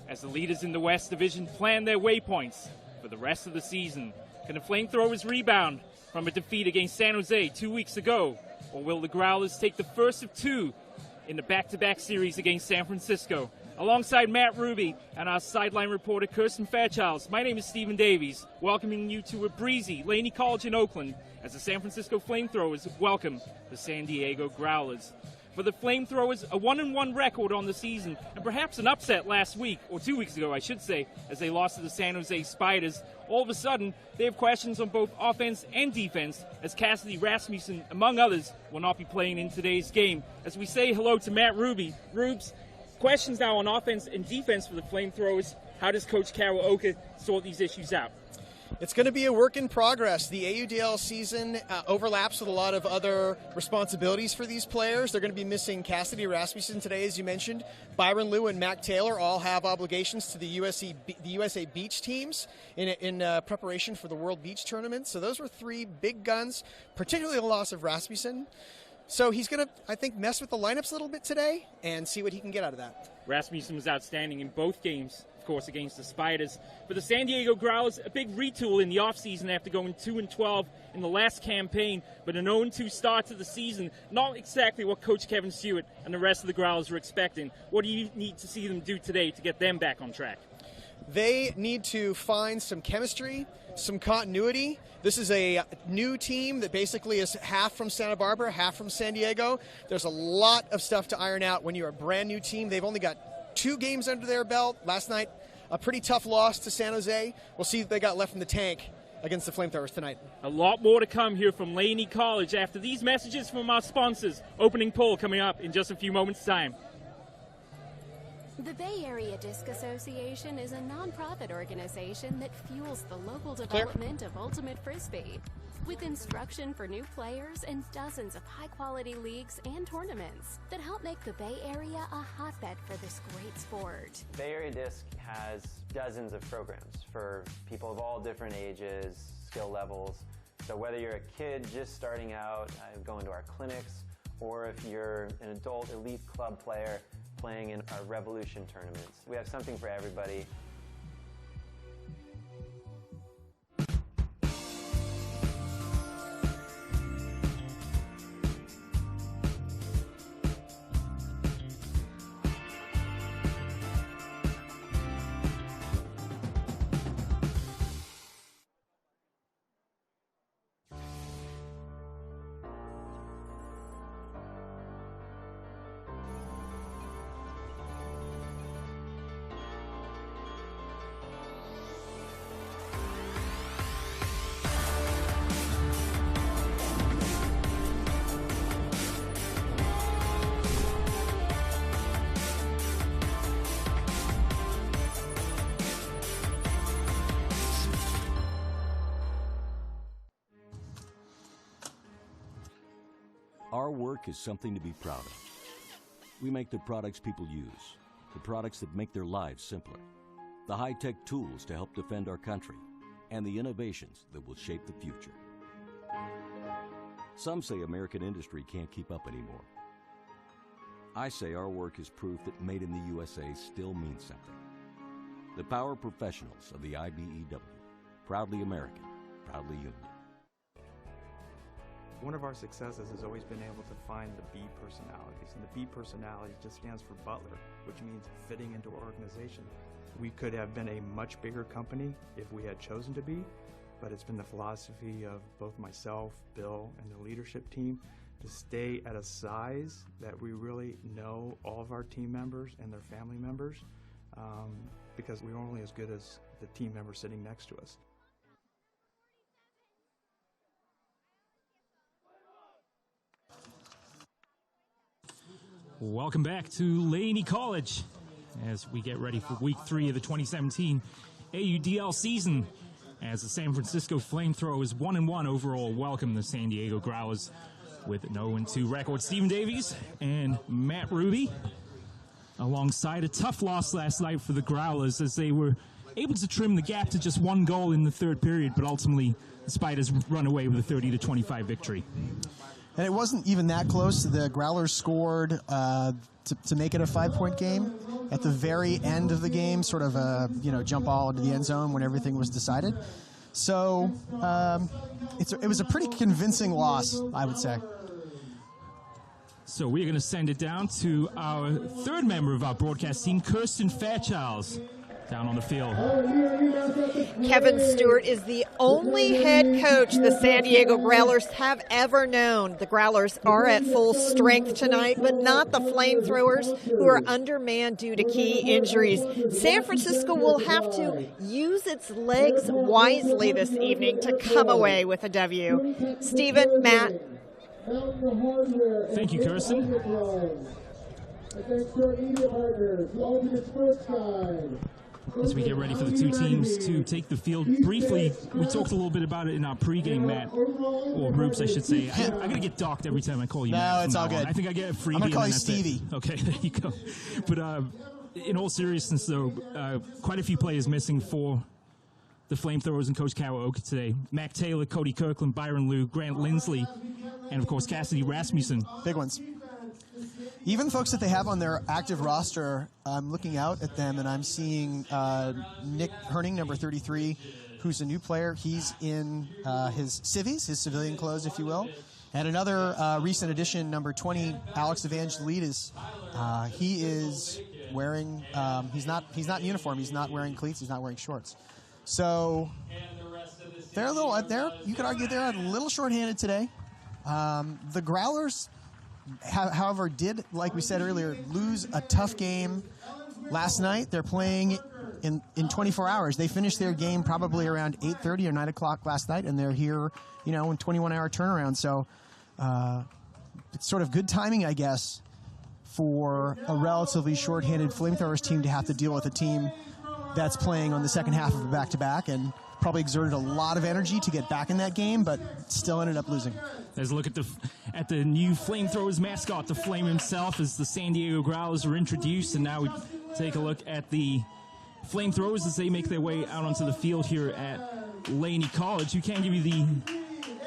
As the leaders in the West Division plan their waypoints for the rest of the season. Can the FlameThrowers rebound from a defeat against San Jose 2 weeks ago? Or will the Growlers take the first of two in the back-to-back series against San Francisco? Alongside Matt Ruby and our sideline reporter Kirsten Fairchild, my name is Stephen Davies, welcoming you to a breezy Laney College in Oakland as the San Francisco FlameThrowers welcome the San Diego Growlers. For the FlameThrowers, a 1-1 record on the season, and perhaps an upset last week, or 2 weeks ago, I should say, as they lost to the San Jose Spiders. All of a sudden, they have questions on both offense and defense, as Cassidy Rasmussen, among others, will not be playing in today's game. As we say hello to Matt Ruby. Rubes, questions now on offense and defense for the FlameThrowers. How does Coach Karaoke sort these issues out? It's going to be a work in progress. The AUDL season overlaps with a lot of other responsibilities for these players. They're going to be missing Cassidy Rasmussen today, as you mentioned. Byron Liu and Mac Taylor all have obligations to the USA Beach teams in preparation for the World Beach Tournament. So those were three big guns, particularly the loss of Rasmussen. So he's going to, I think, mess with the lineups a little bit today and see what he can get out of that. Rasmussen was outstanding in both games, of course, against the Spiders. For the San Diego Growlers, a big retool in the offseason after going 2-12 in the last campaign, but an 0-2 start to the season. Not exactly what Coach Kevin Stewart and the rest of the Growlers were expecting. What do you need to see them do today to get them back on track? They need to find some chemistry, some continuity. This is a new team that basically is half from Santa Barbara, half from San Diego. There's a lot of stuff to iron out when you're a brand new team. They've only got 2 games under their belt. Last night, a pretty tough loss to San Jose. We'll see what they got left in the tank against the FlameThrowers tonight. A lot more to come here from Laney College after these messages from our sponsors. Opening poll coming up in just a few moments' time. The Bay Area Disc Association is a nonprofit organization that fuels the local development of Ultimate Frisbee, with instruction for new players and dozens of high-quality leagues and tournaments that help make the Bay Area a hotbed for this great sport. Bay Area Disc has dozens of programs for people of all different ages, skill levels. So whether you're a kid just starting out, going to our clinics, or if you're an adult elite club player, playing in our Revolution tournaments. We have something for everybody. Our work is something to be proud of. We make the products people use, the products that make their lives simpler, the high-tech tools to help defend our country, and the innovations that will shape the future. Some say American industry can't keep up anymore. I say our work is proof that made in the USA still means something. The power professionals of the IBEW, proudly American, proudly union. One of our successes has always been able to find the B personalities, and the B personality just stands for Butler, which means fitting into our organization. We could have been a much bigger company if we had chosen to be, but it's been the philosophy of both myself, Bill, and the leadership team to stay at a size that we really know all of our team members and their family members, because we're only as good as the team member sitting next to us. Welcome back to Laney College as we get ready for Week 3 of the 2017 AUDL season. As the San Francisco FlameThrowers 1-1 overall welcome the San Diego Growlers with an 0-2 record. Stephen Davies and Matt Ruby alongside a tough loss last night for the Growlers as they were able to trim the gap to just 1 goal in the third period, but ultimately the Spiders run away with a 30-25 victory. And it wasn't even that close. The Growlers scored to make it a 5-point game at the very end of the game, sort of a jump ball into the end zone when everything was decided. So it was a pretty convincing loss, I would say. So we're going to send it down to our third member of our broadcast team, Kirsten Fairchilds, down on the field. Kevin Stewart is the only head coach the San Diego Growlers have ever known. The Growlers are at full strength tonight, but not the FlameThrowers, who are undermanned due to key injuries. San Francisco will have to use its legs wisely this evening to come away with a W. Stephen, Matt. Thank you, Kirsten. As we get ready for the two teams to take the field, briefly, we talked a little bit about it in our pregame, Matt, or Roops, I should say. I'm going to get docked every time I call you Matt. No, it's all good. I think I get a freebie. I'm going to call you that's Stevie. it. Okay, there you go. But in all seriousness, though, quite a few players missing for the FlameThrowers and Coach Kawaoka today. Mac Taylor, Cody Kirkland, Byron Liu, Grant Lindsley, and, of course, Cassidy Rasmussen. Big ones. Even folks that they have on their active roster, I'm looking out at them and I'm seeing Nick Herning, number 33, who's a new player. He's in his civvies, his civilian clothes, if you will. And another recent addition, number 20, Alex Evangelidis. He is wearing, he's not in uniform. He's not wearing cleats. He's not wearing shorts. So they're a little, you could argue they're a little shorthanded today. The Growlers, however, did, like we said earlier, lose a tough game last night. They're playing in 24 hours. They finished their game probably around 8:30 or 9 o'clock last night, and they're here, in 21-hour turnaround. So it's sort of good timing, I guess, for a relatively shorthanded FlameThrowers team to have to deal with a team that's playing on the second half of a back-to-back and probably exerted a lot of energy to get back in that game, but still ended up losing. Let's look at the new FlameThrowers mascot, the Flame himself, as the San Diego Growlers were introduced, and now we take a look at the FlameThrowers as they make their way out onto the field here at Laney College. We can't give you the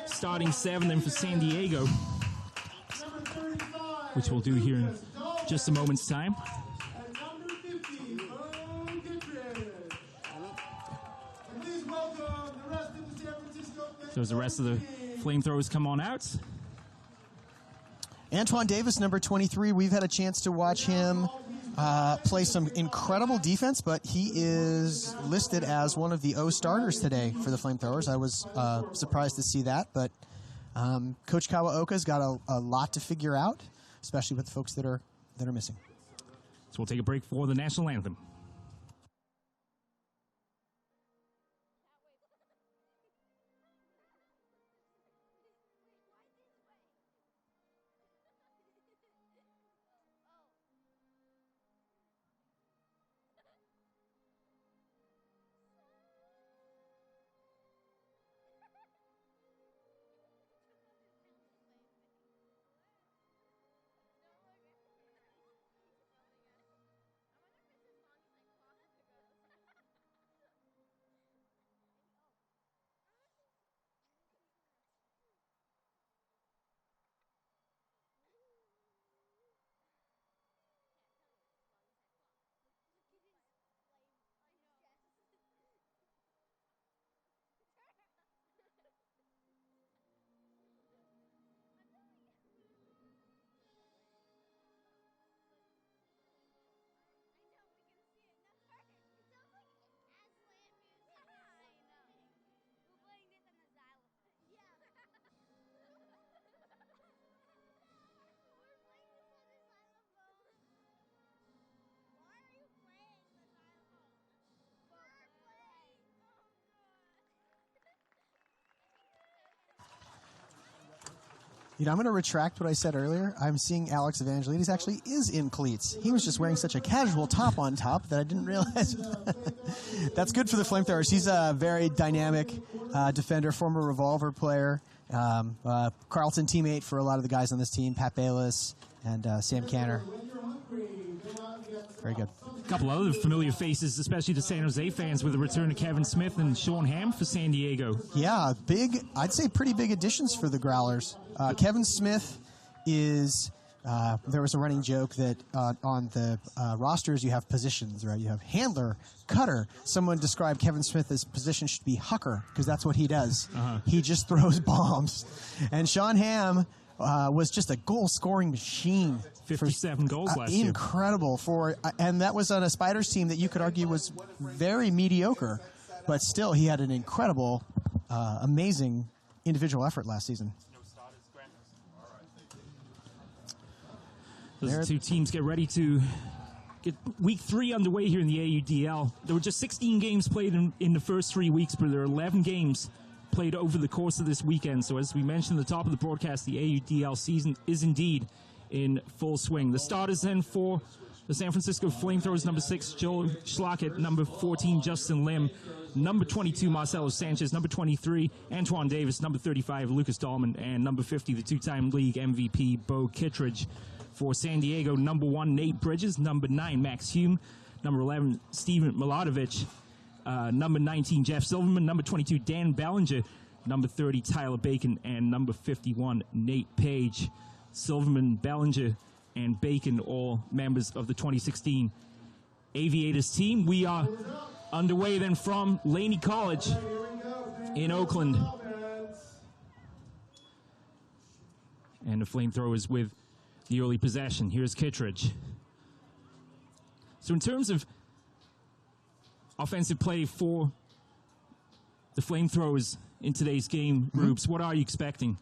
starting 7 then for San Diego, which we'll do here in just a moment's time. So as the rest of the FlameThrowers come on out. Antoine Davis, number 23, we've had a chance to watch him play some incredible defense, but he is listed as one of the O starters today for the FlameThrowers. I was surprised to see that, but Coach Kawaoka's got a lot to figure out, especially with the folks that are missing. So we'll take a break for the national anthem. I'm going to retract what I said earlier. I'm seeing Alex Evangelidis actually is in cleats. He was just wearing such a casual top on top that I didn't realize. That's good for the FlameThrowers. He's a very dynamic defender, former Revolver player, Carlton teammate for a lot of the guys on this team, Pat Bayless and Sam Canner. Very good. A couple other familiar faces, especially to San Jose fans, with the return of Kevin Smith and Sean Hamm for San Diego. Yeah, I'd say pretty big additions for the Growlers. Kevin Smith is, there was a running joke that on the rosters you have positions, right? You have handler, cutter. Someone described Kevin Smith as position should be hucker, because that's what he does. He just throws bombs. And Sean Hamm was just a goal-scoring machine. 57 goals last year. Incredible. And that was on a Spiders team that you could argue was very mediocre, but still he had an incredible, amazing individual effort last season. Those two teams get ready to get week 3 underway here in the AUDL. There were just 16 games played in the first 3 weeks, but there are 11 games played over the course of this weekend. So as we mentioned at the top of the broadcast, the AUDL season is indeed in full swing. The starters then for the San Francisco FlameThrowers, number 6, Joel Schlackett, number 14, Justin Lim, number 22, Marcelo Sanchez, number 23, Antoine Davis, number 35, Lucas Dahlman, and number 50, the two-time league MVP, Bo Kittredge. For San Diego, number 1, Nate Bridges, number 9, Max Hume, number 11, Steven Miladovich, number 19, Jeff Silverman, number 22, Dan Bellinger, number 30, Tyler Bacon, and number 51, Nate Page. Silverman, Bellinger, and Bacon, all members of the 2016 Aviators team. We are underway then from Laney College in Oakland. And the FlameThrowers with the early possession. Here's Kittredge. So in terms of offensive play for the FlameThrowers in today's game, Rubes, what are you expecting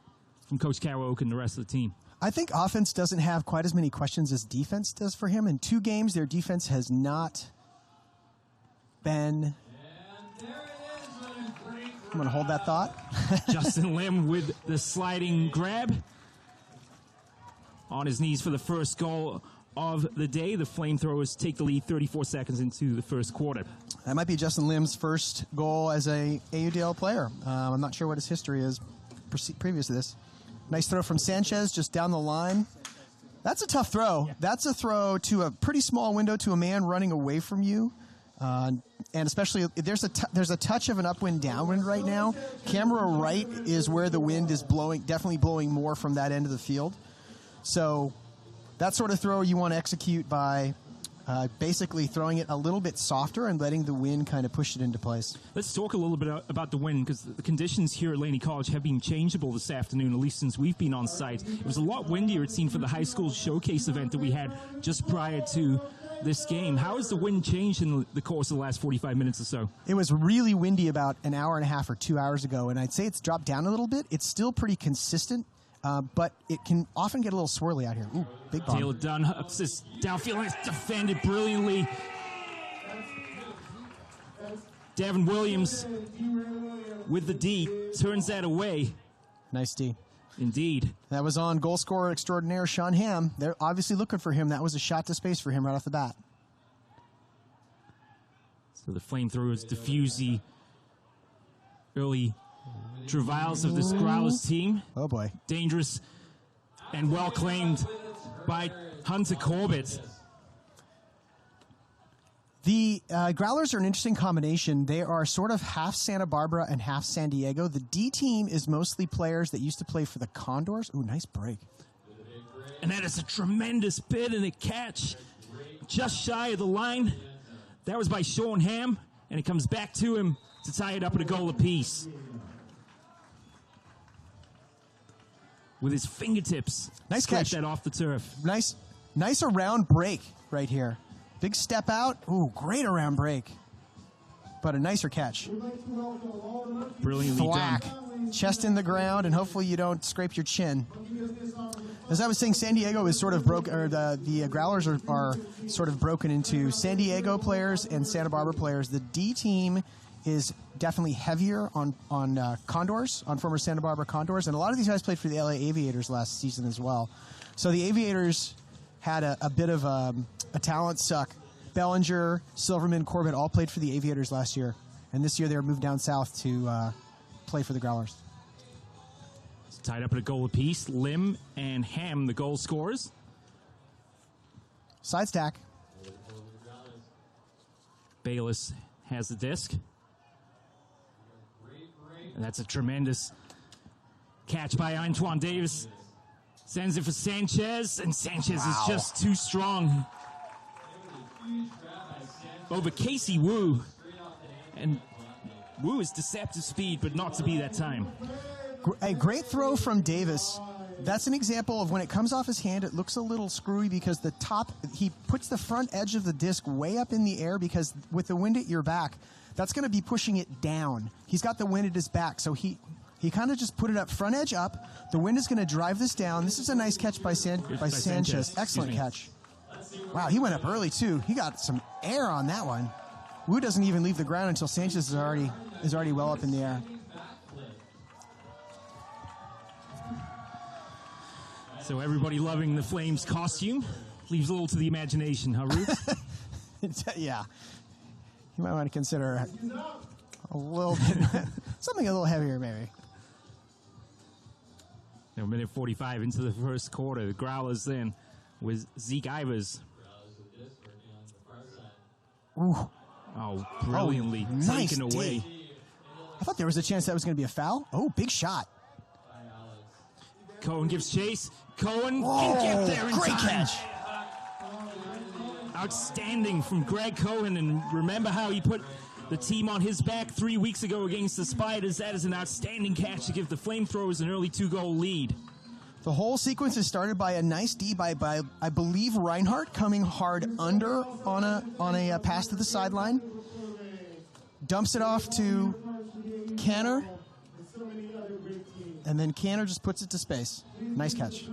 from Coach Carol Oak and the rest of the team? I think offense doesn't have quite as many questions as defense does for him. In 2 games, their defense has not been... I'm going to hold that thought. Justin Lim with the sliding grab. On his knees for the first goal of the day. The FlameThrowers take the lead 34 seconds into the first quarter. That might be Justin Lim's first goal as a AUDL player. I'm not sure what his history is previous to this. Nice throw from Sanchez just down the line. That's a tough throw. That's a throw to a pretty small window to a man running away from you. And especially, there's a touch of an upwind downwind right now. Camera right is where the wind is blowing, definitely blowing more from that end of the field. So that sort of throw you want to execute by basically throwing it a little bit softer and letting the wind kind of push it into place. Let's talk a little bit about the wind, because the conditions here at Laney College have been changeable this afternoon, at least since we've been on site. It was a lot windier, it seemed, for the high school showcase event that we had just prior to this game. How has the wind changed in the course of the last 45 minutes or so? It was really windy about an hour and a half or 2 hours ago, and I'd say it's dropped down a little bit. It's still pretty consistent. But it can often get a little swirly out here. Ooh, big bomb. Taylor Dunn hooks this downfield, and it's defended brilliantly. Devin Williams with the D turns that away. Nice D. Indeed. That was on goal scorer extraordinaire Sean Hamm. They're obviously looking for him. That was a shot to space for him right off the bat. So the FlameThrowers diffuse the early travails of this Growlers team. Oh boy. Dangerous and well claimed by Hunter Corbett. The Growlers are an interesting combination. They are sort of half Santa Barbara and half San Diego. The D team is mostly players that used to play for the Condors. Ooh, nice break. And that is a tremendous bid and a catch just shy of the line. That was by Sean Hamm, and it comes back to him to tie it up at a goal apiece. With his fingertips. Nice catch. That off the turf. Nice around break right here. Big step out. Ooh, great around break. But a nicer catch. Brilliantly Thwack. done. Chest in the ground, and hopefully you don't scrape your chin. As I was saying, San Diego is sort of broken, or the Growlers are sort of broken into San Diego players and Santa Barbara players. The D team is definitely heavier on Condors, on former Santa Barbara Condors, and a lot of these guys played for the LA Aviators last season as well. So the Aviators had a bit of a talent suck. Bellinger, Silverman, Corbett all played for the Aviators last year, and this year they were moved down south to play for the Growlers. It's tied up at a goal apiece. Lim and Hamm, the goal scorers. Side stack. Bayless has the disc. And that's a tremendous catch by Antoine Davis. Sends it for Sanchez, and Sanchez is just too strong over Casey Wu. And Wu is deceptive speed, but not to be that time. A great throw from Davis. That's an example of when it comes off his hand, it looks a little screwy because the top, he puts the front edge of the disc way up in the air because with the wind at your back, that's going to be pushing it down. He's got the wind at his back, so he kind of just put it up, front edge up. The wind is going to drive this down. This is a nice catch by Sanchez. Excellent catch. Wow, he went up early too. He got some air on that one. Wu doesn't even leave the ground until Sanchez is already well up in the air. So everybody loving the Flames costume. Leaves a little to the imagination, huh, Ruth? Yeah. You might want to consider a little bit, something a little heavier maybe. Now, a minute 45 into the first quarter. The Growlers then with Zeke Ivers. Ooh. Oh, brilliantly nice taken away. I thought there was a chance that was going to be a foul. Oh, big shot. Cohen gives chase. Cohen can get there in great time. Catch. Outstanding from Greg Cohen, and remember how he put the team on his back 3 weeks ago against the Spiders. That is an outstanding catch to give the Flamethrowers an early 2-goal lead. The whole sequence is started by a nice D by I believe Reinhardt coming hard under on a pass to the sideline. Dumps it off to Canner. And then Canner just puts it to space. Nice catch.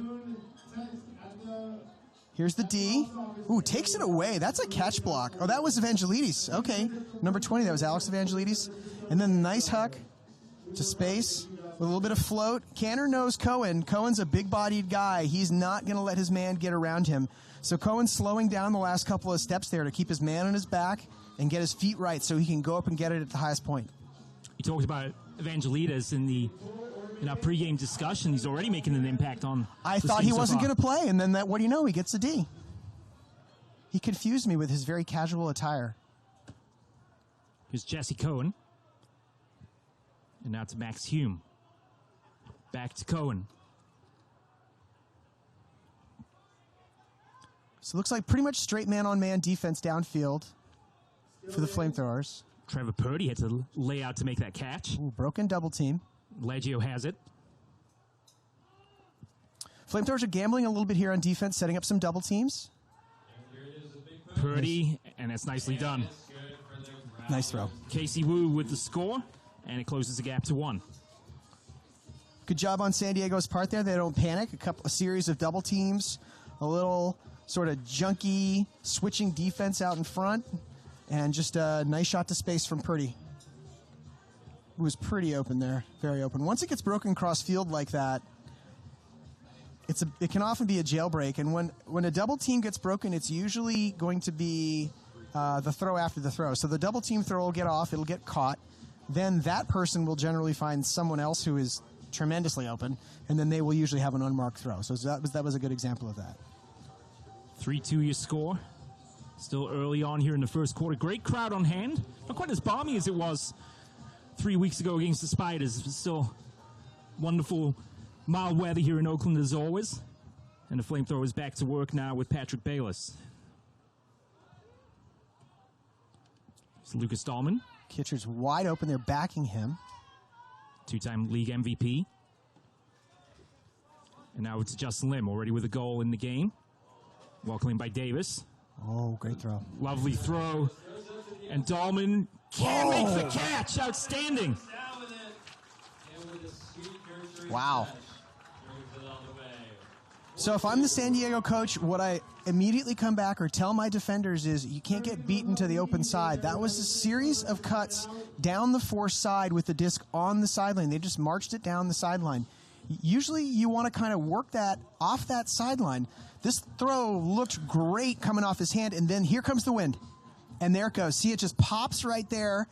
Here's the D. Ooh, takes it away. That's a catch block. Oh, that was Evangelides. Okay. Number 20, that was Alex Evangelides. And then nice huck to space with a little bit of float. Canner knows Cohen. Cohen's a big-bodied guy. He's not going to let his man get around him. So Cohen's slowing down the last couple of steps there to keep his man on his back and get his feet right so he can go up and get it at the highest point. You talked about Evangelides in our pregame discussion. He's already making an impact on. I thought he wasn't going to play, and then what do you know? He gets a D. He confused me with his very casual attire. Here's Jesse Cohen. And now to Max Hume. Back to Cohen. So it looks like pretty much straight man-on-man defense downfield for the Flamethrowers. Trevor Purdy had to lay out to make that catch. Ooh, broken double team. Leggio has it. Flamethrowers are gambling a little bit here on defense, setting up some double teams. Purdy, and it's nicely done. Nice throw. Casey Wu with the score, and it closes the gap to 1. Good job on San Diego's part there. They don't panic. A series of double teams, a little sort of junky switching defense out in front, and just a nice shot to space from Purdy. It was pretty open there, very open. Once it gets broken cross field like that, it can often be a jailbreak. And when a double team gets broken, it's usually going to be the throw after the throw. So the double team throw will get off, it'll get caught. Then that person will generally find someone else who is tremendously open, and then they will usually have an unmarked throw. So that was a good example of that. 3-2 your score. Still early on here in the first quarter. Great crowd on hand. Not quite as balmy as it was 3 weeks ago against the Spiders. But still wonderful mild weather here in Oakland as always. And the Flamethrowers back to work now with Patrick Bayless. It's Lucas Dahlman. Kitcher's wide open. They're backing him. 2-time league MVP. And now it's Justin Lim already with a goal in the game. Welcomed by Davis. Oh, great throw. Lovely throw. And Dahlman can make the catch. Outstanding. Wow. So if I'm the San Diego coach, what I immediately come back or tell my defenders is you can't get beaten to the open side. That was a series of cuts down the force side with the disc on the sideline. They just marched it down the sideline. Usually you want to kind of work that off that sideline. This throw looked great coming off his hand, and then here comes the wind. And there it goes. See, it just pops right there.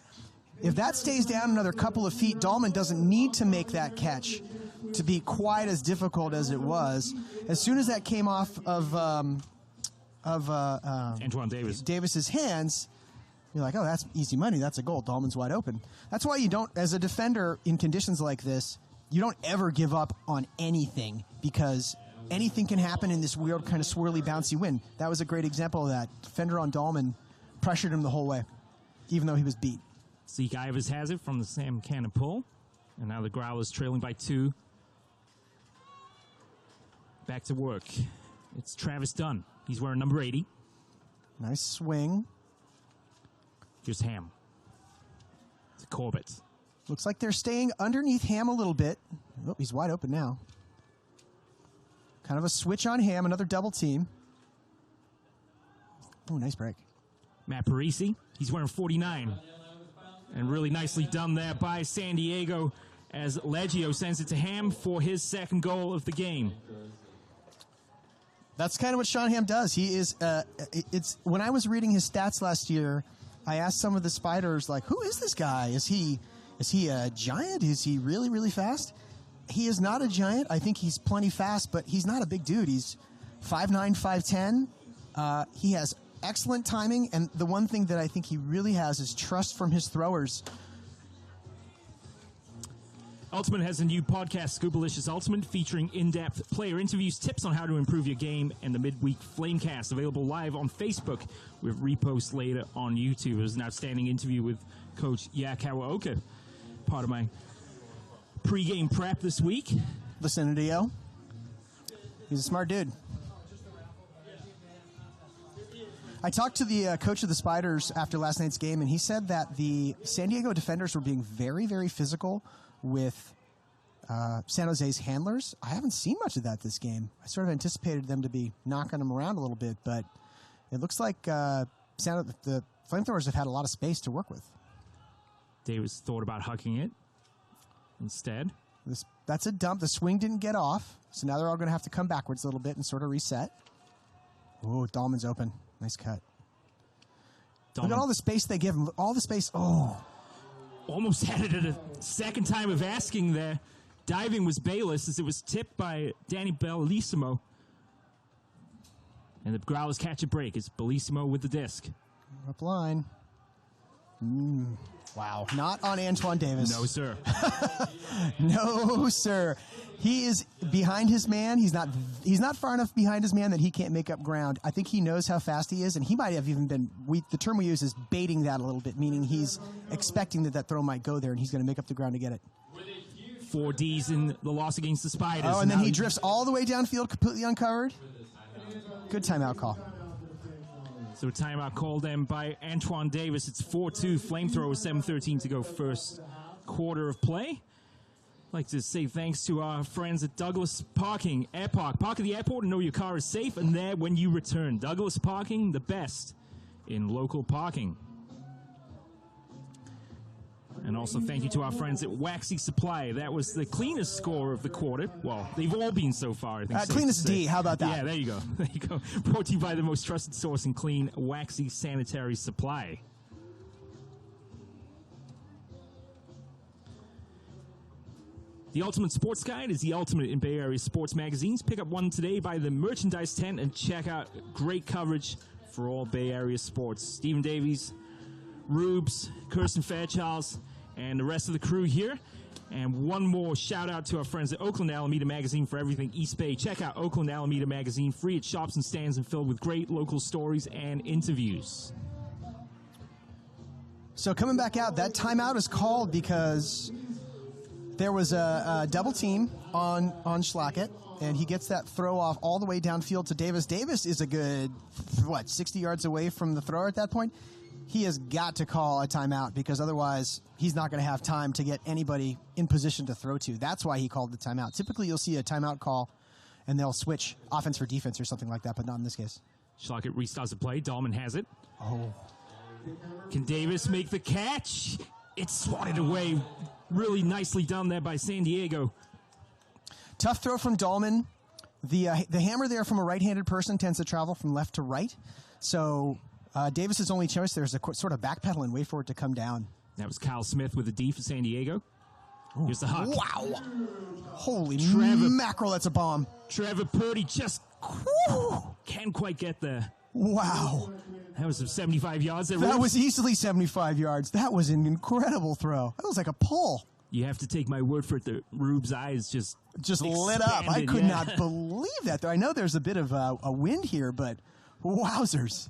If that stays down another couple of feet, Dahlman doesn't need to make that catch to be quite as difficult as it was. As soon as that came off of Antoine Davis. Davis's hands, You're like, oh, that's easy money. That's a goal. Dahlman's wide open. That's why you don't, as a defender in conditions like this, you don't ever give up on anything because anything can happen in this weird kind of swirly, bouncy wind. That was a great example of that. Defender on Dahlman pressured him the whole way, even though he was beat. Zeke Ivers has it from the Sam Cannon pull. And now the Growlers trailing by 2. Back to work. It's Travis Dunn. He's wearing number 80. Nice swing. Here's Ham. It's Corbett. Looks like they're staying underneath Ham a little bit. Oh, he's wide open now. Kind of a switch on Ham, another double team. Oh, nice break. Matt Parisi, he's wearing 49. And really nicely done there by San Diego as Leggio sends it to Ham for his second goal of the game. That's kind of what Sean Ham does. He is, it's when I was reading his stats last year, I asked some of the Spiders, like, who is this guy? Is he a giant? Is he really, really fast? He is not a giant. I think he's plenty fast, but he's not a big dude. He's 5'9", 5'10". He has excellent timing, and the one thing that I think he really has is trust from his throwers. Ultimate has a new podcast, Scoopalicious Ultimate, featuring in-depth player interviews, tips on how to improve your game, and the midweek Flamecast, available live on Facebook with reposts later on YouTube. It was an outstanding interview with Coach Yakawaoka, part of my pregame prep this week. Listen to Dio. He's a smart dude. I talked to the coach of the Spiders after last night's game, and he said that the San Diego defenders were being very, very physical with San Jose's handlers. I haven't seen much of that this game. I sort of anticipated them to be knocking them around a little bit, but it looks like the Flamethrowers have had a lot of space to work with. Davis thought about hucking it instead. That's a dump. The swing didn't get off, so now they're all going to have to come backwards a little bit and sort of reset. Oh, Dahlman's open. Nice cut. Dahlman. Look at all the space they give him. All the space. Oh. Almost had it at a second time of asking there. Diving was Bayless as it was tipped by Danny Bellissimo. And the Growlers catch a break. It's Bellissimo with the disc. Up line. Wow. Not on Antoine Davis. No, sir. No, sir. He is behind his man. He's not far enough behind his man that he can't make up ground. I think he knows how fast he is, and he might have even been, the term we use is baiting that a little bit, meaning he's expecting that throw might go there, and he's going to make up the ground to get it. 4 Ds in the loss against the Spiders. Oh, and then he drifts all the way downfield, completely uncovered. Good timeout call. So a timeout called in by Antoine Davis. It's 4-2. Flamethrowers, 7:13 to go, first quarter of play. I'd like to say thanks to our friends at Douglas Parking, Airpark. Park at the airport and know your car is safe and there when you return. Douglas Parking, the best in local parking. And also thank you to our friends at Waxy Supply. That was the cleanest score of the quarter. Well, they've all been so far, I think. Cleanest D, how about that? Yeah, there you go. There you go. Brought to you by the most trusted source in clean, Waxy sanitary supply. The Ultimate Sports Guide is the ultimate in Bay Area sports magazines. Pick up one today by the merchandise tent and check out great coverage for all Bay Area sports. Stephen Davies, Rubes, Kirsten Fairchilds, and the rest of the crew here. And one more shout out to our friends at Oakland Alameda Magazine for everything East Bay. Check out Oakland Alameda Magazine, free at shops and stands and filled with great local stories and interviews. So coming back out, that timeout is called because there was a double team on Schlackett, and he gets that throw off all the way downfield to Davis. Davis is a good, 60 yards away from the thrower at that point. He has got to call a timeout because otherwise he's not going to have time to get anybody in position to throw to. That's why he called the timeout. Typically you'll see a timeout call and they'll switch offense for defense or something like that, but not in this case. Schlackett restarts the play. Dahlman has it. Oh. Can Davis make the catch? It's swatted away. Really nicely done there by San Diego. Tough throw from Dahlman. The hammer there from a right-handed person tends to travel from left to right. So Davis's only choice there is to sort of backpedal and wait for it to come down. That was Kyle Smith with a D for San Diego. Here's the huck. Wow. Holy mackerel, that's a bomb. Trevor Purdy just can't quite get there. Wow. That was some 75 yards. That was easily 75 yards. That was an incredible throw. That was like a pull. You have to take my word for it. The Rube's eyes just lit up. I could not believe that. I know there's a bit of a wind here, but wowzers.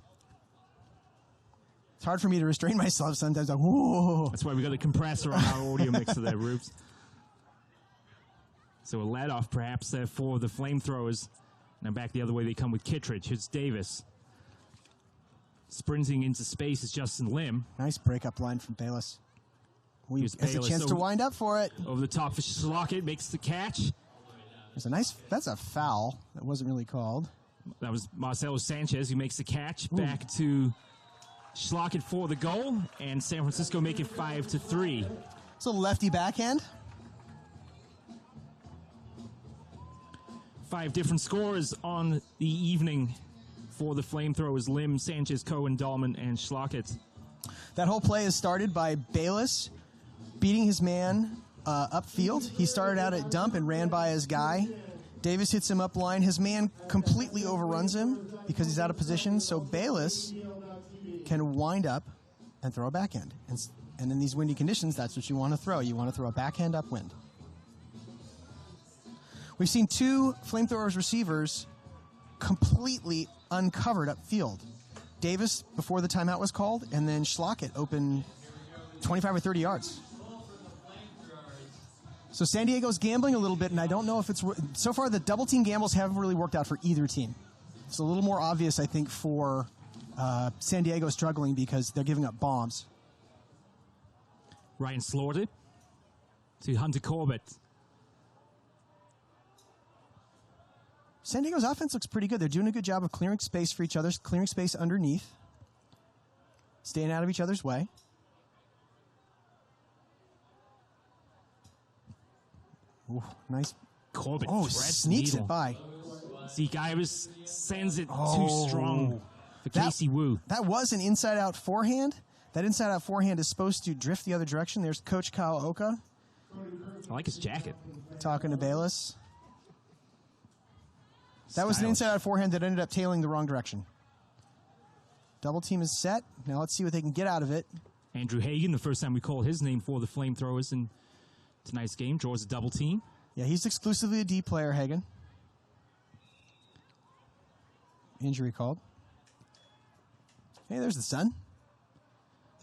It's hard for me to restrain myself sometimes. Like, whoa. That's why we got a compressor on our audio mixer there, Rubes. So a let-off perhaps for the FlameThrowers. Now back the other way they come with Kittredge. Here's Davis. Sprinting into space is Justin Lim. Nice breakup line from Bayless. He has a chance to wind up for it. Over the top for Schlockett, makes the catch. That's a foul. That wasn't really called. That was Marcelo Sanchez who makes the catch. Ooh. Back to Schlockett for the goal, and San Francisco make it 5-3. It's a lefty backhand. 5 different scores on the evening for the FlameThrowers: Lim, Sanchez, Cohen, Dahlman, and Schlockett. That whole play is started by Bayless beating his man upfield. He started out at dump and ran by his guy. Davis hits him up line. His man completely overruns him because he's out of position, so Bayless can wind up and throw a backhand. And in these windy conditions, that's what you want to throw. You want to throw a backhand upwind. We've seen 2 FlameThrowers receivers completely uncovered upfield. Davis before the timeout was called, and then Schlockett open 25 or 30 yards. So San Diego's gambling a little bit, and I don't know if it's... So far, the double-team gambles haven't really worked out for either team. It's a little more obvious, I think, for San Diego struggling because they're giving up bombs. Ryan Slaughter to Hunter Corbett. San Diego's offense looks pretty good. They're doing a good job of clearing space for each other, clearing space underneath, staying out of each other's way. Ooh, nice. Corbett sneaks it by. Zeke Iris sends it too strong for Casey Wu. That was an inside-out forehand. That inside-out forehand is supposed to drift the other direction. There's Coach Kyle Oka. I like his jacket. Talking to Bayless. That was an inside-out forehand that ended up tailing the wrong direction. Double team is set. Now let's see what they can get out of it. Andrew Hagan, the first time we call his name for the FlameThrowers in tonight's game, draws a double team. Yeah, he's exclusively a D player, Hagan. Injury called. Hey, there's the sun.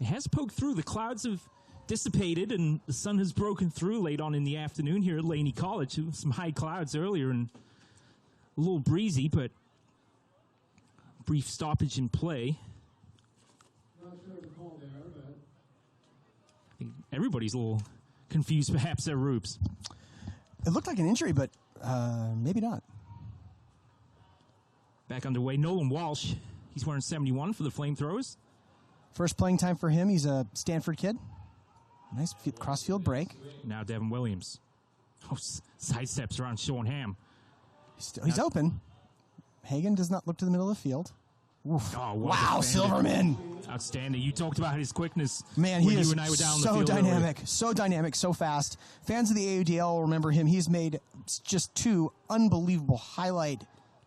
It has poked through. The clouds have dissipated, and the sun has broken through late on in the afternoon here at Laney College. Some high clouds earlier and a little breezy, but brief stoppage in play. I think everybody's a little confused, perhaps, at Rubes. It looked like an injury, but maybe not. Back underway, Nolan Walsh. He's wearing 71 for the FlameThrowers. First playing time for him. He's a Stanford kid. Nice cross-field break. Now Devin Williams. Sidesteps around Sean Ham. He's open. Hagan does not look to the middle of the field. Oof. Oh, wow, Silverman. Outstanding. You talked about his quickness. Man, he is you and I were down so the field dynamic, earlier. so dynamic, so fast. Fans of the AUDL will remember him. He's made just 2 unbelievable highlight,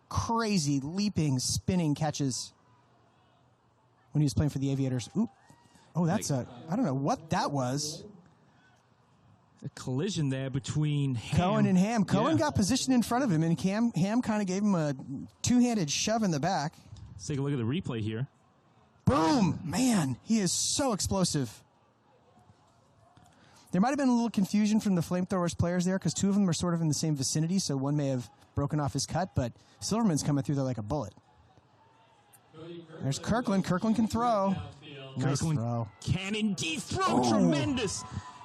crazy, leaping, spinning catches when he was playing for the Aviators. Oop. Oh, that's I don't know what that was. A collision there between Cohen and Ham. Cohen got positioned in front of him, and Ham kind of gave him a 2-handed shove in the back. Let's take a look at the replay here. Boom! Man, he is so explosive. There might have been a little confusion from the FlameThrowers players there because 2 of them are sort of in the same vicinity, so one may have broken off his cut, but Silverman's coming through there like a bullet. There's Kirkland. Kirkland can throw. Nice throw. Can indeed throw. Tremendous.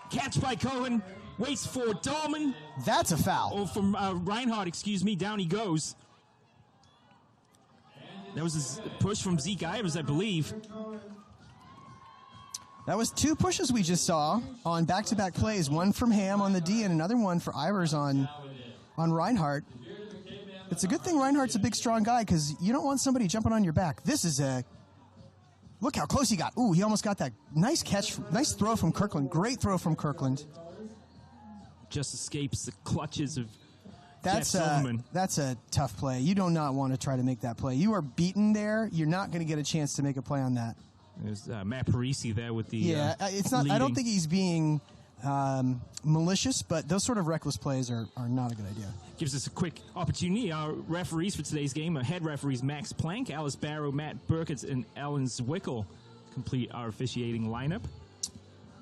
Catch by Cohen. Waits for Dahlman. That's a foul. Oh, from Reinhardt, excuse me. Down he goes. That was his push from Zeke Ivers, I believe. That was 2 pushes we just saw on back-to-back plays. One from Ham on the D and another one for Ivers on Reinhardt. It's a good thing Reinhardt's a big, strong guy because you don't want somebody jumping on your back. This is a... Look how close he got. Ooh, he almost got that. Nice catch. Nice throw from Kirkland. Great throw from Kirkland. Just escapes the clutches of That's a tough play. You do not want to try to make that play. You are beaten there. You're not going to get a chance to make a play on that. There's Matt Parisi there with the it's not. leading. I don't think he's being malicious, but those sort of reckless plays are not a good idea. Gives us a quick opportunity. Our referees for today's game, our head referees Max Plank, Alice Barrow, Matt Burkett, and Ellen Zwickel complete our officiating lineup.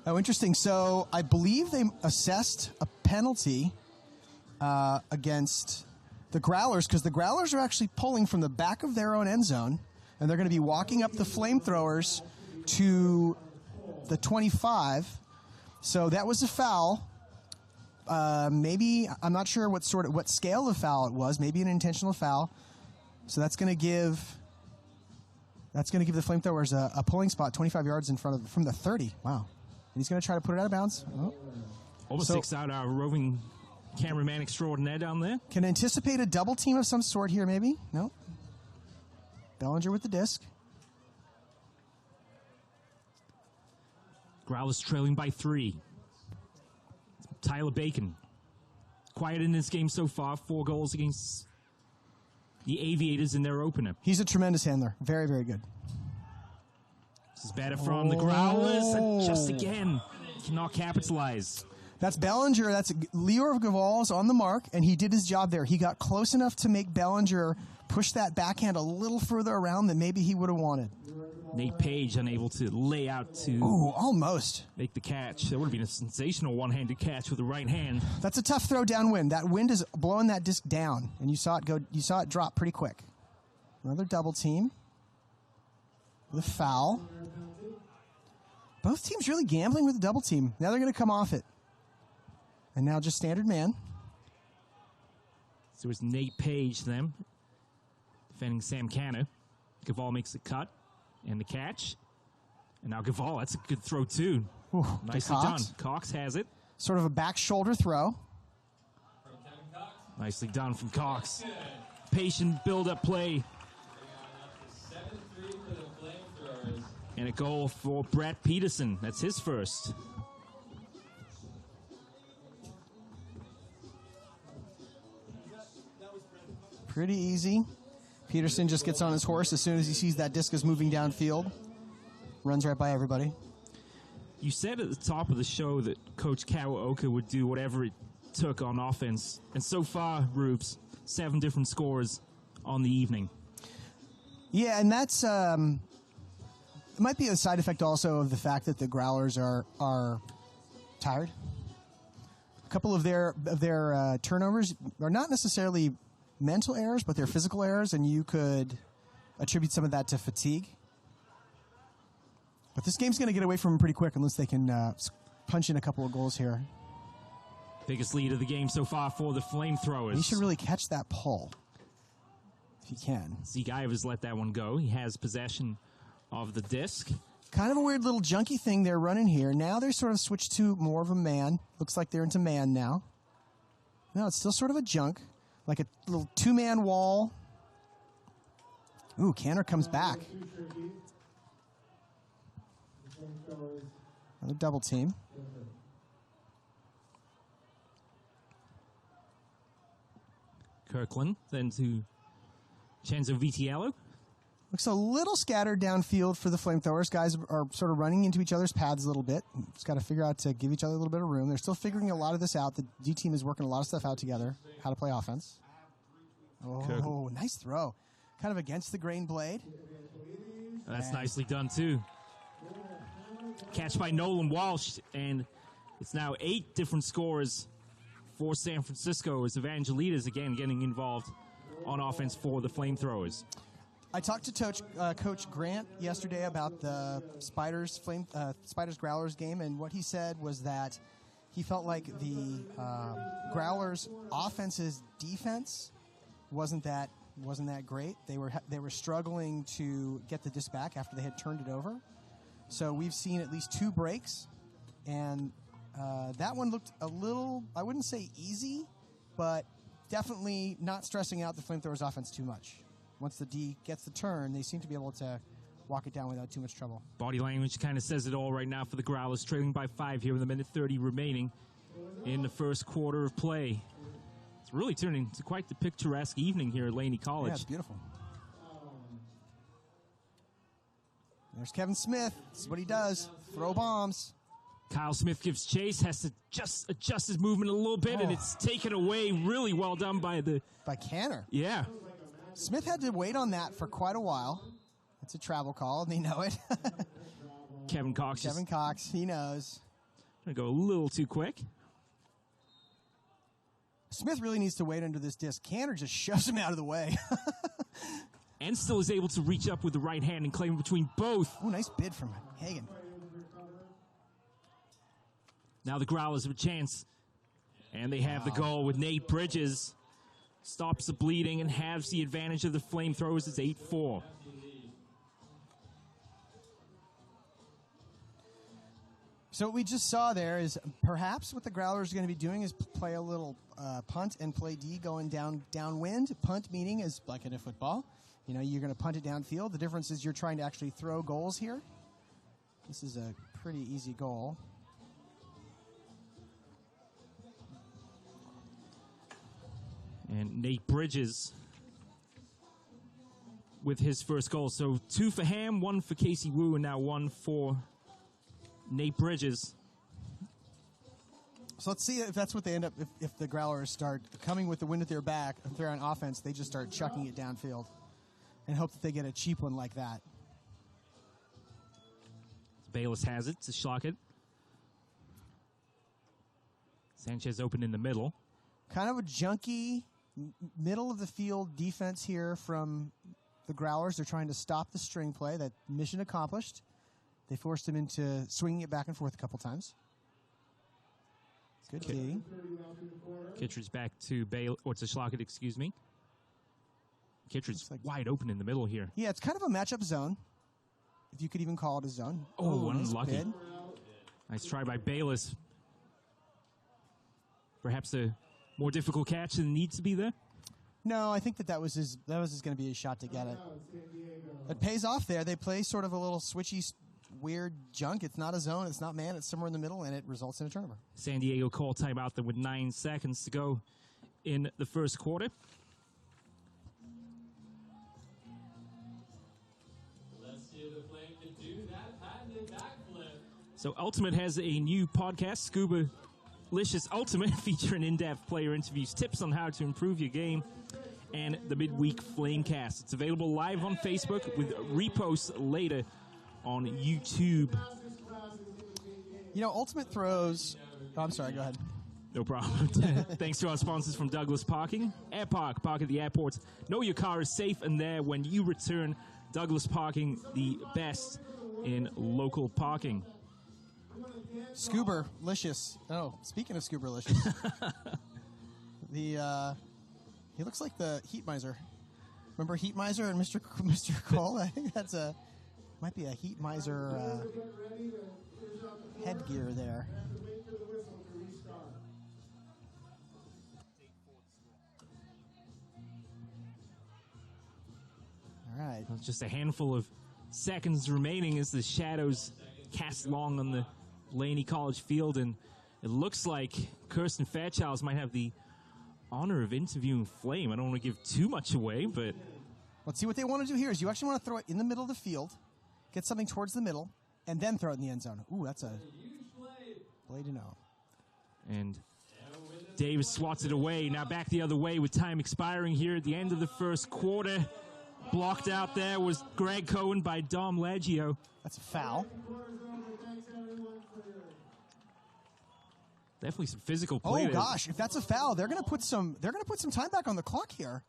Oh, interesting. So I believe they assessed a penalty against the Growlers, because the Growlers are actually pulling from the back of their own end zone, and they're going to be walking up the FlameThrowers to the 25. So that was a foul. Maybe, I'm not sure what scale of foul it was. Maybe an intentional foul. So that's going to give the FlameThrowers a pulling spot 25 yards in front of from the 30. Wow. And he's going to try to put it out of bounds. Oh. Almost takes out our roving cameraman extraordinaire down there. Can anticipate a double team of some sort here, maybe? No. Bellinger with the disc. Growlers trailing by 3. Tyler Bacon. Quiet in this game so far. 4 goals against the Aviators in their opener. He's a tremendous handler. Very, very good. This is better from the Growlers. And just again, cannot capitalize. That's Bellinger. That's Lior Gaval's on the mark, and he did his job there. He got close enough to make Bellinger push that backhand a little further around than maybe he would have wanted. Nate Page unable to lay out to almost make the catch. That would have been a sensational one-handed catch with the right hand. That's a tough throw downwind. That wind is blowing that disc down, and you saw it go. You saw it drop pretty quick. Another double team. The foul. Both teams really gambling with the double team. Now they're going to come off it. And now just standard man. So it's Nate Page then, defending Sam Canna. Gaval makes the cut and the catch. And now Gaval, that's a good throw too. Ooh, nicely done. Cox has it. Sort of a back shoulder throw. Nicely done from Cox. Patient build-up play. And a goal for Brett Peterson. That's his first. Pretty easy. Peterson just gets on his horse as soon as he sees that disc is moving downfield. Runs right by everybody. You said at the top of the show that Coach Kawaoka would do whatever it took on offense. And so far, Rubes, 7 different scores on the evening. Yeah, and that's it might be a side effect also of the fact that the Growlers are tired. A couple of their turnovers are not necessarily mental errors, but they're physical errors, and you could attribute some of that to fatigue. But this game's going to get away from them pretty quick unless they can punch in a couple of goals here. Biggest lead of the game so far for the FlameThrowers. You should really catch that pull if you can. Zeke Ivers let that one go. He has possession of the disc. Kind of a weird little junky thing they're running here. Now they're sort of switched to more of a man. Looks like they're into man now. No, it's still sort of a junk. Like a little 2-man wall. Ooh, Canner comes back. Another double team. Kirkland, then to Chenzo Vitiello. Looks a little scattered downfield for the FlameThrowers. Guys are sort of running into each other's paths a little bit. Just got to figure out to give each other a little bit of room. They're still figuring a lot of this out. The D team is working a lot of stuff out together. How to play offense. Oh, nice throw. Kind of against the grain blade. That's nicely done, too. Catch by Nolan Walsh, and it's now 8 different scores for San Francisco as Evangelitas again getting involved on offense for the FlameThrowers. I talked to Coach Grant yesterday about the Spiders Growlers game, and what he said was that he felt like the Growlers offense's defense wasn't that great. They were struggling to get the disc back after they had turned it over. So we've seen at least 2 breaks, and that one looked a little, I wouldn't say easy, but definitely not stressing out the FlameThrowers offense too much. Once the D gets the turn, they seem to be able to walk it down without too much trouble. Body language kind of says it all right now for the Growlers, trailing by 5 here with a minute 30 remaining in the first quarter of play. It's really turning into quite the picturesque evening here at Laney College. Yeah, it's beautiful. There's Kevin Smith. This is what he does. Throw bombs. Kyle Smith gives chase, has to just adjust his movement a little bit, and it's taken away. Really well done by Canner. Yeah. Smith had to wait on that for quite a while. It's a travel call, and they know it. Kevin Cox, he knows. Gonna go a little too quick. Smith really needs to wait under this disc. Canner just shoves him out of the way. And still is able to reach up with the right hand and claim between both. Oh, nice bid from Hagen. Now the Growlers have a chance. And they have the goal with Nate Bridges. Stops the bleeding and has the advantage of the FlameThrowers. It's 8-4. So what we just saw there is perhaps what the Growlers are going to be doing is play a little punt and play D going downwind. Punt meaning is like in a football. You know, you're going to punt it downfield. The difference is you're trying to actually throw goals here. This is a pretty easy goal. And Nate Bridges with his first goal. So 2 for Ham, 1 for Casey Wu, and now 1 for Nate Bridges. So let's see if that's what they end up, if the Growlers start coming with the wind at their back, if they're on offense, they just start chucking it downfield and hope that they get a cheap one like that. Bayless has it to Schlockett. Sanchez open in the middle. Kind of a junky middle of the field defense here from the Growlers. They're trying to stop the string play. That mission accomplished. They forced him into swinging it back and forth a couple times. Good D. Kittredge back to Schlockett, excuse me. Kittredge's wide open in the middle here. Yeah, it's kind of a matchup zone, if you could even call it a zone. Oh, unlucky. Nice, nice try by Bayless. Perhaps a more difficult catch than needs to be there. No, I think that was going to be his shot to get it. It pays off there. They play sort of a little switchy, weird junk. It's not a zone. It's not man. It's somewhere in the middle, and it results in a turnover. San Diego call timeout then with 9 seconds to go in the first quarter. So Ultimate has a new podcast, Scuba Licious Ultimate, featuring in-depth player interviews, tips on how to improve your game, and the midweek Flamecast. It's available live on Facebook with reposts later on YouTube. You know, Ultimate throws... Oh, I'm sorry, go ahead. No problem. Thanks to our sponsors from Douglas Parking. Airpark, park at the airports. Know your car is safe and there when you return. Douglas Parking, the best in local parking. Scuba Licious. Oh, speaking of Scuba Licious. He looks like the Heat Miser. Remember Heat Miser and Mr. Cole? I think that's might be a Heat Miser headgear there. All right. Well, just a handful of seconds remaining as the shadows cast long on the Laney College field, and it looks like Kirsten Fairchild might have the honor of interviewing Flame. I don't want to give too much away, but... Let's see what they want to do here is you actually want to throw it in the middle of the field, get something towards the middle, and then throw it in the end zone. Ooh, that's a play to know. And Davis swats it away. Now back the other way with time expiring here at the end of the first quarter. Blocked out there was Greg Cohen by Dom Leggio. That's a foul. Definitely some physical play. Oh there. gosh, if that's a foul, they're going to put some time back on the clock here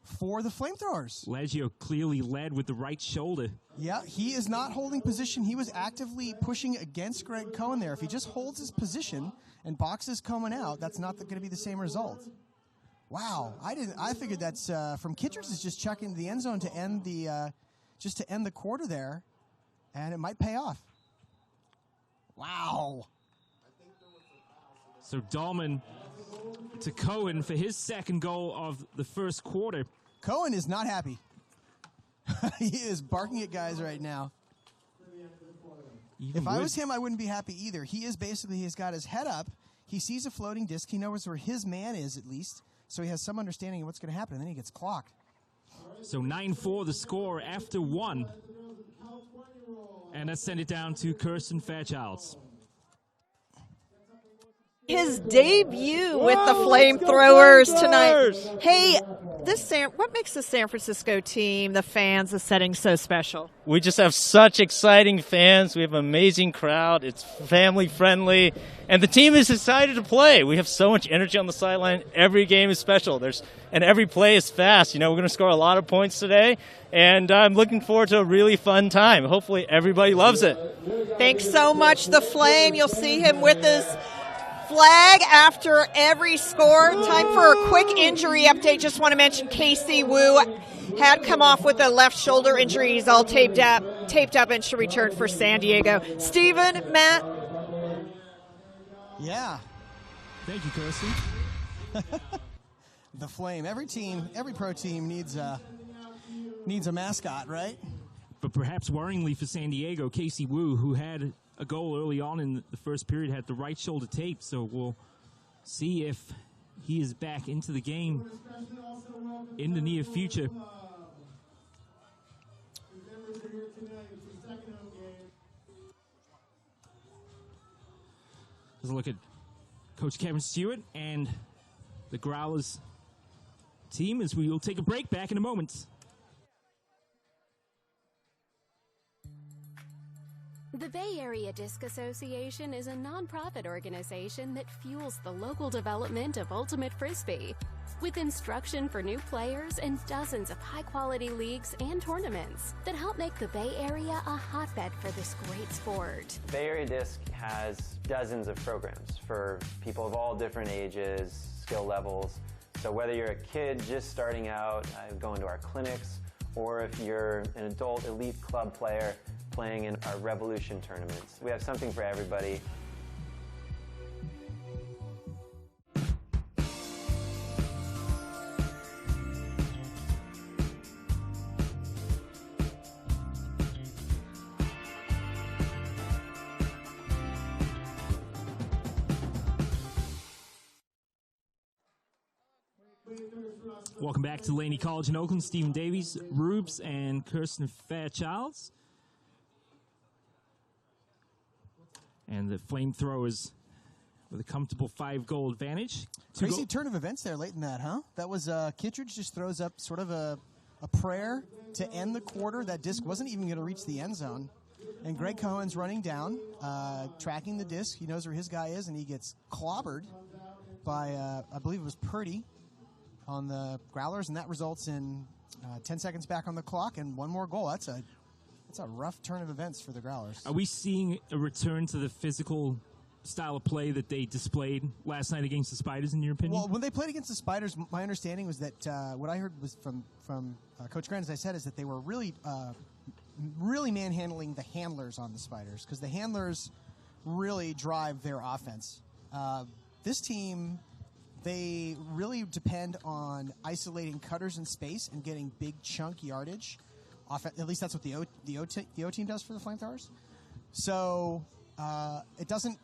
for the FlameThrowers. Leggio clearly led with the right shoulder. Yeah, he is not holding position. He was actively pushing against Greg Cohen there. If he just holds his position and boxes Cohen out, that's not going to be the same result. Wow, I figured that's from Kittredge is just checking the end zone to end the quarter there, and it might pay off. Wow. So Dahlman to Cohen for his second goal of the first quarter. Cohen is not happy. He is barking at guys right now. If I was him, I wouldn't be happy either. He's got his head up. He sees a floating disc. He knows where his man is, at least, so he has some understanding of what's going to happen, and then he gets clocked. So 9-4 the score after 1. And let's send it down to Kirsten Fairchilds. His debut with the FlameThrowers tonight. Hey, what makes the San Francisco team, the fans, the setting so special? We just have such exciting fans. We have an amazing crowd. It's family friendly, and the team is excited to play. We have so much energy on the sideline. Every game is special. And every play is fast. We're going to score a lot of points today, and I'm looking forward to a really fun time. Hopefully, everybody loves it. Thanks so much, the Flame. You'll see him with his flag after every score. Time for a quick injury update. Just want to mention Casey Wu had come off with a left shoulder injury. He's all taped up and should return for San Diego. Steven, Matt? Yeah. Thank you, Kirsten. The Flame. Every pro team needs a mascot, right? But perhaps worryingly for San Diego, Casey Wu, who had a goal early on in the first period, had the right shoulder taped, so we'll see if he is back into the game in the near future. Let's look at Coach Kevin Stewart and the Growlers team as we will take a break. Back in a moment. The Bay Area Disc Association is a nonprofit organization that fuels the local development of Ultimate Frisbee, with instruction for new players and dozens of high-quality leagues and tournaments that help make the Bay Area a hotbed for this great sport. Bay Area Disc has dozens of programs for people of all different ages, skill levels. So whether you're a kid just starting out, going to our clinics, or if you're an adult elite club player playing in our Revolution tournaments, we have something for everybody. Welcome back to Laney College in Oakland. Stephen Davies, Rubes, and Kirsten Fairchilds. And the FlameThrowers with a comfortable 5-goal advantage. Crazy turn of events there late in that, huh? That was Kittredge just throws up sort of a prayer to end the quarter. That disc wasn't even going to reach the end zone. And Greg Cohen's running down, tracking the disc. He knows where his guy is, and he gets clobbered by, I believe it was Purdy on the Growlers, and that results in 10 seconds back on the clock and one more goal. That's a rough turn of events for the Growlers. Are we seeing a return to the physical style of play that they displayed last night against the Spiders, in your opinion? Well, when they played against the Spiders, my understanding was that what I heard was from Coach Grant, as I said, is that they were really manhandling the handlers on the Spiders, because the handlers really drive their offense. This team, they really depend on isolating cutters in space and getting big chunk yardage. At least that's what the O team does for the FlameThrowers. So it doesn't,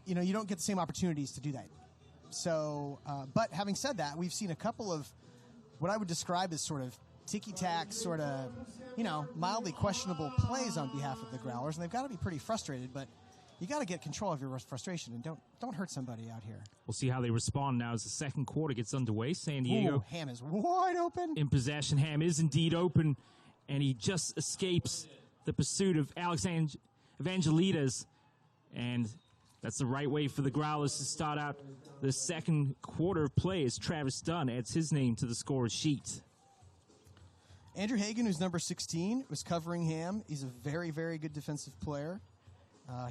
you don't get the same opportunities to do that. So, but having said that, we've seen a couple of what I would describe as sort of ticky-tack, sort of, mildly questionable plays on behalf of the Growlers, and they've got to be pretty frustrated, but you got to get control of your frustration and don't hurt somebody out here. We'll see how they respond now as the second quarter gets underway. San Diego. Ooh, Ham is wide open. In possession. Ham is indeed open, and he just escapes the pursuit of Alex Evangelides, and that's the right way for the Growlers to start out the second quarter of play as Travis Dunn adds his name to the scorer's sheet. Andrew Hagan, who's number 16, was covering Ham. He's a very, very good defensive player.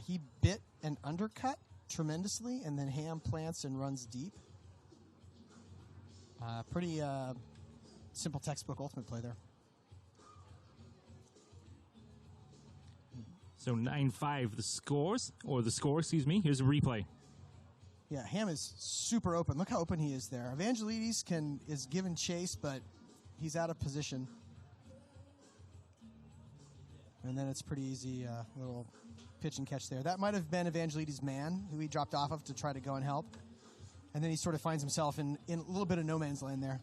He bit an undercut tremendously, and then Ham plants and runs deep. Pretty simple textbook ultimate play there. So 9-5 the score, excuse me. Here's a replay. Yeah, Ham is super open. Look how open he is there. Evangelides is given chase, but he's out of position. And then it's pretty easy, little pitch and catch there. That might have been Evangelides' man, who he dropped off of to try to go and help. And then he sort of finds himself in a little bit of no man's land there.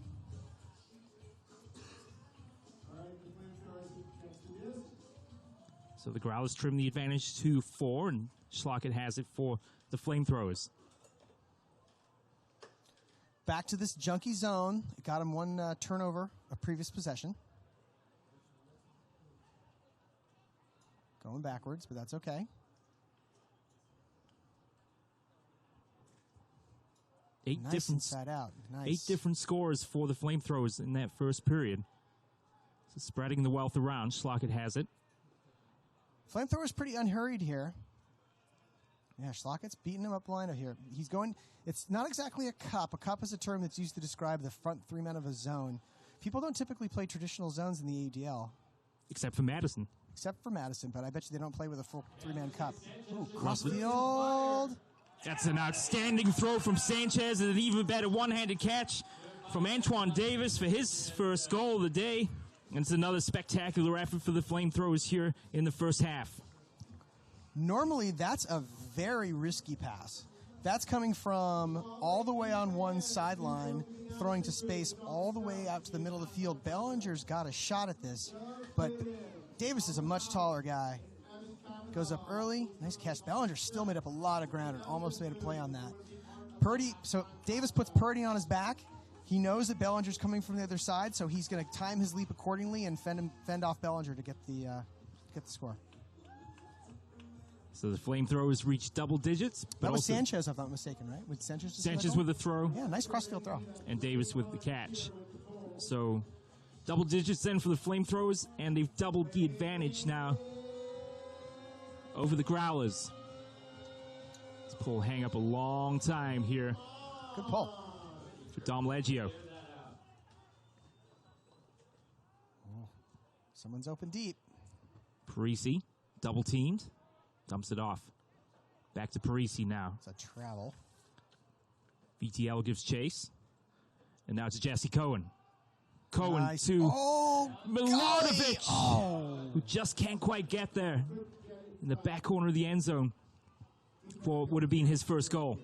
So the Growlers trim the advantage to 4, and Schlockett has it for the FlameThrowers. Back to this junky zone. It got him one turnover, a previous possession. Going backwards, but that's okay. Nice inside out. Nice. 8 different scores for the FlameThrowers in that first period. So spreading the wealth around. Schlockett has it. FlameThrower's pretty unhurried here. Yeah, Schlockett's beating him up line here. He's going. It's not exactly a cup. A cup is a term that's used to describe the front 3 men of a zone. People don't typically play traditional zones in the AUDL. Except for Madison. Except for Madison, but I bet you they don't play with a full 3-man cup. Ooh, crossfield. That's an outstanding throw from Sanchez, and an even better one-handed catch from Antoine Davis for his first goal of the day. And it's another spectacular effort for the FlameThrowers here in the first half. Normally, that's a very risky pass. That's coming from all the way on one sideline, throwing to space all the way out to the middle of the field. Bellinger's got a shot at this, but Davis is a much taller guy. Goes up early. Nice catch. Bellinger still made up a lot of ground and almost made a play on that. Purdy, so Davis puts Purdy on his back. He knows that Bellinger's coming from the other side, so he's going to time his leap accordingly and fend off Bellinger to get the score. So the FlameThrowers reach double digits. But that was Sanchez, if I'm not mistaken, right? With Sanchez just Sanchez with a throw. Yeah, nice crossfield throw. And Davis with the catch. So double digits then for the FlameThrowers, and they've doubled the advantage now over the Growlers. This pull hang up a long time here. Good pull. For Dom Leggio. Someone's open deep. Parisi, double teamed. Dumps it off. Back to Parisi now. It's a travel. VTL gives chase. And now to Jesse Cohen. Cohen nice. to Milojevic, who just can't quite get there. In the back corner of the end zone for what would have been his first goal.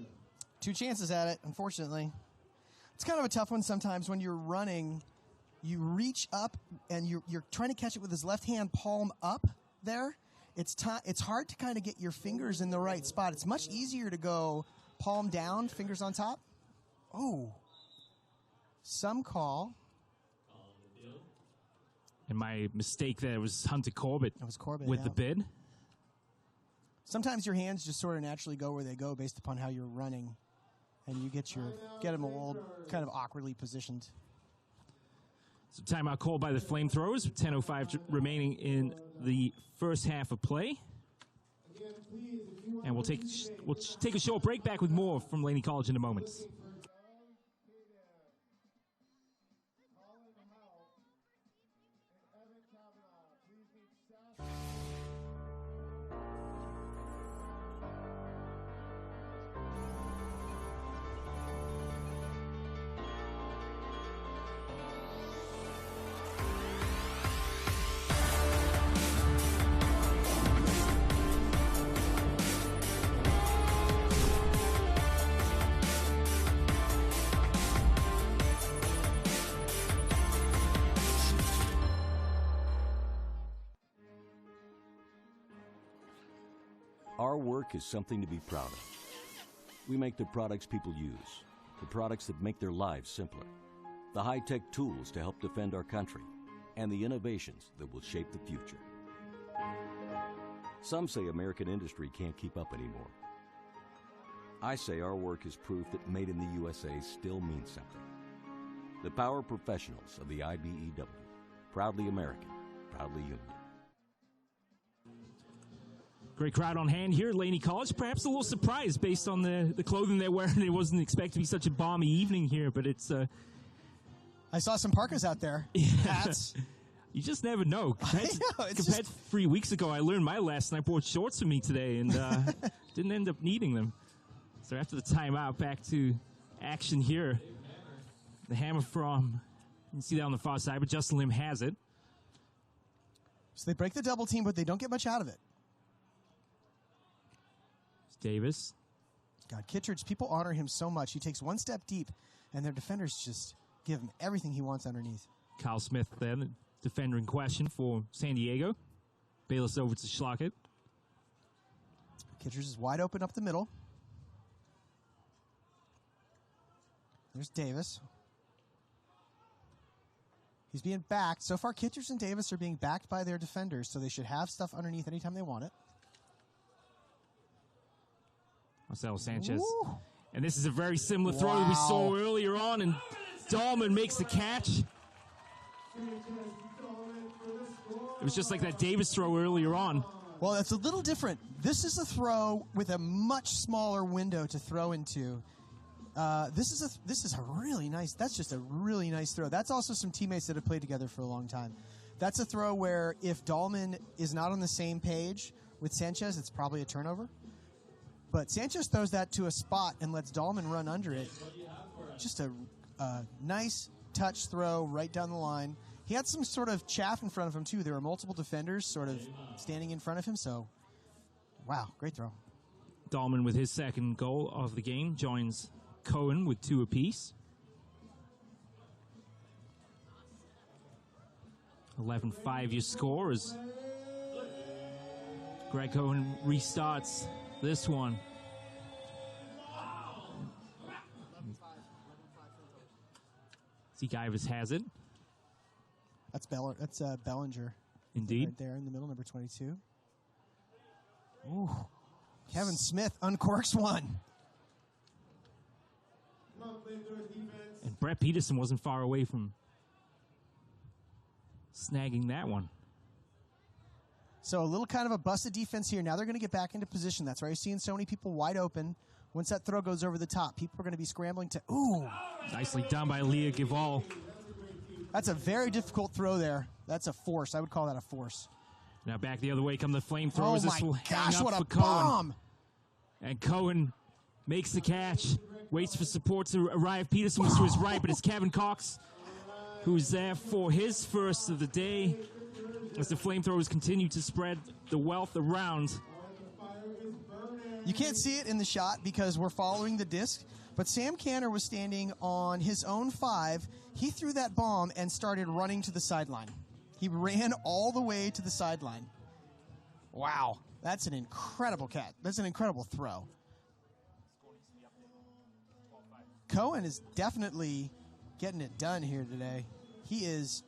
2 chances at it, unfortunately. It's kind of a tough one sometimes when you're running. You reach up and you're trying to catch it with his left hand palm up there. It's hard to kind of get your fingers in the right spot. It's much easier to go palm down, fingers on top. Oh. Some call. And my mistake there was Hunter Corbett. That was Corbett, with the bid. Sometimes your hands just sort of naturally go where they go based upon how you're running, and you get them all kind of awkwardly positioned. So timeout called by the FlameThrowers with 10:05 remaining in the first half of play. And we'll take a short break. Back with more from Laney College in a moment. Our work is something to be proud of. We make the products people use, the products that make their lives simpler, the high-tech tools to help defend our country, and the innovations that will shape the future. Some say American industry can't keep up anymore. I say our work is proof that made in the USA still means something. The power professionals of the IBEW, proudly American, proudly union. Great crowd on hand here at Laney College. Perhaps a little surprised based on the clothing they're wearing. It wasn't expected to be such a balmy evening here, but it's... I saw some parkas out there. Hats. You just never know. Compared to 3 weeks ago, I learned my lesson. I brought shorts with me today and didn't end up needing them. So after the timeout, back to action here. The hammer from, you can see that on the far side, but Justin Lim has it. So they break the double team, but they don't get much out of it. Davis. God, Kittredge, people honor him so much. He takes one step deep, and their defenders just give him everything he wants underneath. Kyle Smith then, the defender in question for San Diego. Bayless over to Schlockett. Kittredge is wide open up the middle. There's Davis. He's being backed. So far, Kittredge and Davis are being backed by their defenders, so they should have stuff underneath anytime they want it. Marcelo Sanchez. Woo. And this is a very similar throw we saw earlier on, and Dahlman makes the catch. It was just like that Davis throw earlier on. Well, it's a little different. This is a throw with a much smaller window to throw into. This is a really nice. That's just a really nice throw. That's also some teammates that have played together for a long time. That's a throw where if Dahlman is not on the same page with Sanchez, it's probably a turnover. But Sanchez throws that to a spot and lets Dahlman run under it. Just a nice touch throw right down the line. He had some sort of chaff in front of him, too. There were multiple defenders sort of standing in front of him. So, wow, great throw. Dahlman with his second goal of the game joins Cohen with 2 apiece. 11-5 your score as Greg Cohen restarts this one. Zeke Ivers has it. That's Bellinger. Indeed. Right there in the middle, number 22. Ooh. Kevin Smith uncorks one. And Brett Peterson wasn't far away from snagging that one. So a little kind of a busted defense here. Now they're going to get back into position. That's why you're seeing so many people wide open. Once that throw goes over the top, people are going to be scrambling to, ooh. Nicely done by Leah Gival. That's a very difficult throw there. That's a force. I would call that a force. Now back the other way come the FlameThrowers. Oh This will my hang gosh, up what for a Cohen. bomb. And Cohen makes the catch. Waits for support to arrive. Peterson was to his right, but it's Kevin Cox who's there for his first of the day as the FlameThrowers continue to spread the wealth around. You can't see it in the shot because we're following the disc, but Sam Canner was standing on his own 5. He threw that bomb and started running to the sideline. He ran all the way to the sideline. Wow, that's an incredible catch. That's an incredible throw. Cohen is definitely getting it done here today. He is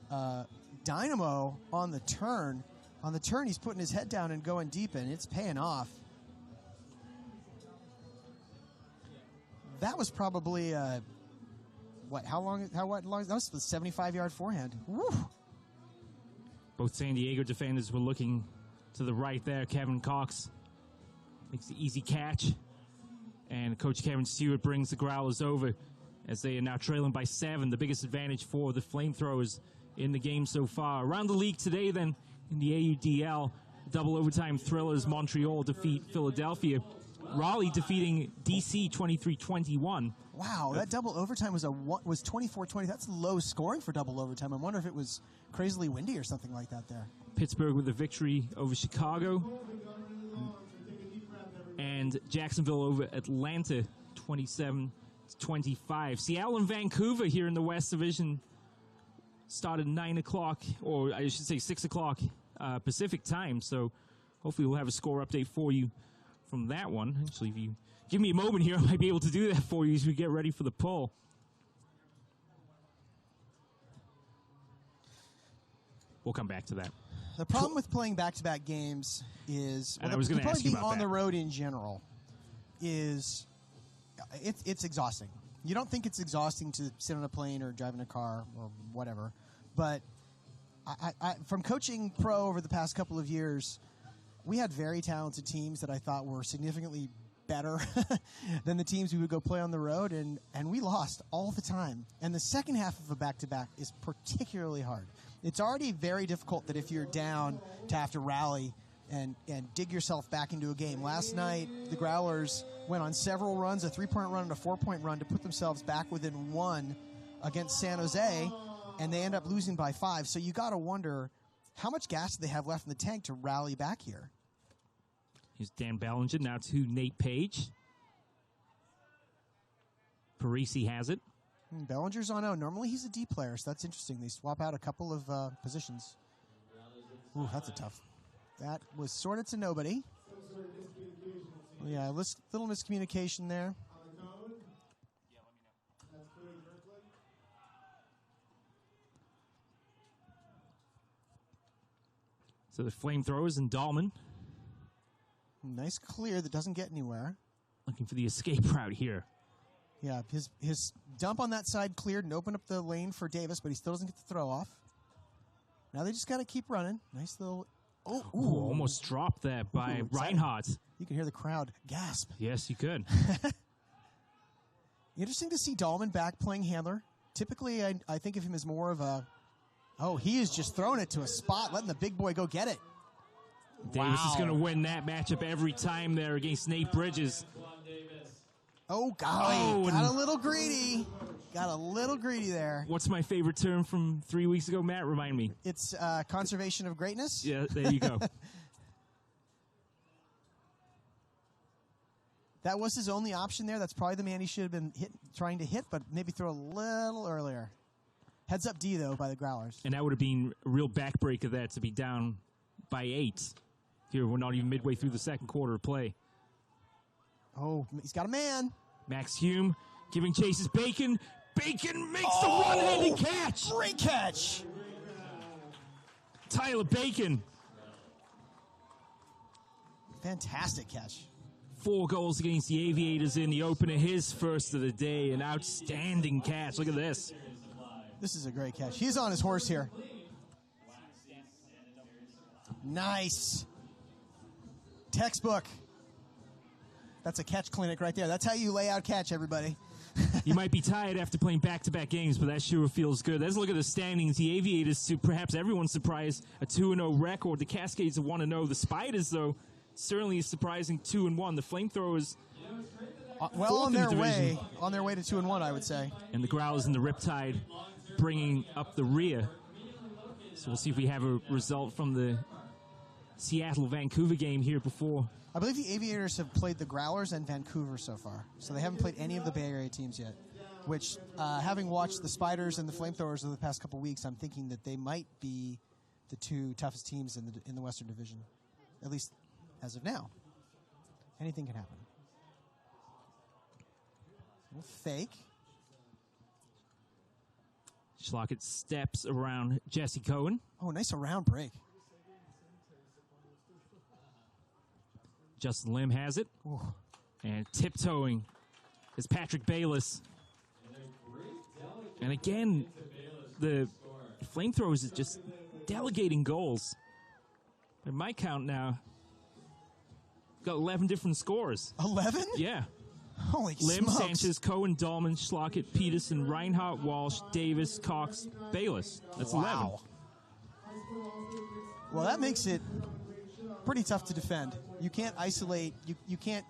dynamo on the turn. On the turn, he's putting his head down and going deep, and it's paying off. That was probably what long? That was the 75-yard forehand. Woo. Both San Diego defenders were looking to the right there. Kevin Cox makes the easy catch. And Coach Kevin Stewart brings the Growlers over as they are now trailing by 7, the biggest advantage for the FlameThrowers in the game so far. Around the league today, then, in the AUDL, double overtime thrillers. Montreal defeat Philadelphia. Raleigh defeating DC 23-21. Wow, that double overtime was 24-20. That's low scoring for double overtime. I wonder if it was crazily windy or something like that there. Pittsburgh with a victory over Chicago. And Jacksonville over Atlanta 27-25. Seattle and Vancouver here in the West Division started 9 o'clock, or I should say 6 o'clock Pacific time. So hopefully we'll have a score update for you from that one. Actually, if you give me a moment here, I might be able to do that for you as we get ready for the poll. We'll come back to that. The problem with playing back-to-back games is, I was going to ask you being about on that. the road in general is it's exhausting. You don't think it's exhausting to sit on a plane or drive in a car or whatever, but I from coaching pro over the past couple of years, we had very talented teams that I thought were significantly better than the teams we would go play on the road, and we lost all the time. And the second half of a back-to-back is particularly hard. It's already very difficult that if you're down to have to rally and dig yourself back into a game. Last night, the Growlers went on several runs, a 3-point run and a 4-point run, to put themselves back within 1 against San Jose, and they end up losing by 5. So you got to wonder, how much gas do they have left in the tank to rally back here? Here's Dan Bellinger now to Nate Page. Parisi has it. Bellinger's on O. Normally he's a D player, so that's interesting. They swap out a couple of positions. Ooh, that's a tough. That was sort of to nobody. Yeah, little miscommunication there. So the Flamethrowers and Dahlman. Nice clear that doesn't get anywhere. Looking for the escape route here. Yeah, his dump on that side cleared and opened up the lane for Davis, but he still doesn't get the throw off. Now they just got to keep running. Nice little... Oh, ooh, almost dropped that by Reinhardt. You can hear the crowd gasp. Yes, you could. Interesting to see Dahlman back playing handler. Typically, I think of him as more of a... Oh, he is just throwing it to a spot, letting the big boy go get it. Davis is going to win that matchup every time there against Nate Bridges. Oh, golly. Got a little greedy. Got a little greedy there. What's my favorite term from 3 weeks ago, Matt? Remind me. It's conservation of greatness. Yeah, there you go. That was his only option there. That's probably the man he should have been trying to hit, but maybe throw a little earlier. Heads up D, though, by the Growlers. And that would have been a real backbreaker there to be down by 8. Here, we're not even midway through the second quarter of play. Oh, he's got a man. Max Hume giving chases Bacon. Bacon makes the one-handed catch. Great catch. Tyler Bacon. Fantastic catch. 4 goals against the Aviators in the opener. His first of the day. An outstanding catch. Look at this. This is a great catch. He's on his horse here. Nice. Textbook. That's a catch clinic right there. That's how you lay out catch, everybody. You might be tired after playing back-to-back games, but that sure feels good. Let's look at the standings. The Aviators, to perhaps everyone's surprise, a 2-0 record. The Cascades, a 1-0. The Spiders, though, certainly a surprising 2-1. The Flamethrowers, well, on their way to 2-1, I would say. And the Growlers and the Riptide bringing up the rear. So we'll see if we have a result from the Seattle-Vancouver game here before. I believe the Aviators have played the Growlers and Vancouver so far. So they haven't played any of the Bay Area teams yet. Which, having watched the Spiders and the Flamethrowers over the past couple weeks, I'm thinking that they might be the 2 toughest teams in the Western Division. At least as of now. Anything can happen. Fake. Schlockett steps around Jesse Cohen. Oh, nice around break. Justin Lim has it. Ooh. And tiptoeing is Patrick Bayless. And again, the Flamethrowers is just delegating goals. At my count now, got 11 different scores. 11? Yeah. Holy Lim, smokes. Sanchez, Cohen, Dahlman, Schlockett, Peterson, Reinhardt, Walsh, Davis, Cox, Bayless. That's 11. Well, that makes it pretty tough to defend. You can't isolate. You can't,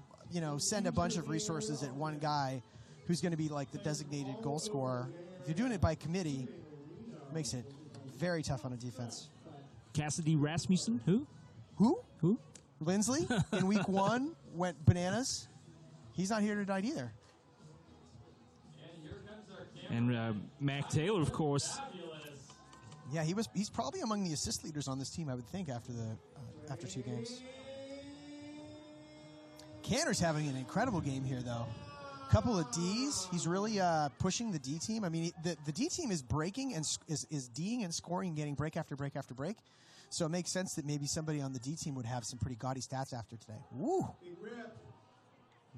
send a bunch of resources at one guy who's going to be like the designated goal scorer. If you're doing it by committee, it makes it very tough on a defense. Cassidy Rasmussen, who? Who? Lindsley in week 1 went bananas. He's not here tonight either. And Mac Taylor, of course. Yeah, he's probably among the assist leaders on this team, I would think, after 2 games. Canner's having an incredible game here, though. Couple of Ds. He's really pushing the D team. I mean, the D team is breaking and is D'ing and scoring and getting break after break after break. So it makes sense that maybe somebody on the D team would have some pretty gaudy stats after today. Woo!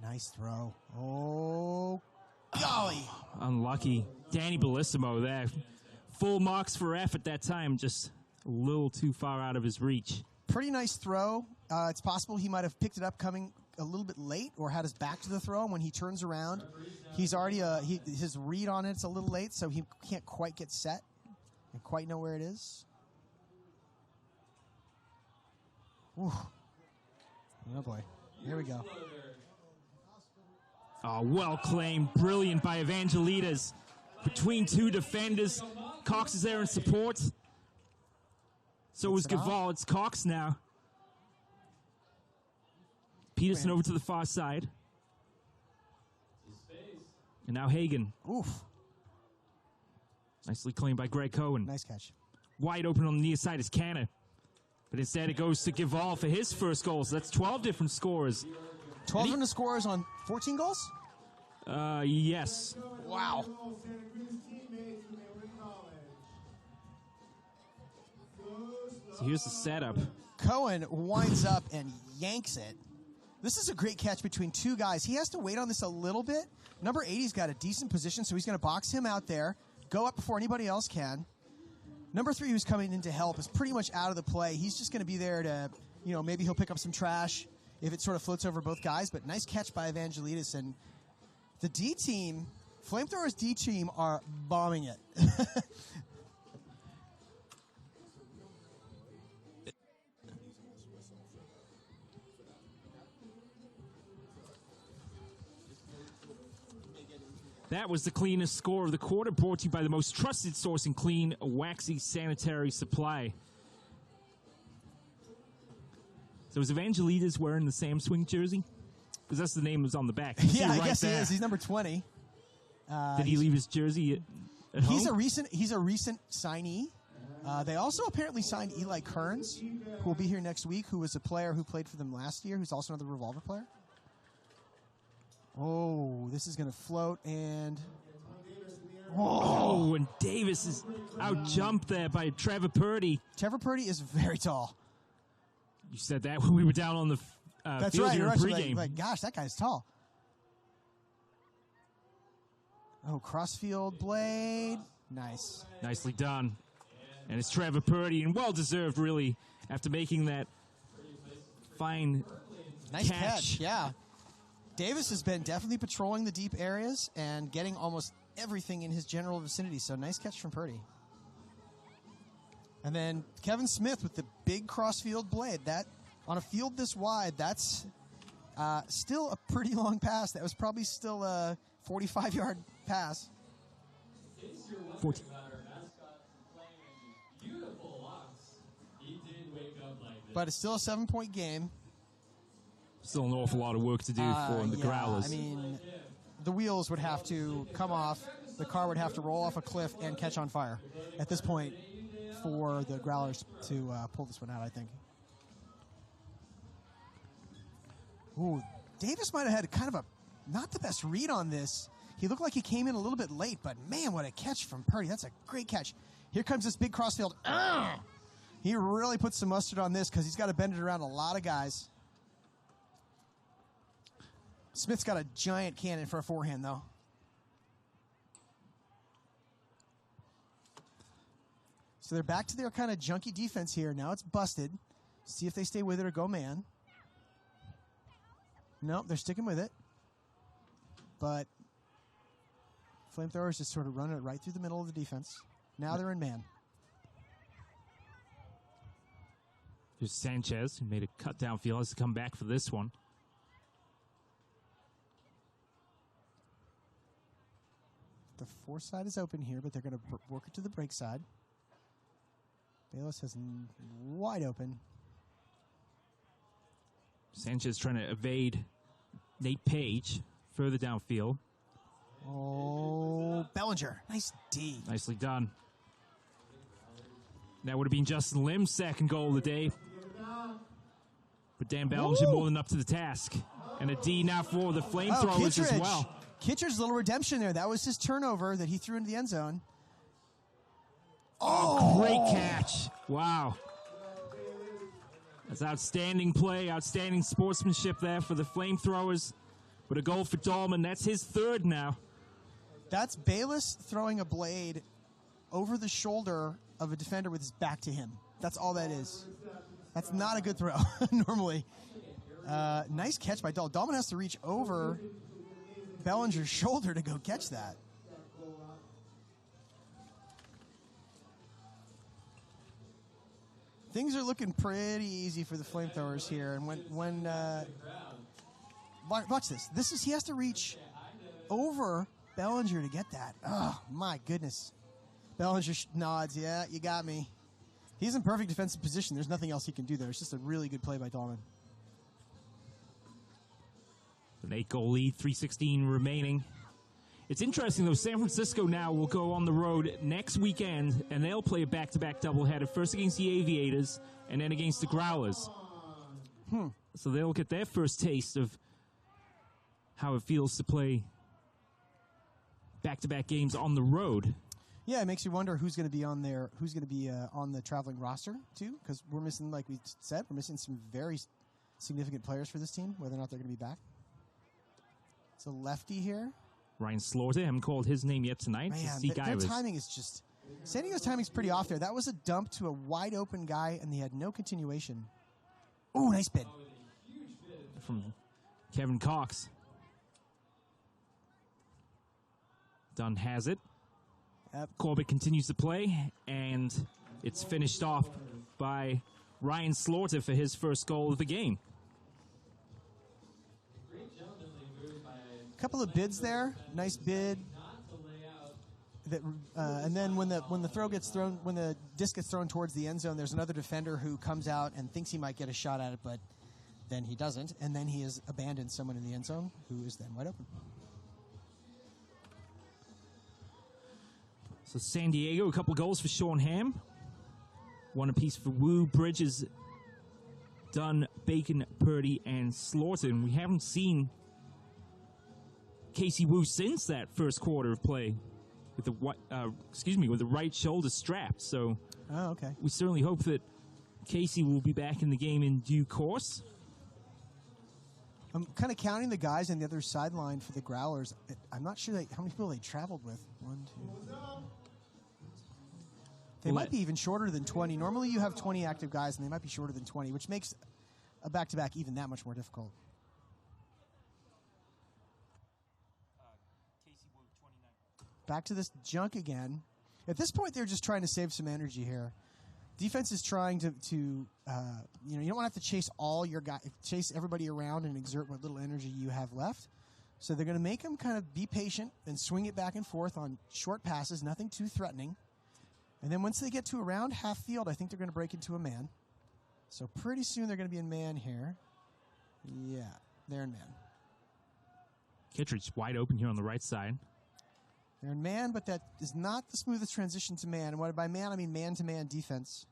Nice throw. Oh, golly. Unlucky. Danny Bellissimo there. Full marks for F at that time. Just a little too far out of his reach. Pretty nice throw. It's possible he might have picked it up coming a little bit late or had his back to the throw. And when he turns around, he's already his read on it's a little late, so he can't quite get set and quite know where it is. Ooh. Oh, boy. Here we go. Oh, well claimed. Brilliant by Evangelides. Between 2 defenders. Cox is there in support. So is Gavall. It's Cox now. Peterson over to the far side. And now Hagen. Oof. Nicely claimed by Greg Cohen. Nice catch. Wide open on the near side is Canner. But instead it goes to Gival for his first goal. So that's 12 different scores. 12 different scores on 14 goals? Yes. Wow. So here's the setup. Cohen winds up and yanks it. This is a great catch between two guys. He has to wait on this a little bit. Number 80's got a decent position, so he's going to box him out there, go up before anybody else can. Number 3, who's coming in to help, is pretty much out of the play. He's just going to be there to, maybe he'll pick up some trash if it sort of floats over both guys. But nice catch by Evangelides. And the D team, FlameThrowers D team, are bombing it. That was the cleanest score of the quarter, brought to you by the most trusted source in clean, waxy sanitary supply. So is Evangelides wearing the Sam Swing jersey? Because that's the name that's on the back. Yeah, I right guess there. he is. He's number 20. Did he leave his jersey at home? He's a recent signee. They also apparently signed Eli Kearns, who will be here next week, who was a player who played for them last year, who's also another revolver player. Oh, this is going to float, and... Oh, and Davis is out-jumped there by Trevor Purdy. Trevor Purdy is very tall. You said that when we were down on the That's field right, here in you're pregame. like, gosh, that guy's tall. Oh, crossfield blade. Nice. Nicely done. And it's Trevor Purdy, and well-deserved, really, after making that fine Nice catch, yeah. Davis has been definitely patrolling the deep areas and getting almost everything in his general vicinity, so nice catch from Purdy. And then Kevin Smith with the big crossfield blade. That, on a field this wide, that's still a pretty long pass. That was probably still a 45-yard pass. 14. But it's still a 7-point game. Still an awful lot of work to do for the Growlers. I mean, the wheels would have to come off. The car would have to roll off a cliff and catch on fire at this point for the Growlers to pull this one out, I think. Ooh, Davis might have had kind of a not the best read on this. He looked like he came in a little bit late, but man, what a catch from Purdy. That's a great catch. Here comes this big crossfield. He really put some mustard on this because he's got to bend it around a lot of guys. Smith's got a giant cannon for a forehand, though. So they're back to their kind of junky defense here. Now it's busted. See if they stay with it or go man. Nope, they're sticking with it. But FlameThrowers just sort of running it right through the middle of the defense. Now they're in man. Here's Sanchez, who made a cut downfield, has to come back for this one. The fore side is open here, but they're going to work it to the break side. Bayless has wide open. Sanchez trying to evade Nate Page further downfield. Oh, Bellinger. Nice D. Nicely done. That would have been Justin Lim's second goal of the day. But Dan Bellinger more than up to the task. And a D now for the FlameThrowers as well. Kittredge's little redemption there. That was his turnover that he threw into the end zone. Oh, great catch. Wow. That's outstanding play, outstanding sportsmanship there for the FlameThrowers. But a goal for Dahlman. That's his third now. That's Bayless throwing a blade over the shoulder of a defender with his back to him. That's all that is. That's not a good throw, normally. Nice catch by Dahlman. Dahlman has to reach over Bellinger's shoulder to go catch that. Things are looking pretty easy for the FlameThrowers here. And when watch this. He has to reach over Bellinger to get that. Oh, my goodness. Bellinger nods. Yeah, you got me. He's in perfect defensive position. There's nothing else he can do there. It's just a really good play by Dahlman. An 8-goal lead, 3:16 remaining. It's interesting, though. San Francisco now will go on the road next weekend, and they'll play a back-to-back doubleheader, first against the Aviators and then against the Growlers. So they'll get their first taste of how it feels to play back-to-back games on the road. Yeah, it makes you wonder who's going to be on there, who's going to be on the traveling roster, too, because we're missing, like we said, we're missing some very significant players for this team, whether or not they're going to be back. It's a lefty here. Ryan Slaughter, haven't called his name yet tonight. Man, their timing is just... San Diego's timing's pretty off there. That was a dump to a wide-open guy, and they had no continuation. Ooh, nice bid. From Kevin Cox. Dunn has it. Yep. Corbett continues to play, and it's finished off by Ryan Slaughter for his first goal of the game. Couple of bids there. Nice bid. That, and then when the throw gets thrown, when the disc gets thrown towards the end zone, there's another defender who comes out and thinks he might get a shot at it, but then he doesn't, and then he has abandoned someone in the end zone who is then wide open. So San Diego, a couple goals for Sean Ham. One apiece for Wu, Bridges, Dunn, Bacon, Purdy, and Slaughter. And we haven't seen Casey Wu since that first quarter of play with the with the right shoulder strapped. So okay. We certainly hope that Casey will be back in the game in due course. I'm kind of counting the guys on the other sideline for the Growlers. I'm not sure how many people they traveled with. 1, 2. They might be even shorter than 20. Normally you have 20 active guys, and they might be shorter than 20, which makes a back-to-back even that much more difficult. Back to this junk again. At this point, they're just trying to save some energy here. Defense is trying to you don't want to have to chase all your guys, chase everybody around and exert what little energy you have left. So they're going to make them kind of be patient and swing it back and forth on short passes, nothing too threatening. And then once they get to around half field, I think they're going to break into a man. So pretty soon they're going to be in man here. Yeah, they're in man. Kittredge wide open here on the right side. They're in man, but that is not the smoothest transition to man. And what by man, I mean man-to-man defense.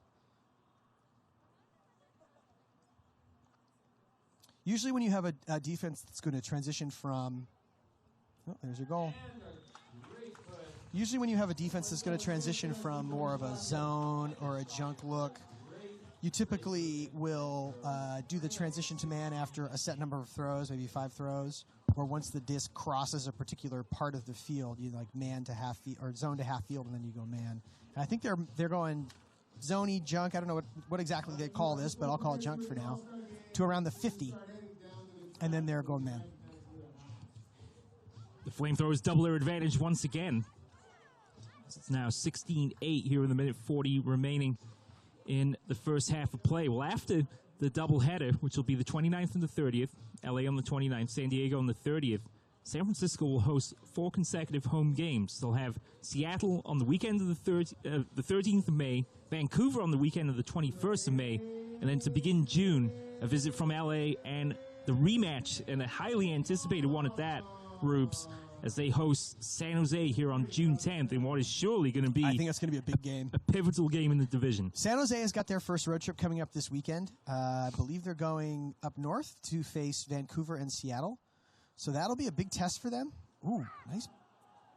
Usually when you have a defense that's going to transition from... Oh, there's your goal. Usually when you have a defense that's going to transition from more of a zone or a junk look, you typically will do the transition to man after a set number of throws, maybe 5 throws, or once the disc crosses a particular part of the field, you like man to half field or zone to half field, and then you go man. And I think they're going zony junk. I don't know what exactly they call this, but I'll call it junk for now. To around the 50, and then they're going man. The FlameThrowers double their advantage once again. It's now 16-8 here in the minute 40 remaining in the first half of play. Well, after the doubleheader, which will be the 29th and the 30th, LA on the 29th, San Diego on the 30th, San Francisco will host 4 consecutive home games. They'll have Seattle on the weekend of the 13th of May, Vancouver on the weekend of the 21st of May, and then to begin June, a visit from LA and the rematch, and a highly anticipated one at that, Rubes, as they host San Jose here on June 10th in what is surely going to be... I think it's going to be a big game. A pivotal game in the division. San Jose has got their first road trip coming up this weekend. I believe they're going up north to face Vancouver and Seattle. So that'll be a big test for them. Ooh, nice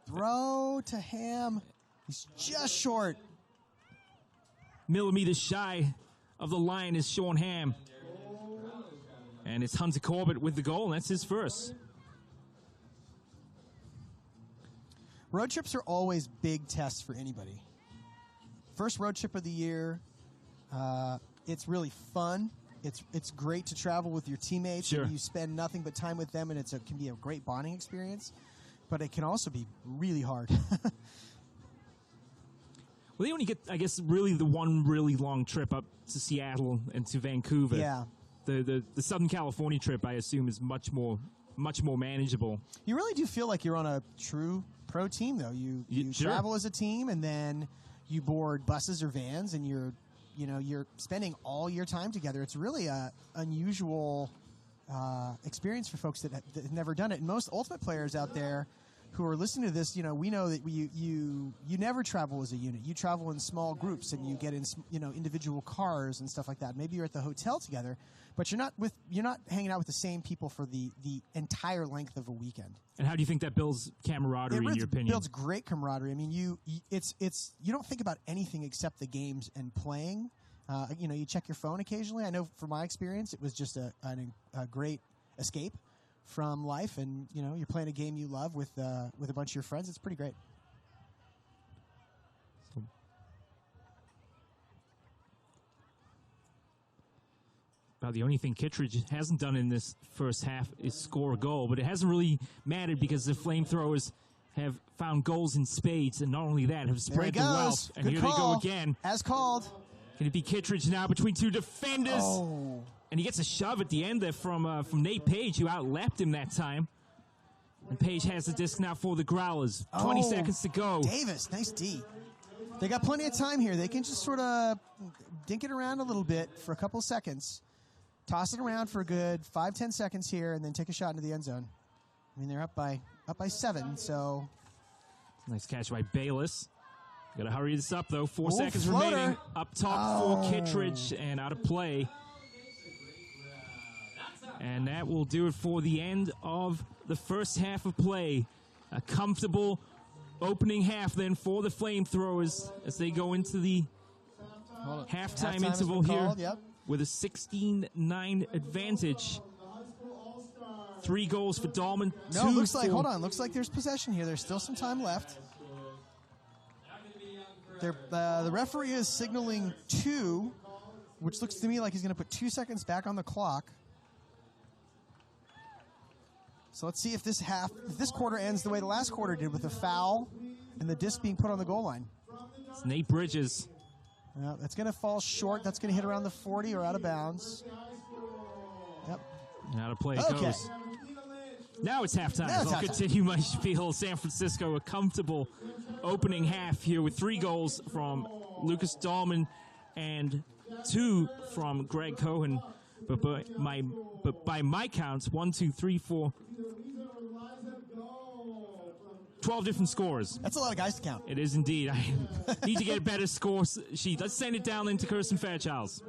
throw to Ham. He's just short. Millimeters shy of the line is Sean Ham. And it's Hunter Corbett with the goal, and that's his first. Road trips are always big tests for anybody. First road trip of the year, it's really fun. It's great to travel with your teammates. Sure. And you spend nothing but time with them, and it can be a great bonding experience. But it can also be really hard. Well, they only get, I guess, really the one really long trip up to Seattle and to Vancouver. Yeah. The Southern California trip, I assume, is much more manageable. You really do feel like you're on a true pro team, though. You Sure. travel as a team, and then you board buses or vans, and you're spending all your time together. It's really a unusual experience for folks that have never done it. And most Ultimate players out there who are listening to this, we know that you never travel as a unit. You travel in small groups, and you get in individual cars and stuff like that. Maybe you're at the hotel together, but you're not hanging out with the same people for the entire length of a weekend. And how do you think that builds camaraderie, in your opinion? It builds great camaraderie. I mean, you don't think about anything except the games and playing. You check your phone occasionally. I know from my experience, it was just a great escape from life, and you're playing a game you love with a bunch of your friends. It's pretty great. About the only thing Kittredge hasn't done in this first half is score a goal, but it hasn't really mattered because the FlameThrowers have found goals in spades, and not only that, have spread the wealth. And Good here call. they go again. As called. Can it be Kittredge now between two defenders? Oh. And he gets a shove at the end there from Nate Page, who outleapt him that time. And Page has the disc now for the Growlers. 20 seconds to go. Davis, nice D. They got plenty of time here. They can just sort of dink it around a little bit for a couple of seconds. Toss it around for a good 5-10 seconds here, and then take a shot into the end zone. I mean, they're up by 7, so. Nice catch by Bayless. Got to hurry this up, though. 4 seconds floater. remaining. Up top for Kittredge, and out of play. And that will do it for the end of the first half of play. A comfortable opening half then for the FlameThrowers as they go into the halftime interval here with a 16-9 advantage. 3 goals for Dahlman. No, looks like there's possession here. There's still some time left. The referee is signaling 2, which looks to me like he's going to put 2 seconds back on the clock. So let's see if this quarter ends the way the last quarter did, with a foul and the disc being put on the goal line. It's Nate Bridges. That's going to fall short. That's going to hit around the 40 or out of bounds. Yep. And out of play it goes. Now it's halftime. I'll continue my spiel. San Francisco, a comfortable opening half here with 3 goals from Lucas Dahlman and 2 from Greg Cohen. But by my counts, 1, 2, 3, 4, 12 different scores. That's a lot of guys to count. It is indeed. I need to get a better score sheet. Let's send it down into Kirsten Fairchilds.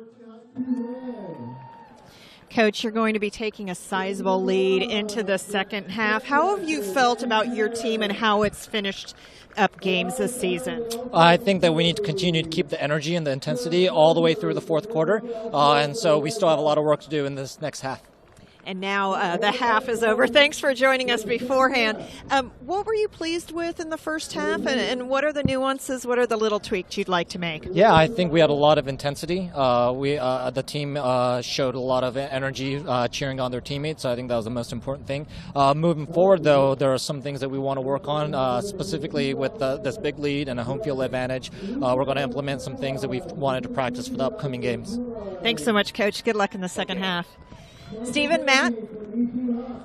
Coach, you're going to be taking a sizable lead into the second half. How have you felt about your team and how it's finished up games this season? I think that we need to continue to keep the energy and the intensity all the way through the fourth quarter, and so we still have a lot of work to do in this next half. And now the half is over. Thanks for joining us beforehand. What were you pleased with in the first half, and what are the nuances? What are the little tweaks you'd like to make? Yeah, I think we had a lot of intensity. The team showed a lot of energy cheering on their teammates, so I think that was the most important thing. Moving forward, though, there are some things that we want to work on, specifically with this big lead and a home field advantage. We're going to implement some things that we've wanted to practice for the upcoming games. Thanks so much, Coach. Good luck in the second half. Stephen, Matt? Well,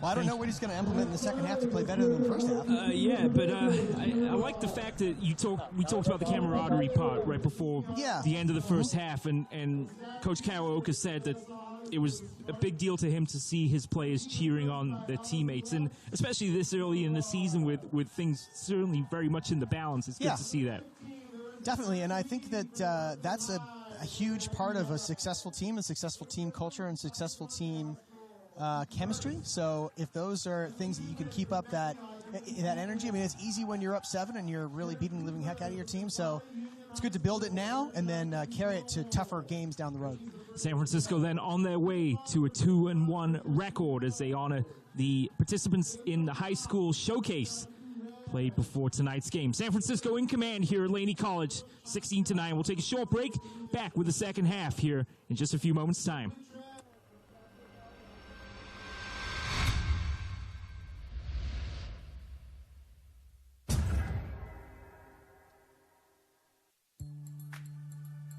I don't know what he's going to implement in the second half to play better than the first half. I like the fact that we talked about the camaraderie part right before the end of the first half, and Coach Kawaoka said that it was a big deal to him to see his players cheering on their teammates, and especially this early in the season with things certainly very much in the balance. It's good to see that. Definitely, and I think that that's a huge part of a successful team culture, and successful team chemistry. So if those are things that you can keep up that energy, I mean, it's easy when you're up 7 and you're really beating the living heck out of your team. So it's good to build it now and then carry it to tougher games down the road. San Francisco then on their way to a 2-1 record as they honor the participants in the high school showcase played before tonight's game. San Francisco in command here at Laney College, 16-9. We'll take a short break, back with the second half here in just a few moments' time.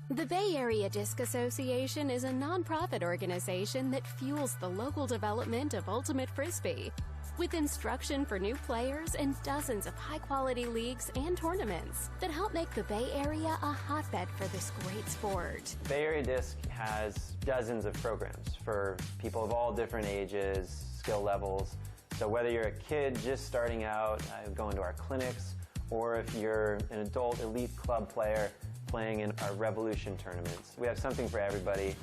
The Bay Area Disc Association is a nonprofit organization that fuels the local development of ultimate Frisbee. with instruction for new players and dozens of high-quality leagues and tournaments that help make the Bay Area a hotbed for this great sport. Bay Area Disc has dozens of programs for people of all different ages, skill levels. So whether you're a kid just starting out, going to our clinics, or if you're an adult elite club player playing in our Revolution tournaments, we have something for everybody.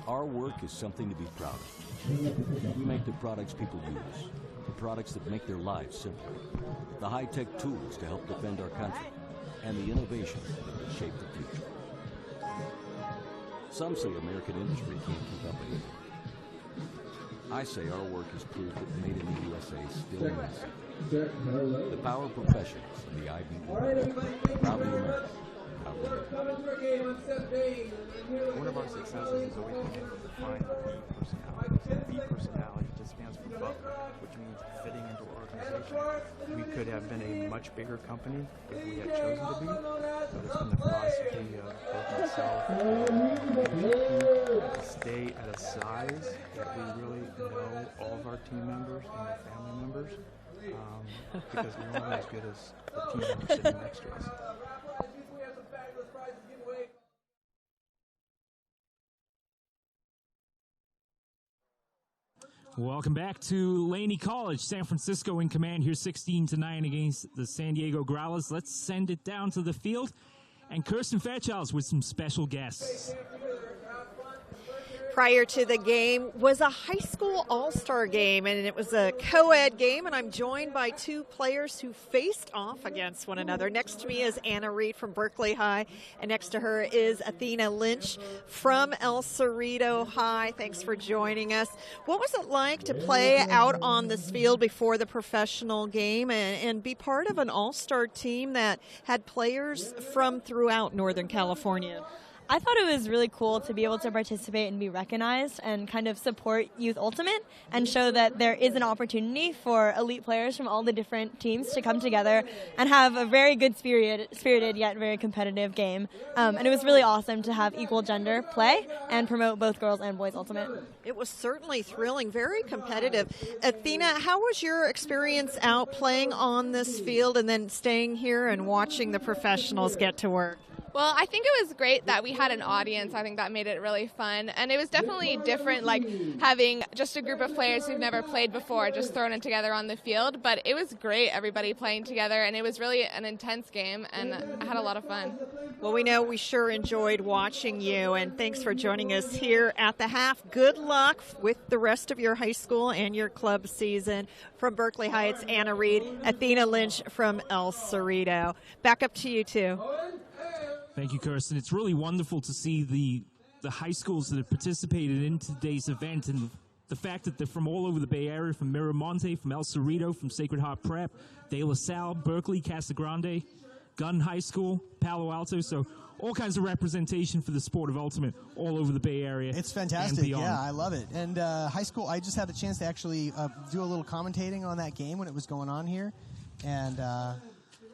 Our work is something to be proud of. We make the products people use, the products that make their lives simpler, the high-tech tools to help defend our country, and the innovations that shape the future. Some say American industry can't keep up with it. I say our work has proved that made in the USA still matters. The power professionals and the IBE, proudly American. One of our successes has always been able to find the B personalities. And B personality just stands for Butler, which means fitting into our organization. We could have been a much bigger company if we had chosen to be, but it's been the philosophy of both myself and to stay at a size that we really know all of our team members and their family members, because we're only as good as the team members sitting next to us. Welcome back to Laney College. San Francisco in command here 16-9 against the San Diego Growlers. Let's send it down to the field. And Kirsten Fairchilds with some special guests. Prior to the game was a high school all-star game, and it was a co-ed game, and I'm joined by two players who faced off against one another. Next to me is Anna Reed from Berkeley High, and next to her is Athena Lynch from El Cerrito High. Thanks for joining us. What was it like to play out on this field before the professional game and be part of an all-star team that had players from throughout Northern California? I thought it was really cool to be able to participate and be recognized and kind of support Youth Ultimate and show that there is an opportunity for elite players from all the different teams to come together and have a very good spirited yet very competitive game. And it was really awesome to have equal gender play and promote both girls and boys Ultimate. It was certainly thrilling, very competitive. Athena, how was your experience out playing on this field and then staying here and watching the professionals get to work? Well, I think it was great that we had an audience. I think that made it really fun. And it was definitely different, like having just a group of players who've never played before just thrown in together on the field. But it was great, everybody playing together. And it was really an intense game, and I had a lot of fun. Well, we know we sure enjoyed watching you, and thanks for joining us here at the half. Good luck with the rest of your high school and your club season. From Berkeley High, it's Anna Reed, Athena Lynch from El Cerrito. Back up to you two. Thank you, Kirsten. It's really wonderful to see the high schools that have participated in today's event, and the fact that they're from all over the Bay Area, from Miramonte, from El Cerrito, from Sacred Heart Prep, De La Salle, Berkeley, Casa Grande, Gunn High School, Palo Alto. So all kinds of representation for the sport of Ultimate all over the Bay Area. It's fantastic. Yeah, I love it. And high school, I just had a chance to actually do a little commentating on that game when it was going on here. And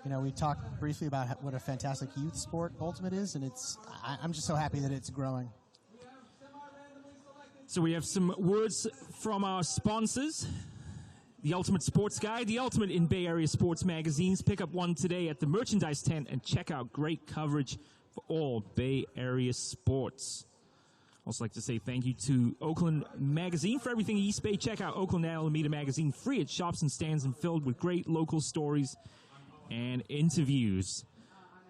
you know, we talked briefly about what a fantastic youth sport Ultimate is, and I'm just so happy that it's growing. So we have some words from our sponsors. The Ultimate Sports Guide, the Ultimate in Bay Area sports magazines. Pick up one today at the merchandise tent and check out great coverage for all Bay Area sports. I'd also like to say thank you to Oakland Magazine for everything East Bay. Check out Oakland Alameda Magazine, free at shops and stands and filled with great local stories and interviews.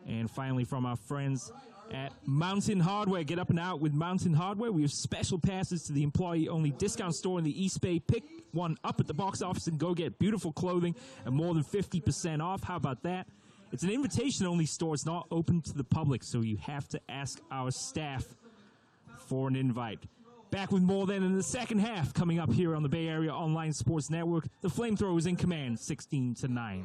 And finally, from our friends at Mountain Hardware. Get up and out with Mountain Hardware. We have special passes to the employee-only discount store in the East Bay. Pick one up at the box office and go get beautiful clothing and more than 50% off. How about that? It's an invitation-only store. It's not open to the public, so you have to ask our staff for an invite. Back with more then in the second half, coming up here on the Bay Area Online Sports Network. The FlameThrowers in command, 16-9.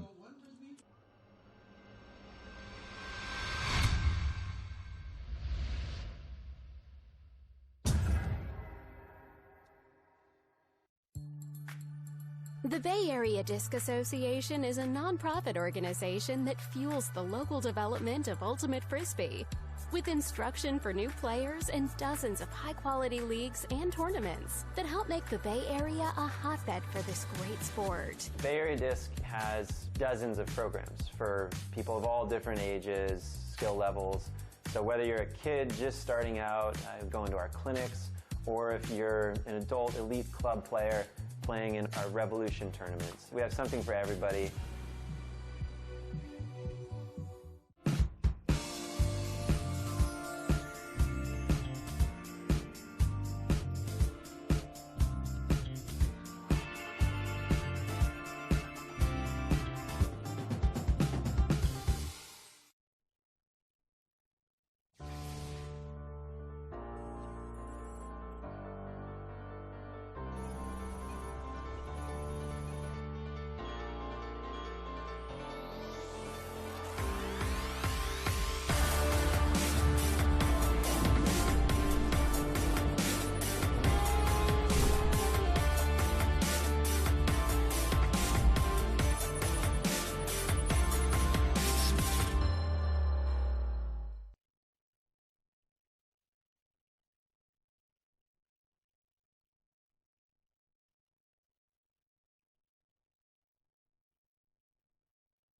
The Bay Area Disc Association is a nonprofit organization that fuels the local development of Ultimate Frisbee, with instruction for new players and dozens of high-quality leagues and tournaments that help make the Bay Area a hotbed for this great sport. Bay Area Disc has dozens of programs for people of all different ages, skill levels. So whether you're a kid just starting out, going to our clinics, or if you're an adult elite club player playing in our Revolution tournaments, we have something for everybody.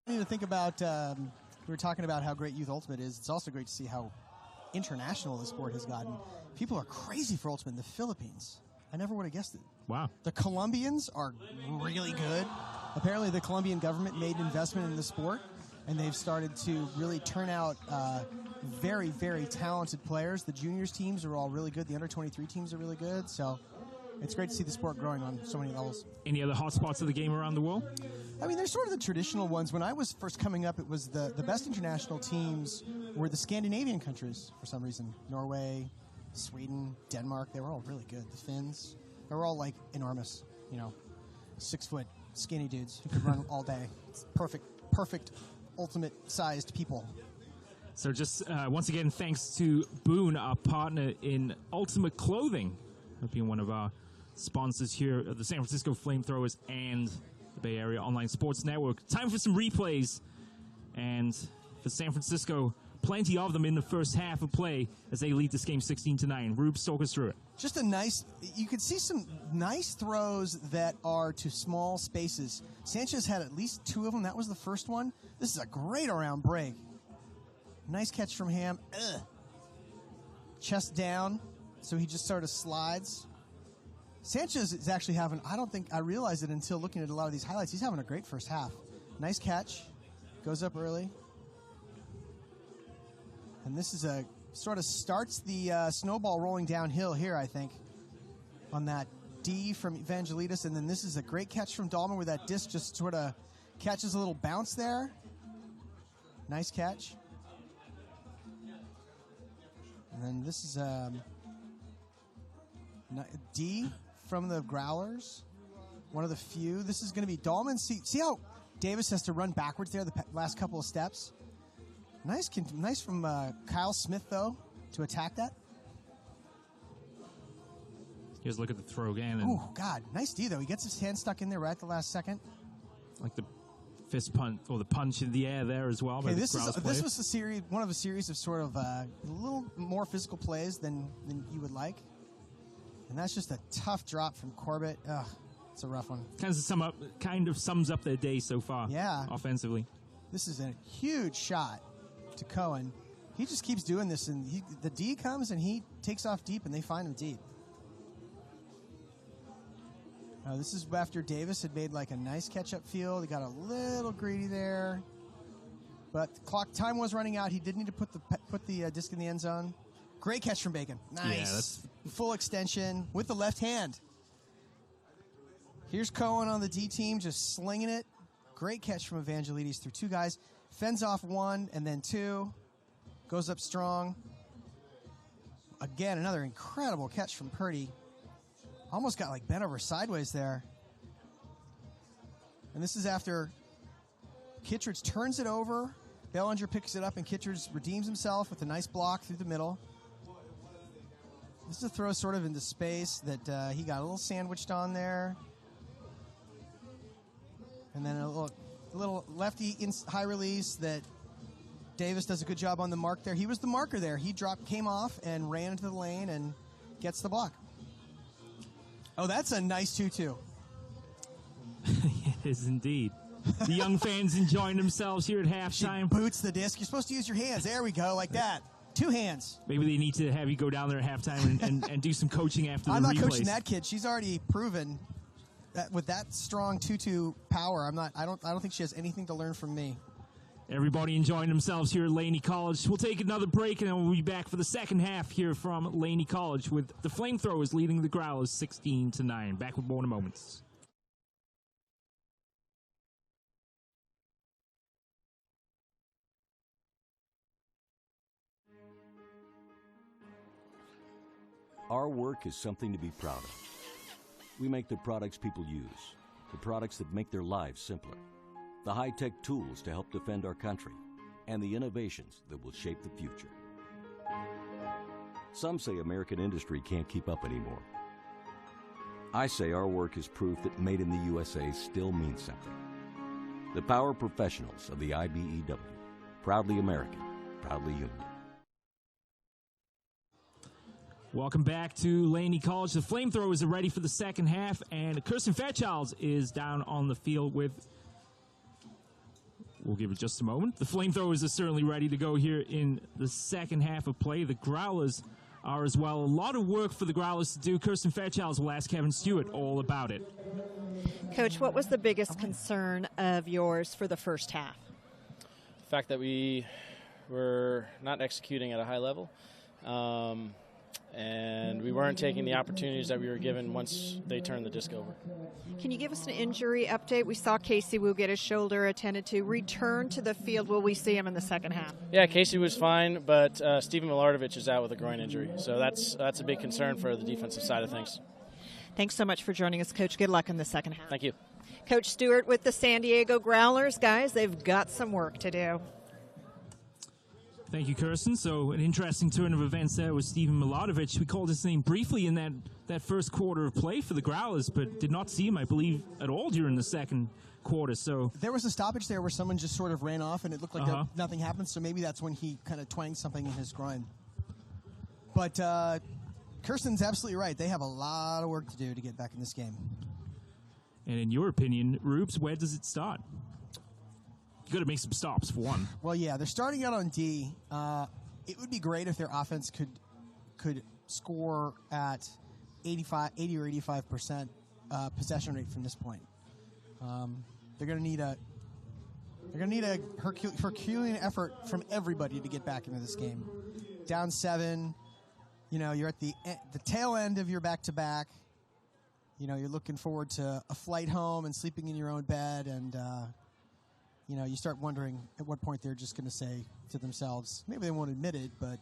To think about, we were talking about how great Youth Ultimate is. It's also great to see how international the sport has gotten. People are crazy for Ultimate in the Philippines. I never would have guessed it. Wow. The Colombians are really good. Apparently the Colombian government made an investment in the sport, and they've started to really turn out very, very talented players. The juniors teams are all really good. The under-23 teams are really good. So it's great to see the sport growing on so many levels. Any other hot spots of the game around the world? I mean, there's sort of the traditional ones. When I was first coming up, it was the best international teams were the Scandinavian countries for some reason. Norway, Sweden, Denmark, they were all really good. The Finns, they were all like enormous, 6-foot skinny dudes who could run all day. It's perfect ultimate-sized people. So just once again, thanks to Boone, our partner in Ultimate Clothing, being one of our sponsors here at the San Francisco FlameThrowers and the Bay Area Online Sports Network. Time for some replays. And for San Francisco, plenty of them in the first half of play as they lead this game 16-9. Rube, talk us through it. Just you could see some nice throws that are to small spaces. Sanchez had at least 2 of them. That was the first one. This is a great around break. Nice catch from Ham. Chest down, so he just sort of slides. Sanchez is actually having, I don't think I realized it until looking at a lot of these highlights, he's having a great first half. Nice catch. Goes up early. And this is sort of starts the snowball rolling downhill here, I think, on that D from Evangelides. And then this is a great catch from Dahlman where that disc just sort of catches a little bounce there. Nice catch. And then this is D from the Growlers. One of the few. This is going to be Dahlman. See how Davis has to run backwards there the last couple of steps? Nice from Kyle Smith, though, to attack that. Here's a look at the throw again. Oh, God. Nice D, though. He gets his hand stuck in there right at the last second. Like the fist punch or the punch in the air there as well. Okay, this was one of a series of sort of a little more physical plays than you would like. And that's just a tough drop from Corbett. Ugh, it's a rough one. Kind of sums up their day so far. Yeah. Offensively. This is a huge shot to Cohen. He just keeps doing this, and the D comes and he takes off deep, and they find him deep. This is after Davis had made like a nice catch-up field. He got a little greedy there. But the clock time was running out. He did need to put the disc in the end zone. Great catch from Bacon. Nice. Yeah, full extension with the left hand. Here's Cohen on the D team, just slinging it. Great catch from Evangelides through two guys. Fends off one and then two. Goes up strong. Again, another incredible catch from Purdy. Almost got like bent over sideways there. And this is after Kittredge turns it over. Bellinger picks it up, and Kittredge redeems himself with a nice block through the middle. This is a throw sort of into space that he got a little sandwiched on there. And then a little lefty high release that Davis does a good job on the mark there. He was the marker there. He came off and ran into the lane and gets the block. Oh, that's a nice 2-2. It is indeed. The young fans enjoying themselves here at halftime. She boots the disc. You're supposed to use your hands. There we go, like that. Two hands. Maybe they need to have you go down there at halftime and do some coaching after the replays. I'm not coaching that kid. She's already proven that with that strong 2-2 power, I don't think she has anything to learn from me. Everybody enjoying themselves here at Laney College. We'll take another break, and then we'll be back for the second half here from Laney College with the FlameThrowers leading the Growlers 16-9. Back with more in a moment. Our work is something to be proud of. We make the products people use, the products that make their lives simpler, the high-tech tools to help defend our country, and the innovations that will shape the future. Some say American industry can't keep up anymore. I say our work is proof that made in the USA still means something. The power professionals of the IBEW, proudly American, proudly human. Welcome back to Laney College. The FlameThrowers are ready for the second half, and Kirsten Fairchild is down on the field with... We'll give it just a moment. The FlameThrowers are certainly ready to go here in the second half of play. The Growlers are as well. A lot of work for the Growlers to do. Kirsten Fairchild will ask Kevin Stewart all about it. Coach, what was the biggest concern of yours for the first half? The fact that we were not executing at a high level. And we weren't taking the opportunities that we were given once they turned the disc over. Can you give us an injury update? We saw Casey will get his shoulder attended to. Return to the field. Will we see him in the second half? Yeah, Casey was fine, but Steven Milardovich is out with a groin injury. So that's a big concern for the defensive side of things. Thanks so much for joining us, Coach. Good luck in the second half. Thank you. Coach Stewart with the San Diego Growlers. Guys, they've got some work to do. Thank you, Kirsten. So an interesting turn of events there with Steven Milardovich. We called his name briefly in that first quarter of play for the Growlers, but did not see him, I believe, at all during the second quarter. So there was a stoppage there where someone just sort of ran off, and it looked like nothing happened, so maybe that's when he kind of twanged something in his groin. But Kirsten's absolutely right. They have a lot of work to do to get back in this game. And in your opinion, Rubes, where does it start? You got to make some stops for one. Well, yeah, they're starting out on D. It would be great if their offense could score at 80 or 85% possession rate from this point. They're going to need a Herculean effort from everybody to get back into this game. Down 7, you're at the tail end of your back-to-back. You're looking forward to a flight home and sleeping in your own bed, and you start wondering at what point they're just going to say to themselves, maybe they won't admit it, but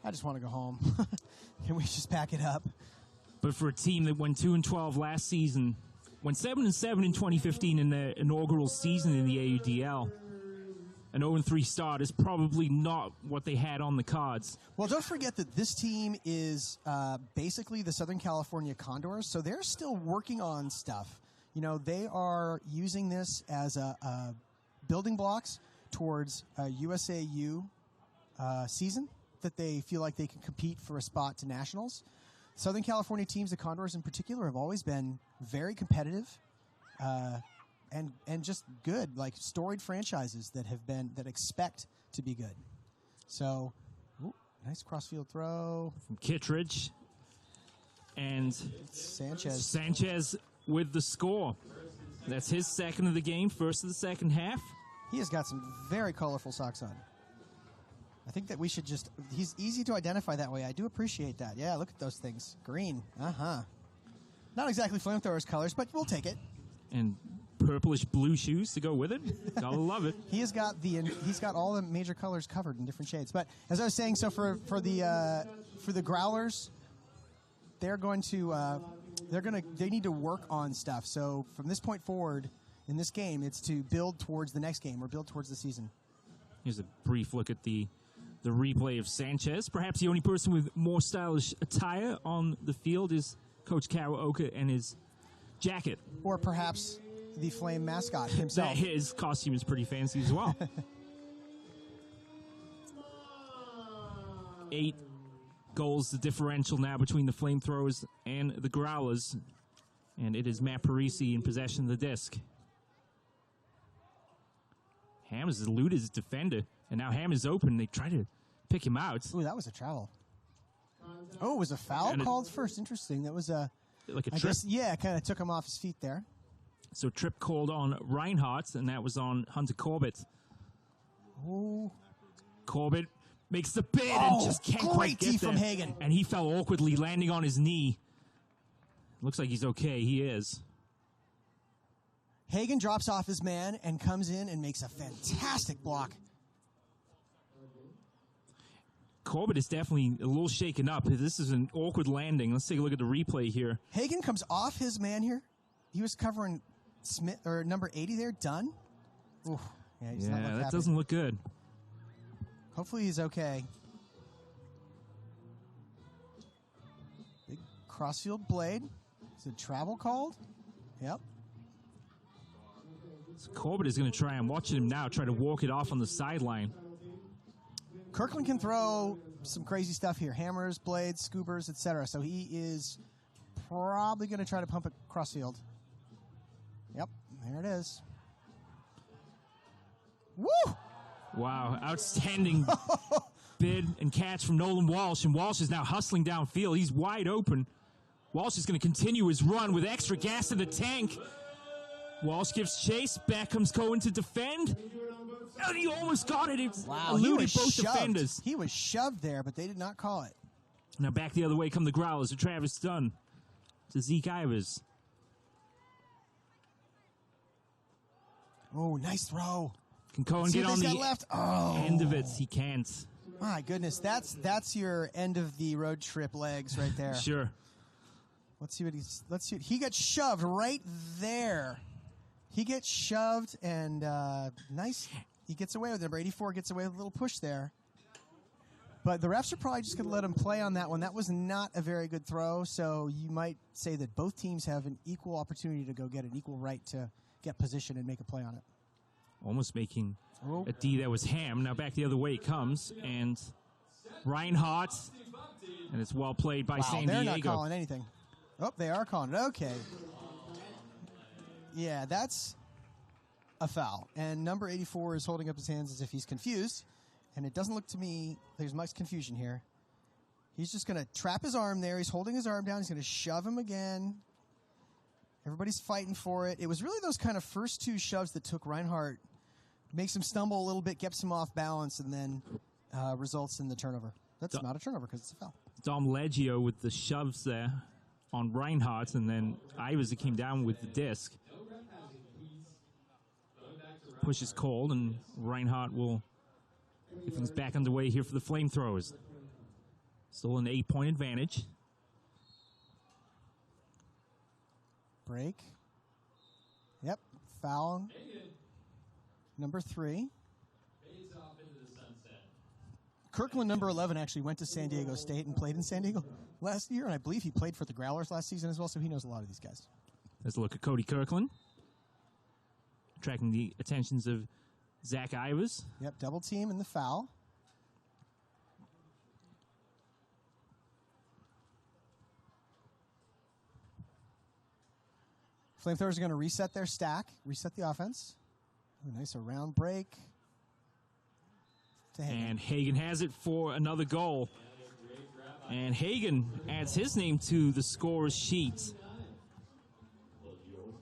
I just want to go home. Can we just pack it up? But for a team that went 2-12 last season, went 7-7 in 2015 in their inaugural season in the AUDL, an 0-3 start is probably not what they had on the cards. Well, don't forget that this team is basically the Southern California Condors, so they're still working on stuff. They are using this as a building blocks towards a USAU season that they feel like they can compete for a spot to nationals. Southern California teams, the Condors in particular, have always been very competitive and just good, like storied franchises that expect to be good. So, nice crossfield throw from Kittredge and Sanchez with the score. That's his second of the game, first of the second half. He has got some very colorful socks on. I think that we should just... He's easy to identify that way. I do appreciate that. Yeah, look at those things. Green. Uh-huh. Not exactly FlameThrowers colors, but we'll take it. And purplish blue shoes to go with it. Gotta love it. He's got all the major colors covered in different shades. But as I was saying, so for the Growlers, they need to work on stuff. So from this point forward in this game, it's to build towards the next game or build towards the season. Here's a brief look at the replay of Sanchez. Perhaps the only person with more stylish attire on the field is Coach Karaoke and his jacket. Or perhaps the Flame mascot himself. His costume is pretty fancy as well. 8 goals, the differential now between the FlameThrowers and the Growlers. And it is Matt Parisi in possession of the disc. Ham has eluded his defender, and now Ham is open. They try to pick him out. Ooh, that was a travel. Oh, it was a foul called first. Interesting. That was like a trip. I guess, yeah, kind of took him off his feet there. So trip called on Reinhardt, and that was on Hunter Corbett. Oh. Corbett makes the bid and just can't quite get there. From Hagen. And he fell awkwardly, landing on his knee. Looks like he's okay. He is. Hagen drops off his man and comes in and makes a fantastic block. Corbett is definitely a little shaken up. This is an awkward landing. Let's take a look at the replay here. Hagen comes off his man here. He was covering Smith or number 80 there. Dunn. Ooh, yeah, he's not that happy. Doesn't look good. Hopefully he's okay. Big crossfield blade. Is it travel called? Yep. So Corbett is going to try and watch him now, try to walk it off on the sideline. Kirkland can throw some crazy stuff here. Hammers, blades, scoobers, etc. So he is probably going to try to pump it crossfield. Yep, there it is. Woo! Wow, outstanding bid and catch from Nolan Walsh. And Walsh is now hustling downfield. He's wide open. Walsh is going to continue his run with extra gas in the tank. Walsh gives chase. Back comes Cohen to defend. And he almost got it. Wow, eluded both defenders. He was shoved there, but they did not call it. Now back the other way come the Growlers to Travis Dunn. To Zeke Ivers. Oh, nice throw. Can Cohen get on the left? end of it? He can't. My goodness, that's your end of the road trip legs right there. Sure. Let's see. He got shoved right there. He gets shoved and nice. He gets away with it. Number 84 gets away with a little push there. But the refs are probably just going to let him play on that one. That was not a very good throw, so you might say that both teams have an equal opportunity to go get an equal right to get position and make a play on it. Almost making a D that was Ham. Now back the other way it comes, and Reinhardt, and it's well played by San Diego. They're not calling anything. Oh, they are calling it. Okay. Yeah, that's a foul. And number 84 is holding up his hands as if he's confused. And it doesn't look to me there's much confusion here. He's just going to trap his arm there. He's holding his arm down. He's going to shove him again. Everybody's fighting for it. It was really those kind of first two shoves that took Reinhardt, makes him stumble a little bit, gets him off balance, and then results in the turnover. That's not a turnover because it's a foul. Dom Leggio with the shoves there on Reinhardt, and then Ivers came down with the disc. Push is called, and Reinhardt will get things back underway here for the FlameThrowers. Still an 8-point advantage. Break. Yep. Foul. Number 3. Kirkland, number 11, actually went to San Diego State and played in San Diego last year, and I believe he played for the Growlers last season as well, so he knows a lot of these guys. Let's look at Cody Kirkland. Attracting the attentions of Zach Ivers. Yep, double team and the foul. FlameThrowers are going to reset their stack, reset the offense. Ooh, nice around break. And Hagen has it for another goal. And Hagen adds his name to the scorer's sheet.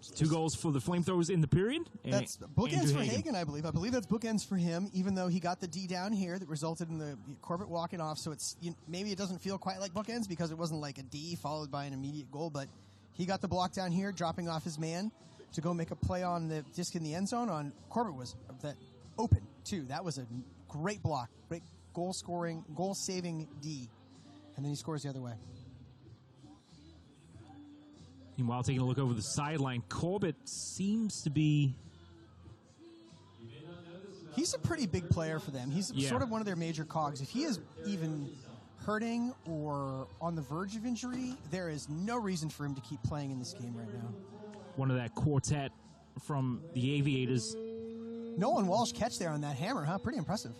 2 goals for the FlameThrowers in the period. That's bookends for Hagen, I believe. I believe that's bookends for him, even though he got the D down here that resulted in the Corbett walking off. So it's maybe it doesn't feel quite like bookends because it wasn't like a D followed by an immediate goal, but he got the block down here, dropping off his man to go make a play on the disc in the end zone. On Corbett was that open too. That was a great block, great goal-scoring, goal-saving D, and then he scores the other way. Meanwhile, taking a look over the sideline, Corbett seems to be... He's a pretty big player for them. He's sort of one of their major cogs. If he is even hurting or on the verge of injury, there is no reason for him to keep playing in this game right now. One of that quartet from the Aviators. Nolan Walsh catch there on that hammer, huh? Pretty impressive.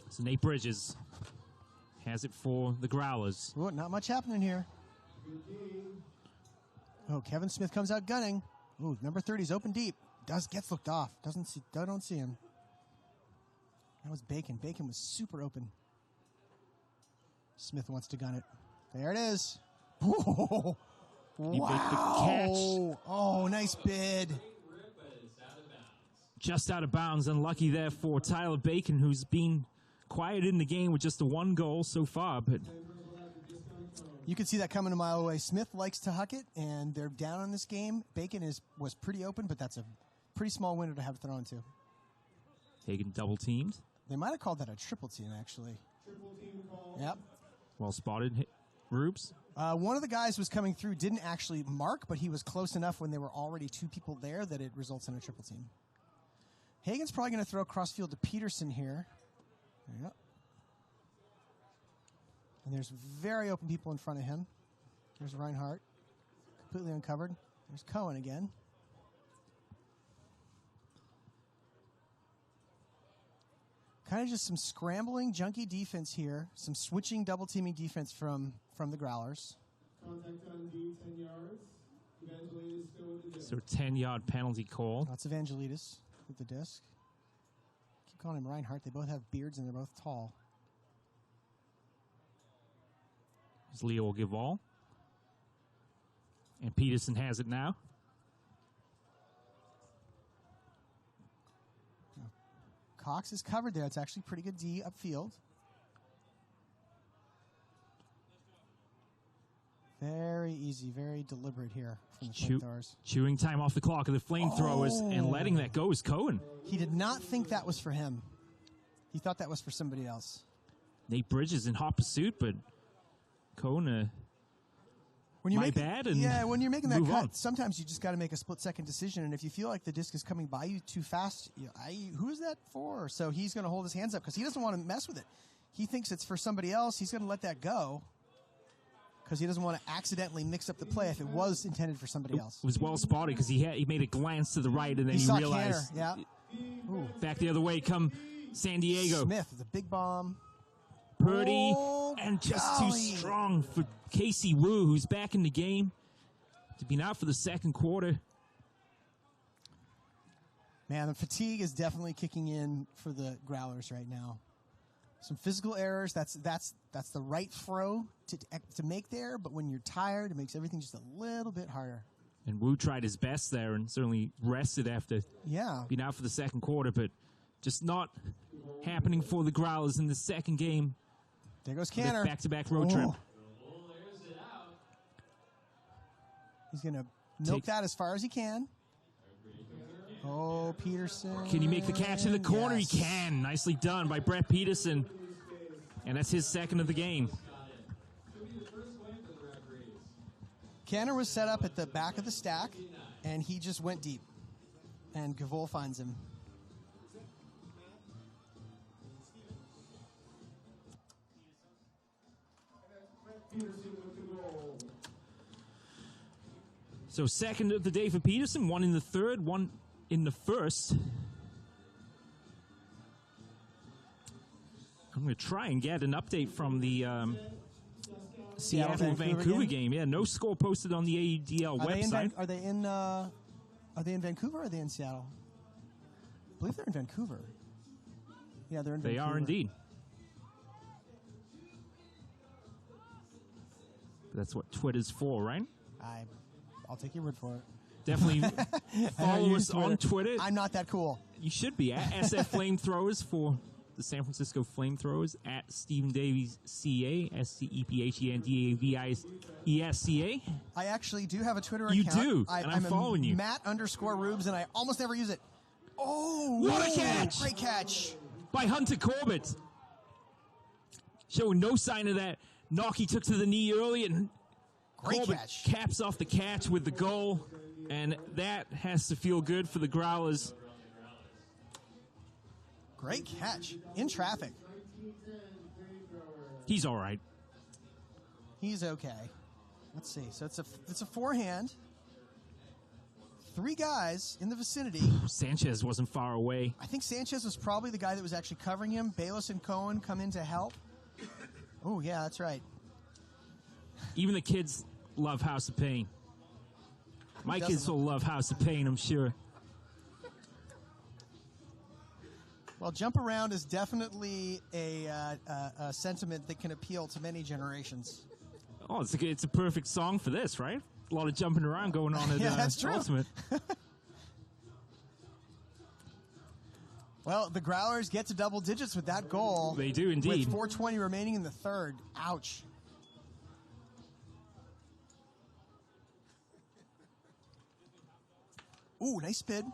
So Nate Bridges has it for the Growlers. Ooh, not much happening here. Oh, Kevin Smith comes out gunning. Ooh, number 30's open deep. Gets looked off. Don't see him. That was Bacon. Bacon was super open. Smith wants to gun it. There it is. Whoa. Wow. Make the catch. Oh, nice bid. Just out of bounds. Unlucky there for Tyler Bacon, who's been quiet in the game with just the 1 goal so far. But you can see that coming a mile away. Smith likes to huck it, and they're down on this game. Bacon was pretty open, but that's a pretty small window to have thrown to. Hagen double teamed. They might have called that a triple team, actually. Yep. Well spotted, Rubes. One of the guys was coming through, didn't actually mark, but he was close enough when there were already 2 people there that it results in a triple team. Hagen's probably going to throw crossfield to Peterson here. There you go. And there's very open people in front of him. There's Reinhardt, completely uncovered. There's Cohen again. Kind of just some scrambling, junky defense here. Some switching, double-teaming defense from the Growlers. Contact on D, 10 yards. Evangelides go with the disc. So 10-yard penalty call. That's Evangelides with the disc. Keep calling him Reinhardt. They both have beards and they're both tall. As Leo will give all. And Peterson has it now. Cox is covered there. It's actually pretty good D upfield. Very easy, very deliberate here from the FlameThrowers. Chewing time off the clock of the FlameThrowers and letting that go is Cohen. He did not think that was for him. He thought that was for somebody else. Nate Bridges in hot pursuit, but Cohen, when you're making that cut, sometimes you just got to make a split-second decision, and if you feel like the disc is coming by you too fast, who is that for? So he's going to hold his hands up because he doesn't want to mess with it. He thinks it's for somebody else. He's going to let that go because he doesn't want to accidentally mix up the play if it was intended for somebody else. It was well spotted because he made a glance to the right, and then he realized. Canner, back the other way come San Diego. Smith with a big bomb. Purdy, and just too strong for Casey Wu, who's back in the game to be out for the second quarter. Man, the fatigue is definitely kicking in for the Growlers right now. Some physical errors. That's the right throw to make there, but when you're tired, it makes everything just a little bit harder. And Wu tried his best there and certainly rested after being out for the second quarter, but just not happening for the Growlers in the second game. There goes Canner. Back-to-back road trip. He's going to milk that as far as he can. Oh, Peterson. Can he make the catch in the corner? Yes. He can. Nicely done by Brett Peterson. And that's his second of the game. Canner was set up at the back of the stack, and he just went deep. And Gavol finds him. So second of the day for Peterson, 1 in the third, 1 in the first. I'm going to try and get an update from the Seattle-Vancouver game. Yeah, no score posted on the AUDL website. Are they in Vancouver or are they in Seattle? I believe they're in Vancouver. Yeah, they're in Vancouver. They are indeed. That's what Twitter's for, right? I'll take your word for it. Definitely follow us on Twitter. I'm not that cool. You should be at SF FlameThrowers for the San Francisco FlameThrowers, at Stephen Davies CA, STEPHENDAVIESCA. I actually do have a Twitter account. You do, and I'm following you. Matt_Rubes, and I almost never use it. Oh, what a catch! Great catch by Hunter Corbett. Showing no sign of that knock he took to the knee early, and great Corbett catch. Caps off the catch with the goal, and that has to feel good for the Growlers. Great catch in traffic. He's all right. He's okay. Let's see. So it's a forehand. 3 guys in the vicinity. Sanchez wasn't far away. I think Sanchez was probably the guy that was actually covering him. Bayless and Cohen come in to help. Oh, yeah, that's right. Even the kids love House of Pain. My kids will love House of Pain, I'm sure. Well, jump around is definitely a sentiment that can appeal to many generations. Oh, it's a perfect song for this, right? A lot of jumping around going on at that's true. Ultimate. Well, the Growlers get to double digits with that goal. They do indeed. With 4:20 remaining in the third. Ouch. Ooh, nice bid.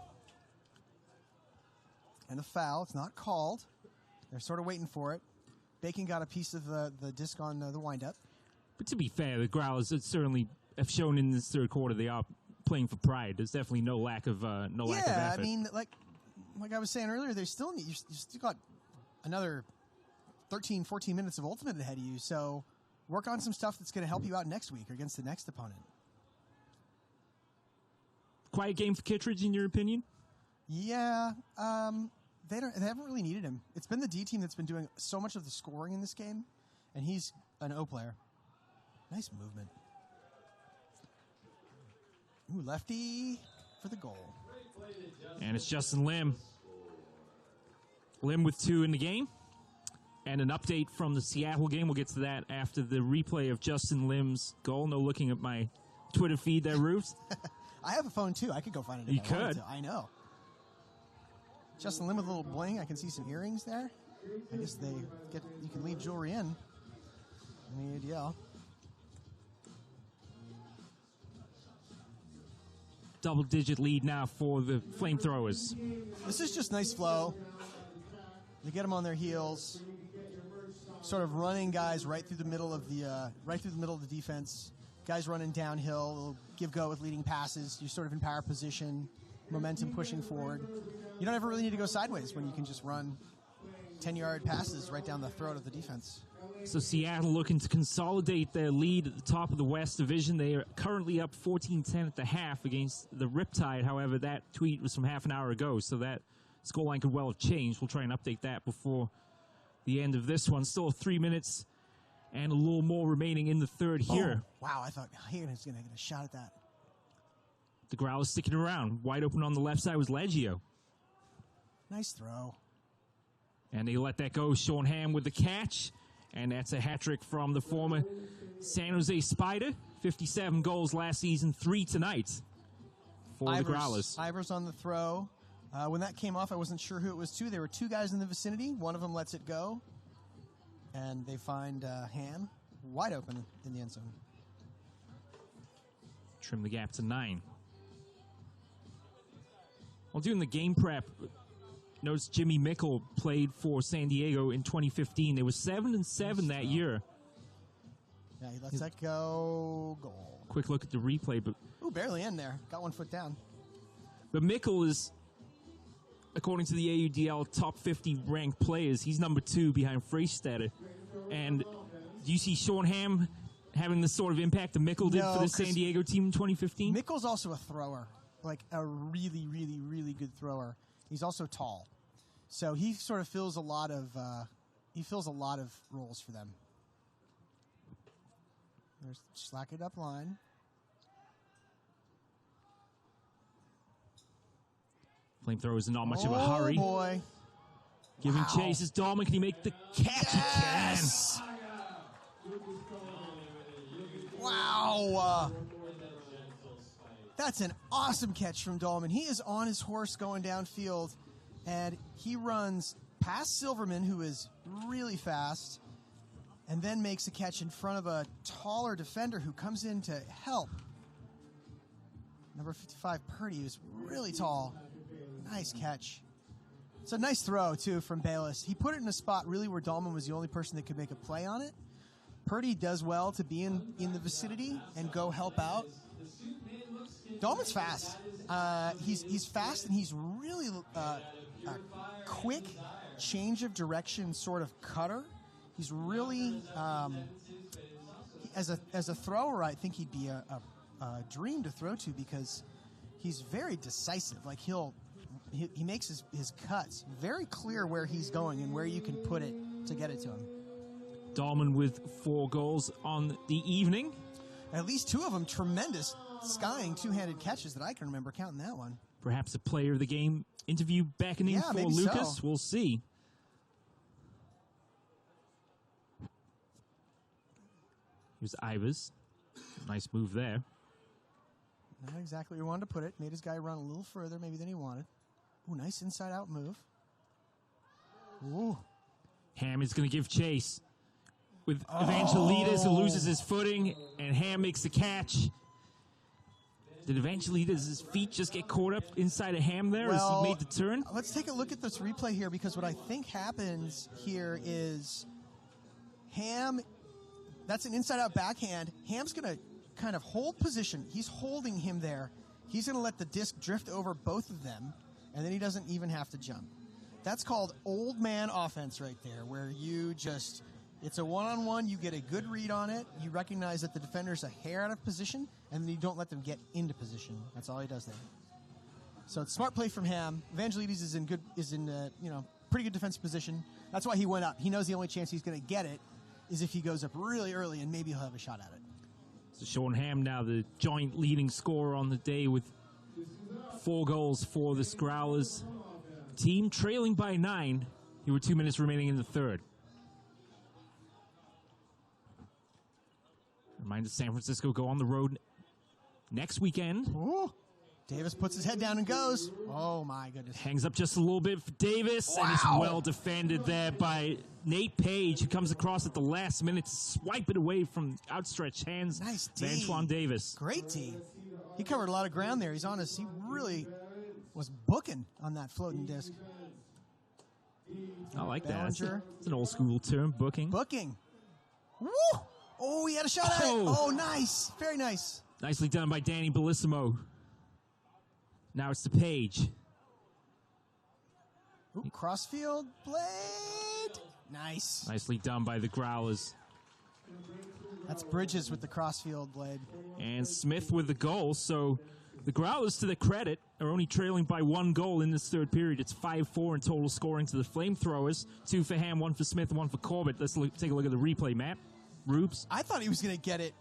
And a foul. It's not called. They're sort of waiting for it. Bacon got a piece of the disc on the windup. But to be fair, the Growlers certainly have shown in this third quarter they are playing for pride. There's definitely no lack of effort. Yeah, I mean, like I was saying earlier, you still got another 13, 14 minutes of Ultimate ahead of you. So work on some stuff that's going to help you out next week or against the next opponent. Quiet game for Kittredge, in your opinion? Yeah, they haven't really needed him. It's been the D team that's been doing so much of the scoring in this game, and he's an O player. Nice movement. Ooh, lefty for the goal. And it's Justin Lim. Lim with 2 in the game. And an update from the Seattle game. We'll get to that after the replay of Justin Lim's goal. No looking at my Twitter feed there, Roofs. I have a phone, too. I could go find it if You I wanted could. to. I know. Justin Lim with a little bling. I can see some earrings there. I guess you can leave jewelry in the AUDL. Double-digit lead now for the FlameThrowers. This is just nice flow. They get them on their heels, sort of running guys right through the middle of the defense. Guys running downhill, they'll give go with leading passes. You're sort of in power position, momentum pushing forward. You don't ever really need to go sideways when you can just run 10-yard passes right down the throat of the defense. So Seattle looking to consolidate their lead at the top of the West Division. They are currently up 14-10 at the half against the Riptide. However, that tweet was from half an hour ago, so that scoreline could well have changed. We'll try and update that before the end of this one. Still 3 minutes and a little more remaining in the third here. Oh, wow, I thought Hagen was going to get a shot at that. The Growlers sticking around. Wide open on the left side was Leggio. Nice throw. And they let that go. Sean Ham with the catch. And that's a hat trick from the former San Jose Spider. 57 goals last season, 3 tonight for the Growlers. Ivers on the throw. When that came off, I wasn't sure who it was to. There were 2 guys in the vicinity. One of them lets it go. And they find Ham wide open in the end zone. Trim the gap to 9. While doing the game prep, notice Jimmy Mickle played for San Diego in 2015. They were 7-7 that year. Yeah, he lets that go. Goal. Quick look at the replay, but barely in there. Got 1 foot down. But Mickle is, according to the AUDL top 50 ranked players, he's number 2 behind Freistetter. And do you see Sean Ham having the sort of impact that Mickle did for the San Diego team in 2015? Mickle's also a thrower, like a really, really, really good thrower. He's also tall, so he sort of fills a lot of roles for them. There's slack it up line. FlameThrowers in not much of a hurry. Oh boy! Giving chases. Dahlman, can he make the catch? Yes! He can. Wow! Wow. That's an awesome catch from Dahlman. He is on his horse going downfield, and he runs past Silverman, who is really fast, and then makes a catch in front of a taller defender who comes in to help. Number 55, Purdy, who's really tall. Nice catch. It's a nice throw, too, from Bayless. He put it in a spot really where Dahlman was the only person that could make a play on it. Purdy does well to be in the vicinity and go help out. Dahlman's fast. He's fast, and he's really a quick change of direction sort of cutter. He's really, as a thrower, I think he'd be a dream to throw to because he's very decisive. Like he makes his cuts very clear where he's going and where you can put it to get it to him. Dahlman with 4 goals on the evening. At least 2 of them tremendous skying two-handed catches that I can remember counting that one. Perhaps a player of the game interview beckoning for Lucas. So. We'll see. Here's Ivers. Nice move there. Not exactly where he wanted to put it. Made his guy run a little further maybe than he wanted. Ooh, nice inside-out move. Ooh. Ham is going to give chase with Evangelides, who loses his footing, and Ham makes the catch. Did Evangelides' feet just get caught up inside of Ham there as he made the turn? Let's take a look at this replay here, because what I think happens here is Ham, that's an inside-out backhand. Ham's going to kind of hold position. He's holding him there. He's going to let the disc drift over both of them, and then he doesn't even have to jump. That's called old man offense right there, where you just, it's a one-on-one, you get a good read on it, you recognize that the defender's a hair out of position, and then you don't let them get into position. That's all he does there. So it's smart play from Ham. Evangelides is in pretty good defensive position. That's why he went up. He knows the only chance he's going to get it is if he goes up really early, and maybe he'll have a shot at it. So Sean Ham now the joint leading scorer on the day with 4 goals for the Growlers. Team trailing by 9. There were 2 minutes remaining in the third. Reminder, San Francisco go on the road next weekend. Ooh. Davis puts his head down and goes. Oh, my goodness. Hangs up just a little bit for Davis, and it's well defended there by Nate Page, who comes across at the last minute to swipe it away from outstretched hands. Nice D. Antoine Davis. Great D. He covered a lot of ground there. He's honest. He really was booking on that floating disc. I like Ballinger. that. It's an old school term, booking. Booking. Woo! Oh, he had a shot at it. Oh, nice. Very nice. Nicely done by Danny Bellissimo. Now it's to Page. Ooh, crossfield blade. Nice. Nicely done by the Growlers. That's Bridges with the crossfield blade. And Smith with the goal. So the Growlers, to their credit, are only trailing by 1 goal in this third period. It's 5-4 in total scoring to the FlameThrowers. 2 for Ham, 1 for Smith, and 1 for Corbett. Let's take a look at the replay, Matt. Rubes. I thought he was going to get it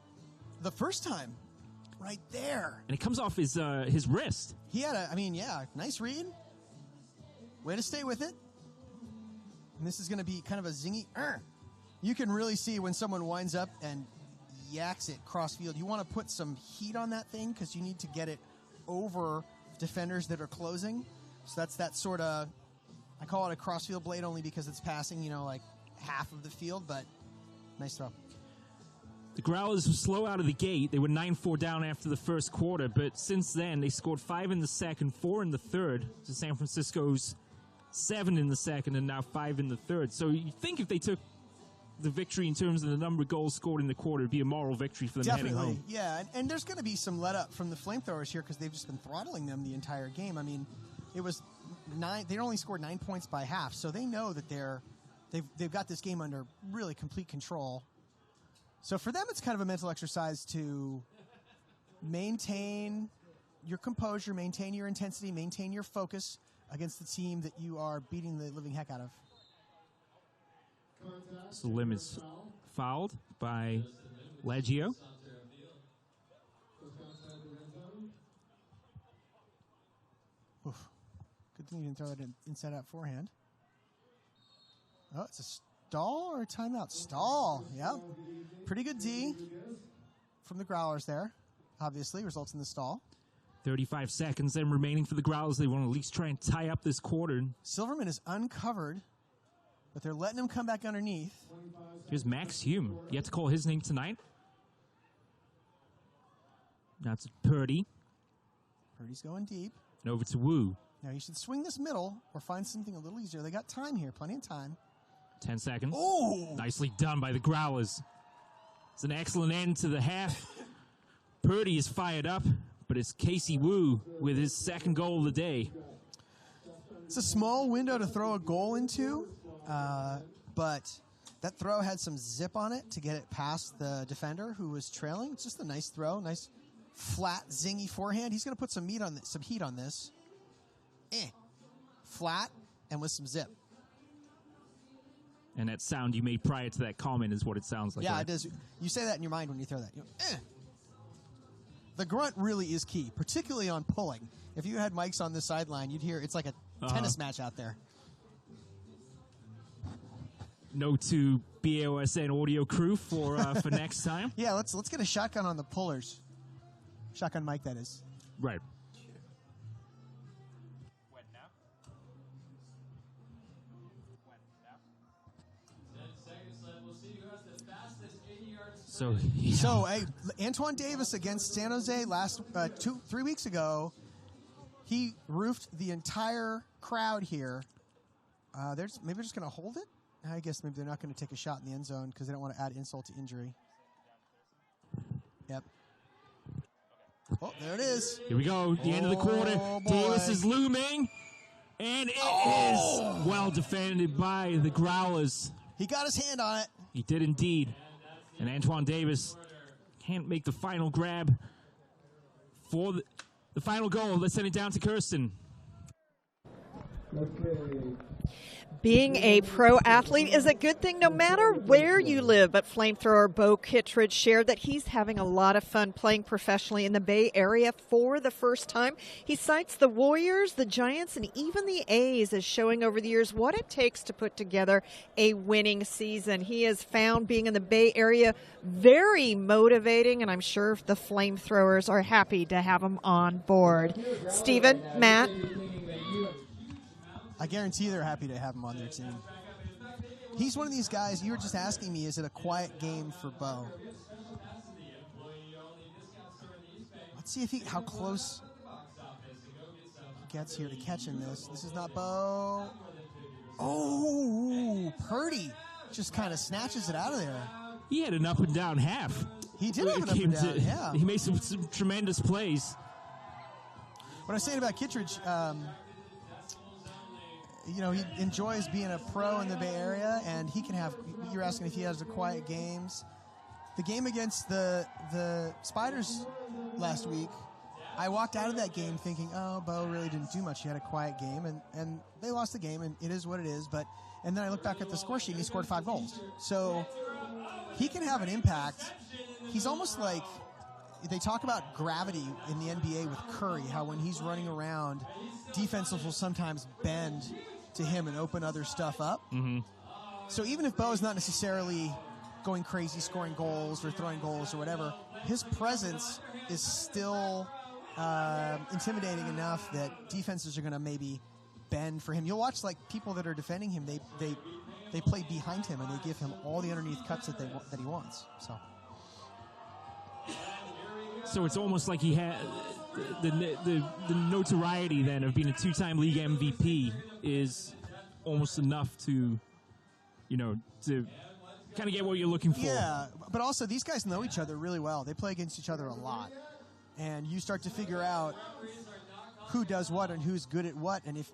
the first time. Right there. And it comes off his wrist. He had nice read. Way to stay with it. And this is going to be kind of a zingy. You can really see when someone winds up and yaks it cross field. You want to put some heat on that thing because you need to get it over defenders that are closing. So that's that sort of, I call it a crossfield blade only because it's passing, like half of the field, but nice throw. The Growlers were slow out of the gate. They were 9-4 down after the first quarter, but since then they scored 5 in the second, 4 in the third to San Francisco's 7 in the second, and now 5 in the third. So you think if they took the victory in terms of the number of goals scored in the quarter, it'd be a moral victory for them heading home. Yeah, and there's going to be some let up from the FlameThrowers here because they've just been throttling them the entire game. I mean, it was 9. They only scored 9 points by half, so they know that they've got this game under really complete control. So for them, it's kind of a mental exercise to maintain your composure, maintain your intensity, maintain your focus against the team that you are beating the living heck out of. So Lim is fouled by Leggio. Oof. Good thing you didn't throw that inside out forehand. Oh, it's a stall or a timeout? Stall, yeah. Pretty good D. from the Growlers there, obviously, results in the stall. 35 seconds then remaining for the Growlers. They want to at least try and tie up this quarter. Silverman is uncovered, but they're letting him come back underneath. Here's Max Hume. You have to call his name tonight. That's Purdy. Purdy's going deep. And over to Wu. Now you should swing this middle or find something a little easier. They got time here, plenty of time. 10 seconds. Oh! Nicely done by the Growlers. It's an excellent end to the half. Purdy is fired up, but it's Casey Wu with his second goal of the day. It's a small window to throw a goal into, but that throw had some zip on it to get it past the defender who was trailing. It's just a nice throw, nice flat, zingy forehand. He's going to put some heat on this. Flat and with some zip. And that sound you made prior to that comment is what it sounds like. Yeah, right? it does. You say that in your mind when you throw that. You go, The grunt really is key, particularly on pulling. If you had mics on the sideline, you'd hear it's like a tennis match out there. Note to BAOSN audio crew for next time. Yeah, let's get a shotgun on the pullers. Shotgun mic, that is. Right. So Antoine Davis against San Jose 3 weeks ago, he roofed the entire crowd here. Maybe they're just going to hold it. I guess maybe they're not going to take a shot in the end zone because they don't want to add insult to injury. Yep. Oh, there it is. Here we go. The end of the quarter. Davis is looming, and it is well defended by the Growlers. He got his hand on it. He did indeed. And Antoine Davis can't make the final grab for the final goal. Let's send it down to Kirsten. Being a pro athlete is a good thing no matter where you live, but flamethrower Bo Kittredge shared that he's having a lot of fun playing professionally in the Bay Area for the first time. He cites the Warriors, the Giants, and even the A's as showing over the years what it takes to put together a winning season. He has found being in the Bay Area very motivating, and I'm sure the flamethrowers are happy to have him on board. Stephen, Matt? I guarantee they're happy to have him on their team. He's one of these guys, you were just asking me, is it a quiet game for Bo? Let's see how close he gets here to catching this. This is not Bo. Oh, Purdy just kind of snatches it out of there. He had an up and down half. He did have an up and down, yeah. He made some tremendous plays. What I was saying about Kittredge, he enjoys being a pro in the Bay Area, and he can have, you're asking if he has the quiet games. The game against the Spiders last week, I walked out of that game thinking, Bo really didn't do much. He had a quiet game, and they lost the game, and it is what it is. And then I look back at the score sheet, and he scored 5 goals. So he can have an impact. He's almost like, they talk about gravity in the NBA with Curry, how when he's running around, defenses will sometimes bend to him and open other stuff up. Mm-hmm. So even if Bo is not necessarily going crazy, scoring goals or throwing goals or whatever, his presence is still intimidating enough that defenses are going to maybe bend for him. You'll watch like people that are defending him, they play behind him and they give him all the underneath cuts that he wants. So it's almost like he had the notoriety then of being a 2-time league MVP is almost enough to kind of get what you're looking for. Yeah, but also these guys know each other really well. They play against each other a lot. And you start to figure out who does what and who's good at what. And if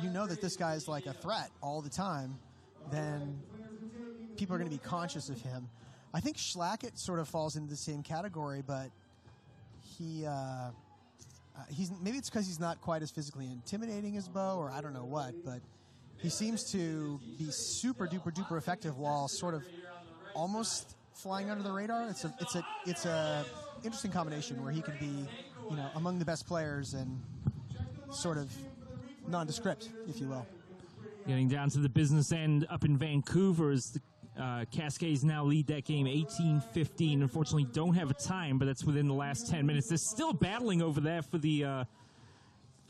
you know that this guy's like a threat all the time, then people are going to be conscious of him. I think Schlackett sort of falls into the same category, but he's maybe it's because he's not quite as physically intimidating as Bo, or I don't know what, but he seems to be super duper duper effective while sort of almost flying under the radar. It's a interesting combination where he could be among the best players and sort of nondescript, if you will. Getting down to the business end up in Vancouver is the Cascades now lead that game 18-15. Unfortunately, don't have a time, but that's within the last 10 minutes. They're still battling over there for the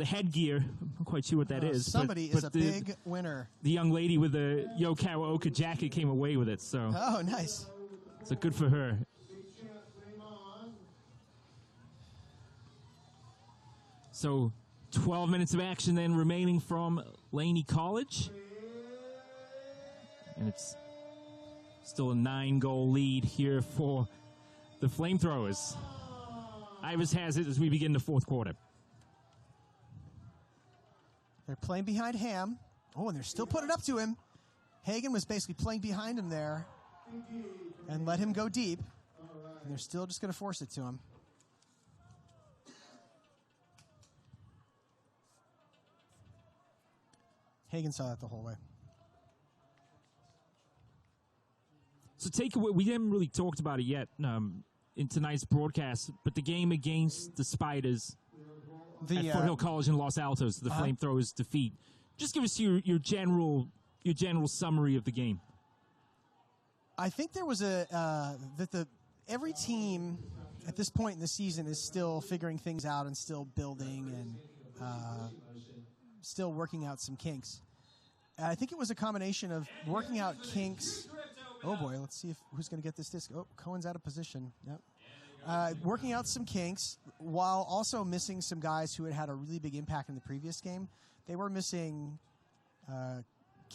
headgear. I'm not quite sure what that is. Somebody is a big winner. The young lady with the Yo Karaoke jacket came away with it. So. Oh, nice. So good for her. So 12 minutes of action then remaining from Laney College. And it's still a 9-goal lead here for the FlameThrowers. Ivers has it as we begin the fourth quarter. They're playing behind Ham. Oh, and they're still putting it up to him. Hagen was basically playing behind him there and let him go deep. And they're still just going to force it to him. Hagen saw that the whole way. So takeaway, we haven't really talked about it yet in tonight's broadcast, but the game against the Spiders at Foothill College in Los Altos, the FlameThrowers defeat. Just give us your general summary of the game. I think there was every team at this point in the season is still figuring things out and still building and still working out some kinks. I think it was a combination of working out kinks. Oh boy, let's see who's going to get this disc. Oh, Cohen's out of position. Yep. Working out some kinks while also missing some guys who had a really big impact in the previous game. They were missing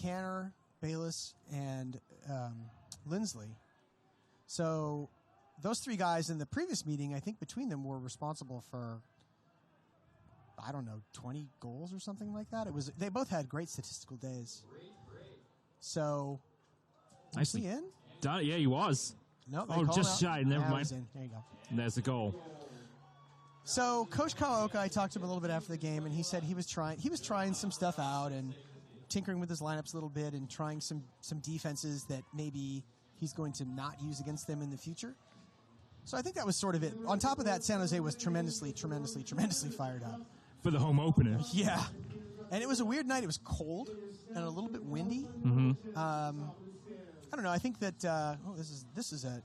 Canner, Bayless, and Lindsley. So those three guys in the previous meeting, I think between them were responsible for, I don't know, 20 goals or something like that. They both had great statistical days. So, is he in? Yeah, he was. Nope. Oh, just shy. Never mind. There you go. And there's the goal. So Coach Kawaoka, I talked to him a little bit after the game, and he said he was trying some stuff out and tinkering with his lineups a little bit and trying some defenses that maybe he's going to not use against them in the future. So I think that was sort of it. On top of that, San Jose was tremendously fired up. For the home opener. Yeah. And it was a weird night. It was cold and a little bit windy. Mm-hmm. I don't know. I think that this is a.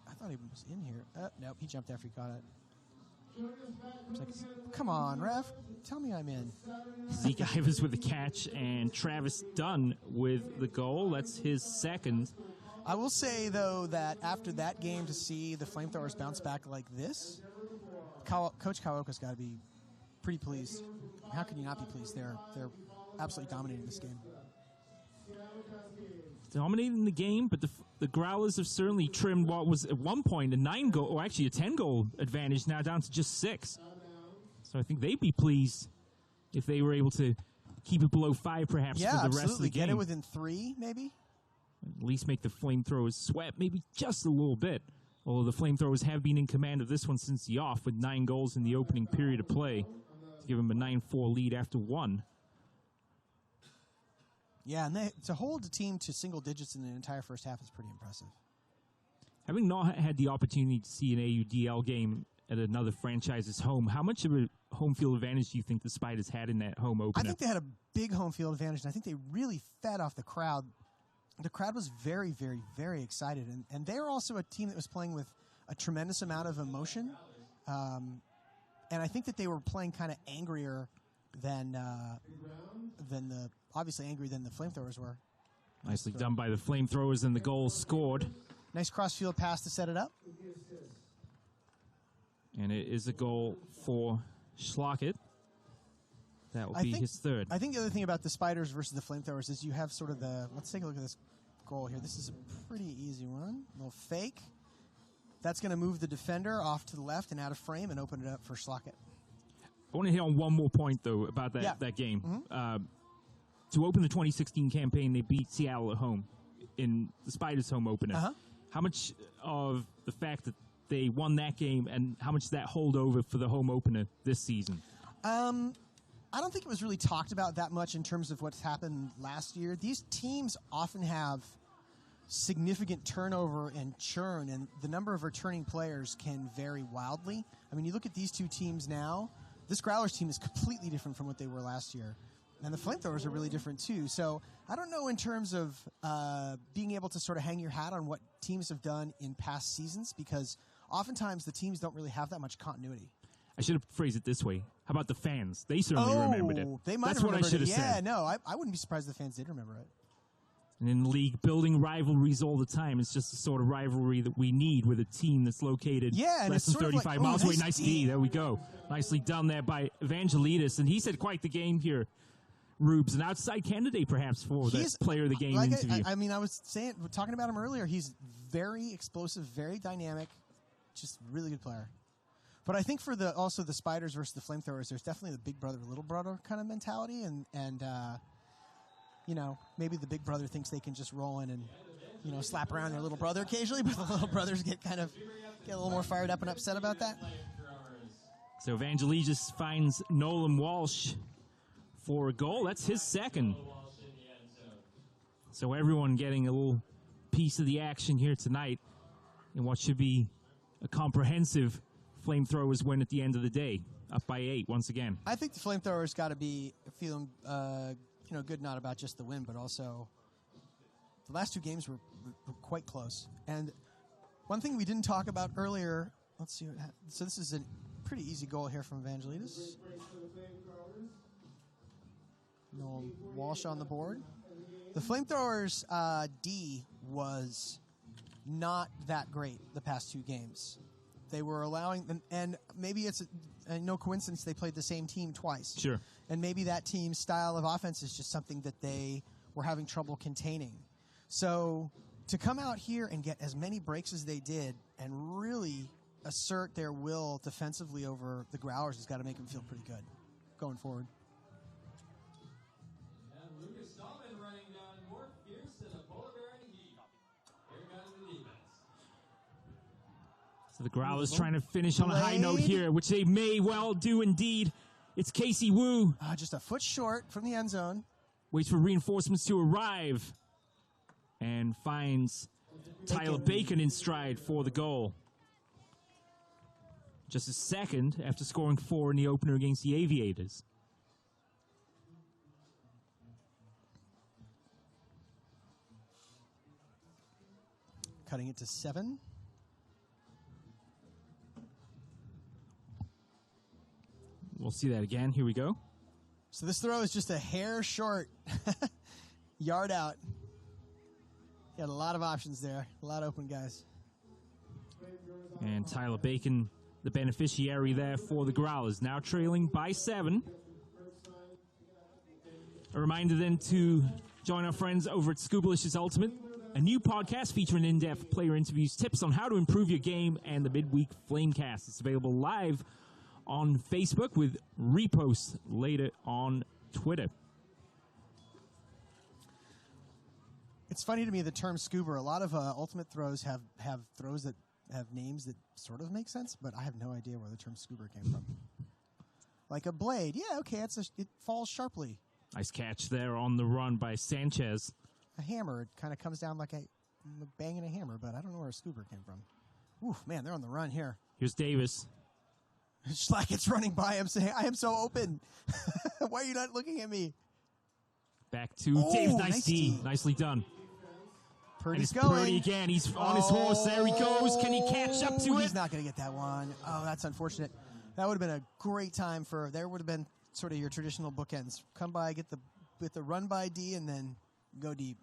I thought he was in here. Nope, he jumped after he caught it. It's like, come on, ref, tell me I'm in. Zeke Ivers with the catch and Travis Dunn with the goal. That's his second. I will say though that after that game, to see the FlameThrowers bounce back like this, Coach Kawaoka's got to be pretty pleased. How can you not be pleased? They're absolutely dominating this game. Dominating the game, but the Growlers have certainly trimmed what was at one point a 9-goal, or actually a 10-goal advantage, now down to just 6. So I think they'd be pleased if they were able to keep it below 5, perhaps, for the rest of the game. Get it within 3, maybe. At least make the FlameThrowers sweat, maybe just a little bit. Although the FlameThrowers have been in command of this one since the off, with 9 goals in the opening period of play, to give them a 9-4 lead after 1. Yeah, and to hold the team to single digits in the entire first half is pretty impressive. Having not had the opportunity to see an AUDL game at another franchise's home, how much of a home field advantage do you think the Spiders had in that home opener? I think they had a big home field advantage, and I think they really fed off the crowd. The crowd was very, very, very excited, and they were also a team that was playing with a tremendous amount of emotion, and I think that they were playing kind of angrier than the obviously angry than the FlameThrowers were. Nicely done by the FlameThrowers, and the goal scored. Nice cross-field pass to set it up. And it is a goal for Schlockett. That will be his third. I think the other thing about the Spiders versus the FlameThrowers is you have sort of let's take a look at this goal here. This is a pretty easy one. A little fake. That's going to move the defender off to the left and out of frame and open it up for Schlockett. I want to hit on one more point, though, about that game. Mm-hmm. To open the 2016 campaign, they beat Seattle at home in the Spiders' home opener. Uh-huh. How much of the fact that they won that game and how much does that hold over for the home opener this season? I don't think it was really talked about that much in terms of what's happened last year. These teams often have significant turnover and churn, and the number of returning players can vary wildly. I mean, you look at these two teams now, this Growlers team is completely different from what they were last year. And the FlameThrowers are really different too. So I don't know in terms of being able to sort of hang your hat on what teams have done in past seasons, because oftentimes the teams don't really have that much continuity. I should have phrased it this way. How about the fans? They certainly remembered it. They might That's have what I remembered should it. have Yeah, said. no, I wouldn't be surprised if the fans did remember it. And in the league, building rivalries all the time. It's just the sort of rivalry that we need with a team that's located and less it's than sort of 35 like, miles away. nice Nice D. D. There we go. Nicely done there by Evangelides. And he's had quite the game here, Rubes. An outside candidate, perhaps, for the player of the game interview. I mean, I was talking about him earlier. He's very explosive, very dynamic, just really good player. But I think for also the Spiders versus the FlameThrowers, there's definitely the big brother, little brother kind of mentality, and you know, maybe the big brother thinks they can just roll in and, you know, slap around their little brother occasionally, but the little brothers get a little more fired up and upset about that. So Evangelides finds Nolan Walsh for a goal. That's his second. So everyone getting a little piece of the action here tonight in what should be a comprehensive FlameThrowers win at the end of the day. Up by 8 once again. I think the FlameThrowers got to be feeling good, not about just the win, but also the last 2 games were quite close. And one thing we didn't talk about earlier, let's see what happens. So this is a pretty easy goal here from Evangelides. Noel Walsh on the board. The FlameThrowers D was not that great the past 2 games. They were allowing, and maybe it's no coincidence they played the same team twice. Sure. And maybe that team's style of offense is just something that they were having trouble containing. So to come out here and get as many breaks as they did and really assert their will defensively over the Growlers has got to make them feel pretty good going forward. So the Growlers trying to finish on a high note here, which they may well do indeed. It's Casey Wu. Just a foot short from the end zone. Waits for reinforcements to arrive and finds Tyler Bacon in stride for the goal. Just a second after scoring 4 in the opener against the Aviators. Cutting it to 7. We'll see that again. Here we go. So this throw is just a hair short. Yard out. Got a lot of options there. A lot of open guys. And Tyler Bacon, the beneficiary there for the Growlers, now trailing by 7. A reminder then to join our friends over at Scoobalicious Ultimate, a new podcast featuring in-depth player interviews, tips on how to improve your game, and the midweek Flamecast. It's available live on Facebook with reposts later on Twitter. It's funny to me the term scuba. A lot of ultimate throws have throws that have names that sort of make sense, but I have no idea where the term scuba came from. Like a blade. Yeah, okay, it falls sharply. Nice catch there on the run by Sanchez. A hammer. It kind of comes down like a banging a hammer, but I don't know where a scuba came from. Oof, man, they're on the run here. Here's Davis. It's like it's running by him saying, I am so open. Why are you not looking at me? Back to Dave. Nice D. Nicely done. Purdy's and going. Purdy again. He's on his horse. There he goes. Can he catch up to it? He's not going to get that one. Oh, that's unfortunate. That would have been a great time there would have been sort of your traditional bookends. Come by, get the run by D, and then go deep.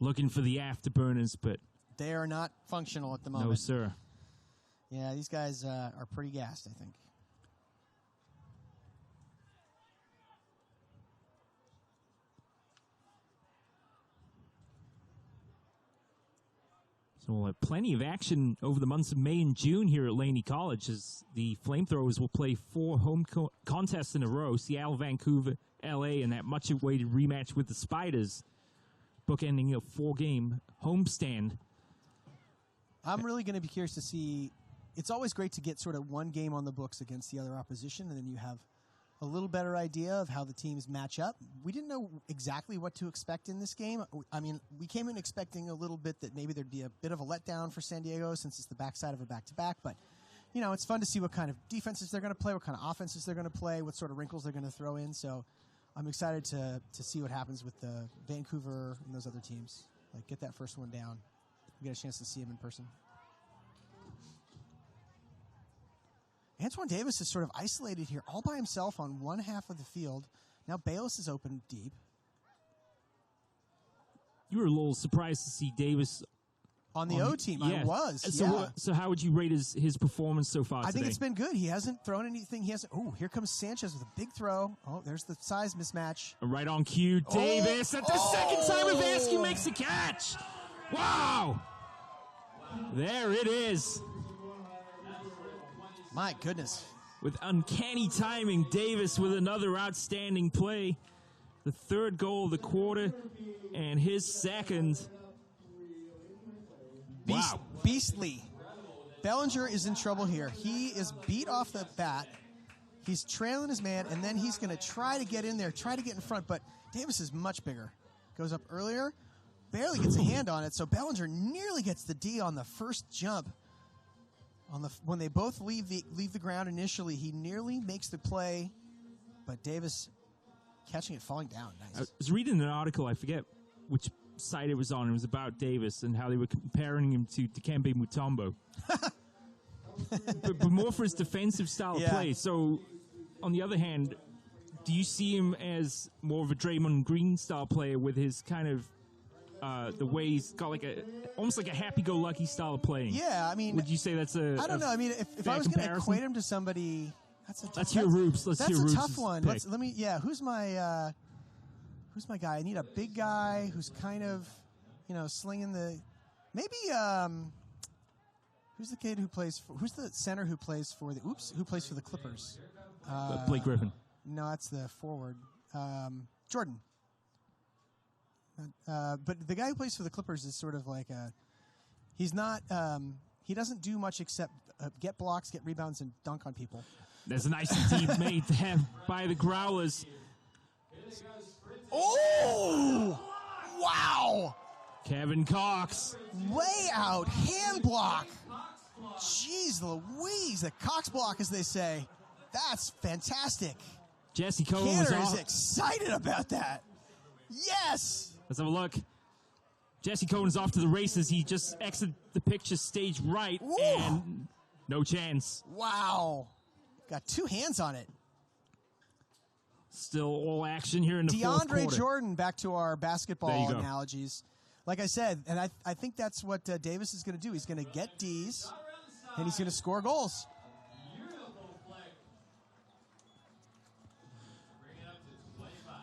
Looking for the afterburners, but they are not functional at the moment. No, sir. Yeah, these guys are pretty gassed, I think. So we'll have plenty of action over the months of May and June here at Laney College as the FlameThrowers will play 4 home contests in a row. Seattle, Vancouver, LA, and that much-awaited rematch with the Spiders, bookending a 4-game homestand. I'm really going to be curious to see. It's always great to get sort of one game on the books against the other opposition, and then you have a little better idea of how the teams match up. We didn't know exactly what to expect in this game. I mean, we came in expecting a little bit that maybe there'd be a bit of a letdown for San Diego since it's the backside of a back-to-back, but you know, it's fun to see what kind of defenses they're going to play, what kind of offenses they're going to play, what sort of wrinkles they're going to throw in. So I'm excited to see what happens with the Vancouver and those other teams. Like, get that first one down. We get a chance to see him in person. Antoine Davis is sort of isolated here, all by himself on one half of the field. Now Bayless is open deep. You were a little surprised to see Davis on the O team. Yeah. I was. So how would you rate his performance so far today? I think it's been good. He hasn't thrown anything. He hasn't. Oh, here comes Sanchez with a big throw. Oh, there's the size mismatch. Right on cue, Davis at the second time Ivansky makes a catch. Wow! There it is. My goodness. With uncanny timing, Davis with another outstanding play. The third goal of the quarter, and his second. Wow. Beastly. Bellinger is in trouble here. He is beat off the bat. He's trailing his man, and then he's going to try to get in there, try to get in front, but Davis is much bigger. Goes up earlier, barely gets a hand on it, so Bellinger nearly gets the D on the first jump. When they both leave the ground initially, he nearly makes the play, but Davis catching it, falling down. Nice. I was reading an article, I forget which site it was on. It was about Davis and how they were comparing him to Dikembe Mutombo. but more for his defensive style of play. So, on the other hand, do you see him as more of a Draymond Green style player with his kind of the way he's got like almost like a happy-go-lucky style of playing? Yeah, I mean, would you say that's a? I don't know. I mean, if I was going to equate him to somebody, let's hear Roops. That's a tough one. Let me. Yeah, who's my guy? I need a big guy who's kind of, slinging the. Maybe who's the kid who plays? Who's the center who plays for the? Who plays for the Clippers? Blake Griffin. No, that's the forward. Jordan. But the guy who plays for the Clippers is sort of like he's not. He doesn't do much except get blocks, get rebounds, and dunk on people. That's a nice team made by the Growlers. Oh! Wow! Kevin Cox. Way out. Hand block. Jeez Louise. The Cox block, as they say. That's fantastic. Jesse Cohen Canner is excited about that. Yes! Let's have a look. Jesse Cohen's off to the races. He just exited the picture stage right. Woo! And no chance. Wow. Got two hands on it. Still all action here in the fourth quarter. DeAndre Jordan, back to our basketball analogies. Like I said, and I think that's what Davis is going to do. He's going to get Ds, and he's going to score goals.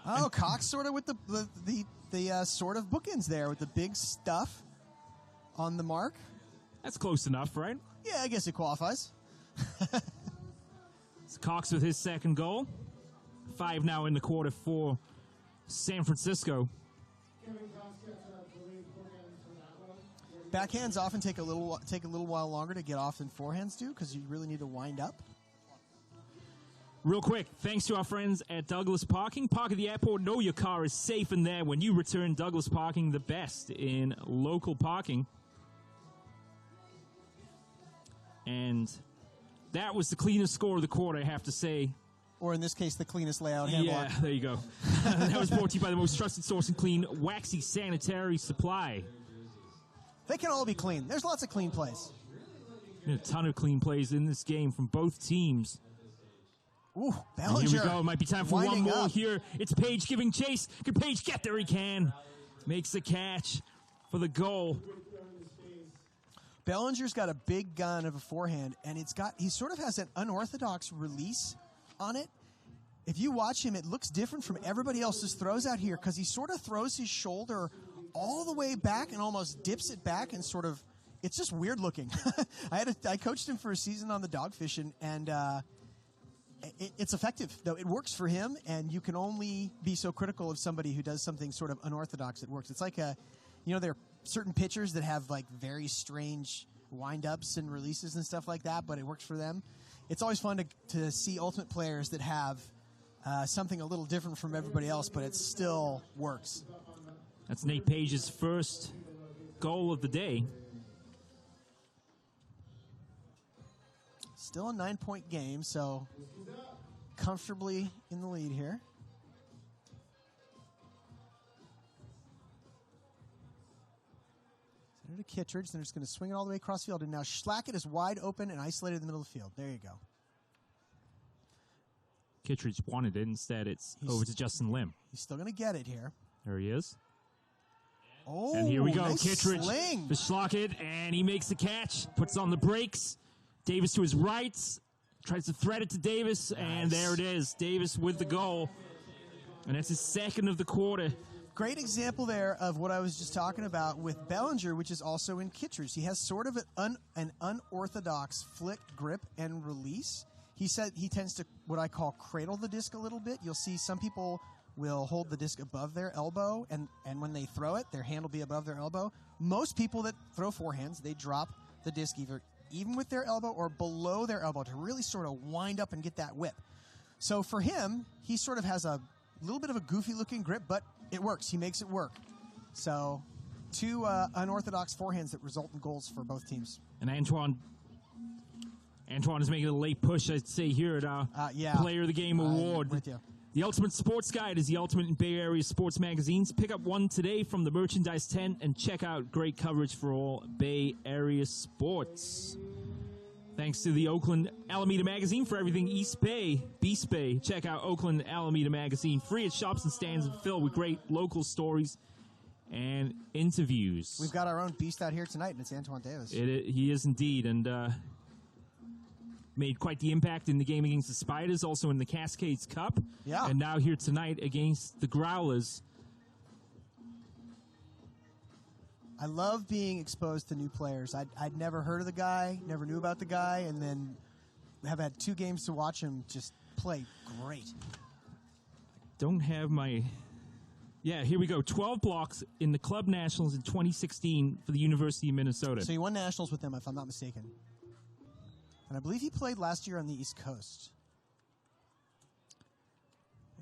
Oh, Cox sort of with the sort of bookends there with the big stuff on the mark. That's close enough, right? Yeah, I guess it qualifies. It's Cox with his second goal. 5 now in the quarter for San Francisco. Backhands often take a little while longer to get off than forehands do because you really need to wind up. Real quick, thanks to our friends at Douglas Parking. Park at the airport, know your car is safe in there when you return. Douglas Parking, the best in local parking. And that was the cleanest score of the quarter, I have to say. Or in this case, the cleanest layout hand block. Yeah, there you go. That was brought to you by the most trusted source in clean, waxy sanitary supply. They can all be clean. There's lots of clean plays. A ton of clean plays in this game from both teams. Ooh, Bellinger. And here we go. It might be time for one more up. here. It's Page giving chase. Can Page get there? He can. Makes the catch for the goal. Bellinger's got a big gun of a forehand, and he sort of has an unorthodox release on it. If you watch him, it looks different from everybody else's throws out here because he sort of throws his shoulder all the way back and almost dips it back and sort of, it's just weird looking. I coached him for a season on the Dogfish, and it's effective, though. It works for him, and you can only be so critical of somebody who does something sort of unorthodox that works. It's like there are certain pitchers that have like very strange wind-ups and releases and stuff like that, but it works for them. It's always fun to see ultimate players that have something a little different from everybody else, but it still works. That's Nate Page's first goal of the day. Still a 9-point game, so comfortably in the lead here. Kittredge. They're just going to swing it all the way across field. And now Schlackett is wide open and isolated in the middle of the field. There you go. Kittredge wanted it. Instead, it's over to Justin Lim. He's still going to get it here. There he is. Oh, and here we go. Nice Kittredge sling. for Schlackett, and he makes the catch, puts on the brakes. Davis to his right, tries to thread it to Davis, and there it is. Davis with the goal. And that's his second of the quarter. Great example there of what I was just talking about with Bellinger, which is also in Kittredge. He has sort of an unorthodox flick, grip, and release. He said he tends to what I call cradle the disc a little bit. You'll see some people will hold the disc above their elbow, and when they throw it, their hand will be above their elbow. Most people that throw forehands, they drop the disc either even with their elbow or below their elbow to really sort of wind up and get that whip. So for him, he sort of has a little bit of a goofy-looking grip, but it works. He makes it work. So two unorthodox forehands that result in goals for both teams. And Antoine is making a late push, I'd say, here at our Player of the Game award. With you. The Ultimate Sports Guide is the ultimate in Bay Area sports magazines. Pick up one today from the merchandise tent and check out great coverage for all Bay Area sports. Thanks to the Oakland Alameda Magazine for everything East Bay, Beast Bay. Check out Oakland Alameda Magazine, free at shops and stands and filled with great local stories and interviews. We've got our own beast out here tonight, and it's Antoine Davis. He is indeed, and made quite the impact in the game against the Spiders, also in the Cascades Cup. Yeah. And now here tonight against the Growlers. I love being exposed to new players. I'd never heard of the guy, never knew about the guy, and then have had 2 games to watch him just play great. Don't have my... Yeah, here we go. 12 blocks in the Club Nationals in 2016 for the University of Minnesota. So you won Nationals with him, if I'm not mistaken. And I believe he played last year on the East Coast.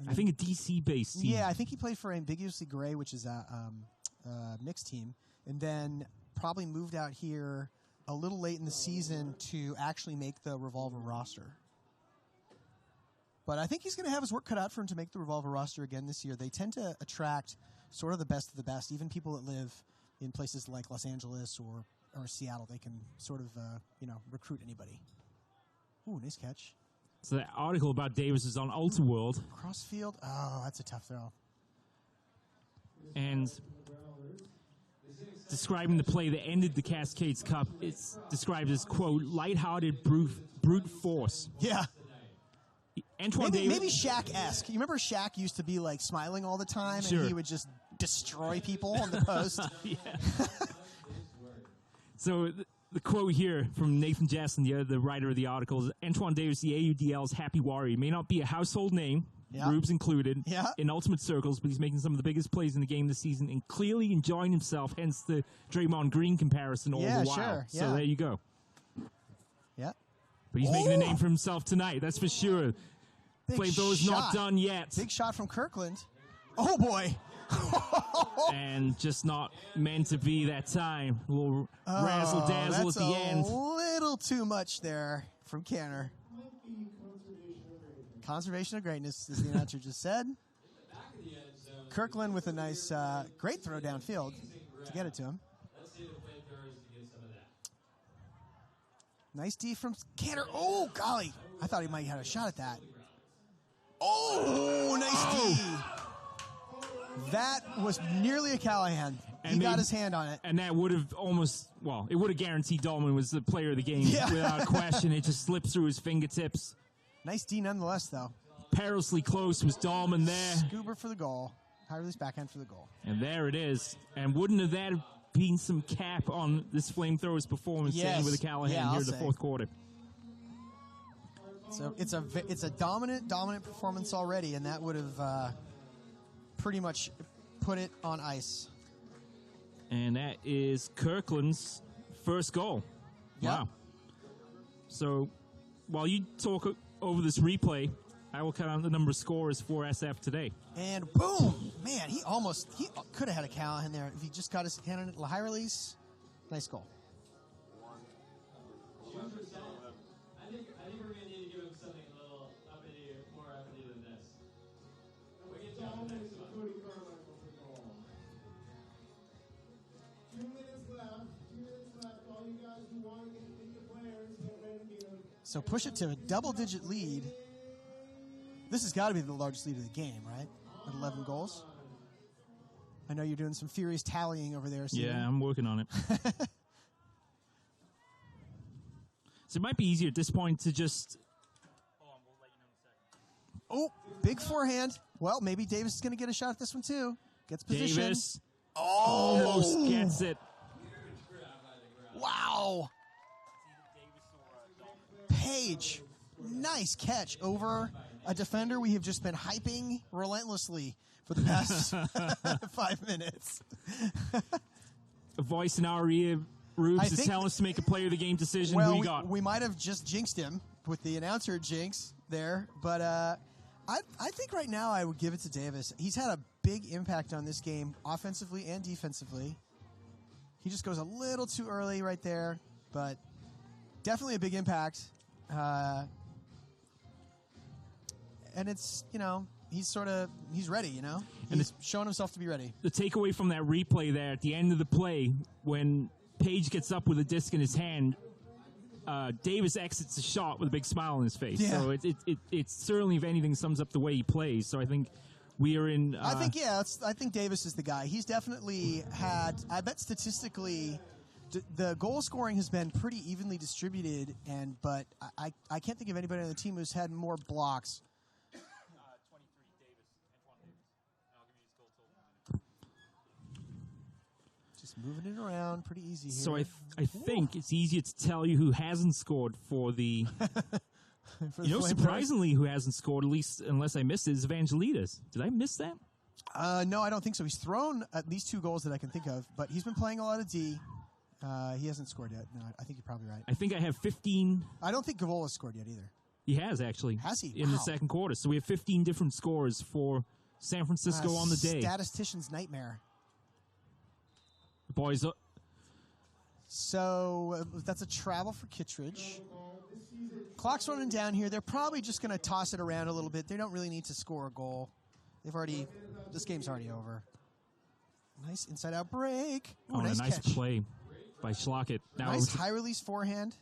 I think a DC-based team. Yeah, I think he played for Ambiguously Gray, which is a mixed team, and then probably moved out here a little late in the season to actually make the Revolver roster. But I think he's going to have his work cut out for him to make the Revolver roster again this year. They tend to attract sort of the best of the best, even people that live in places like Los Angeles or Seattle. They can sort of, recruit anybody. Ooh, nice catch. So that article about Davis is on Ultraworld. Crossfield? Oh, that's a tough throw. And describing the play that ended the Cascades Cup, it's described as, quote, lighthearted brute force. Yeah. Antoine Davis. Maybe Shaq-esque. You remember Shaq used to be like smiling all the time, Sure. and he would just destroy people on the post? Yeah. So the quote here from Nathan Jessen, the writer of the article, is Antoine Davis, the AUDL's happy warrior, may not be a household name, Rubes included, in ultimate circles, but he's making some of the biggest plays in the game this season and clearly enjoying himself, hence the Draymond Green comparison all the while. Sure. So there you go. Yeah. But he's making a name for himself tonight, that's for sure. FlameThrowers not done yet. Big shot from Kirkland. Oh, boy. And just not meant to be that time. A little razzle-dazzle at the end. A little too much there from Canner. Conservation of greatness, as the announcer just said. Kirkland with a nice, great throw downfield to get it to him. Nice D from Canner. Oh, golly. I thought he might have had a shot at that. Oh, nice D. That was nearly a Callahan. He got his hand on it. And that would have it would have guaranteed Dahlman was the player of the game without question. It just slipped through his fingertips. Nice D nonetheless, though. Perilously close was Dahlman there. Scuba for the goal. High release backhand for the goal. And there it is. And wouldn't have that been some cap on this FlameThrowers performance with a Callahan here in the fourth quarter? So it's a dominant performance already, and that would have pretty much put it on ice. And that is Kirkland's first goal. Yep. Wow. So while you talk over this replay, I will count out the number of scorers for SF today. And boom! Man, he could have had a Callahan there if he just got his hand on it. High release. Nice goal. I think we're going to need to give him something a little more uppity than this. We get Dominic and Cody Carmichael for goal. 2 minutes left. 2 So push it to a double-digit lead. This has got to be the largest lead of the game, right? At 11 goals. I know you're doing some furious tallying over there. Steven. Yeah, I'm working on it. So it might be easier at this point to just... Oh, big forehand. Well, maybe Davis is going to get a shot at this one, too. Gets position. Davis almost gets it. Wow. Page, nice catch over a defender we have just been hyping relentlessly for the past 5 minutes. A voice in our ear, Rubes is telling us to make a player of the game decision. Well, Who you got? We might have just jinxed him with the announcer jinx there, but I think right now I would give it to Davis. He's had a big impact on this game, offensively and defensively. He just goes a little too early right there, but definitely a big impact. And it's, he's ready, and he's showing himself to be ready. The takeaway from that replay there at the end of the play, when Page gets up with a disc in his hand, Davis exits the shot with a big smile on his face. Yeah. So it certainly, if anything, sums up the way he plays. So I think we are in... I think Davis is the guy. He's definitely had, I bet statistically, the goal scoring has been pretty evenly distributed, but I can't think of anybody on the team who's had more blocks. 23 Davis, Antoine Davis. I'll give you his goal total. Just moving it around pretty easy here. So I think it's easier to tell you who hasn't scored for the... surprisingly, who hasn't scored, at least unless I missed it, is Evangelides. Did I miss that? No, I don't think so. He's thrown at least 2 goals that I can think of, but he's been playing a lot of D. He hasn't scored yet. No, I think you're probably right. I think I have 15. I don't think Gavola's scored yet either. He has, actually. Has he? In the second quarter. So we have 15 different scores for San Francisco on the day. Statistician's nightmare. The boys... So that's a travel for Kittredge. Clock's running down here. They're probably just going to toss it around a little bit. They don't really need to score a goal. This game's already over. Nice inside-out break. Ooh, nice nice catch. play by Schlockett. Now Nice high-release forehand.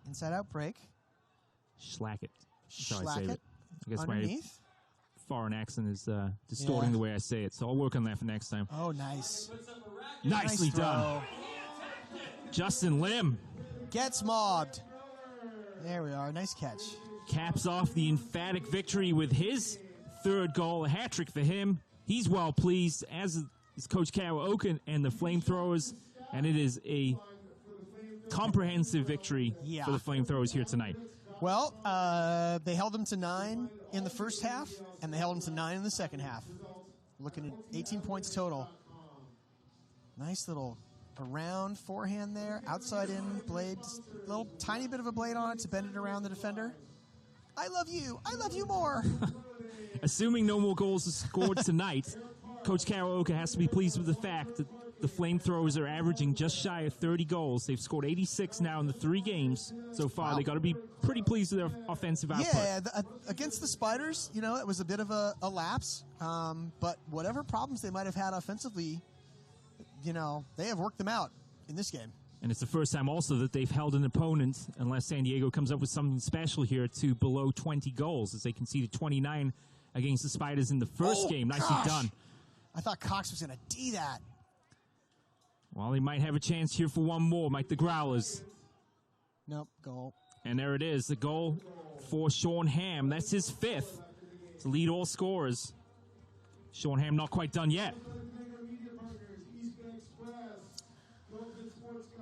Inside-out break. Schlackett. That's how I say Schlackett. it. I guess Underneath. my foreign accent is distorting the way I say it, so I'll work on that for next time. Oh, nice. Nicely Nice done. Justin Lim Gets mobbed. There we are. Nice catch. caps off the emphatic victory with his third goal, a hat trick for him. He's well pleased, as is Coach Karaoke and the FlameThrowers, and it is a comprehensive victory for the FlameThrowers here tonight. Well, they held them to 9 in the first half, and they held them to 9 in the second half. Looking at 18 points total. Nice little around forehand there, outside in blade, just a little tiny bit of a blade on it to bend it around the defender. I love you more. Assuming no more goals are scored tonight, Coach Karaoke has to be pleased with the fact that the FlameThrowers are averaging just shy of 30 goals. They've scored 86 now in the 3 games so far. Wow. They got to be pretty pleased with their offensive output. Yeah, against the Spiders, it was a bit of a lapse. But whatever problems they might have had offensively, they have worked them out in this game. And it's the first time also that they've held an opponent, unless San Diego comes up with something special here, to below 20 goals, as they conceded 29 against the Spiders in the first game. Nicely done. I thought Cox was going to D that. Well, they might have a chance here for one more, Mike, the Growlers. Nope, goal. And there it is, the goal for Sean Hamm. That's his 5th to lead all scorers. Sean Hamm not quite done yet.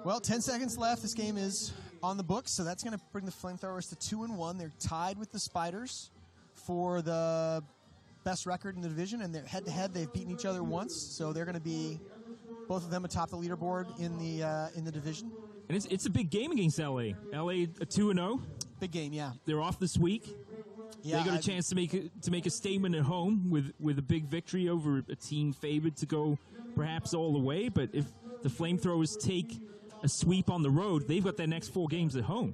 Well, 10 seconds left. This game is on the books, so that's going to bring the FlameThrowers to 2-1. They're tied with the Spiders for the best record in the division, and they're head-to-head. They've beaten each other once, so they're going to be both of them atop the leaderboard in the division. And it's a big game against LA. LA 2-0. Big game, yeah. They're off this week. Yeah, they got a chance to make a statement at home with a big victory over a team favored to go perhaps all the way. But if the FlameThrowers take a sweep on the road, they've got their next 4 games at home,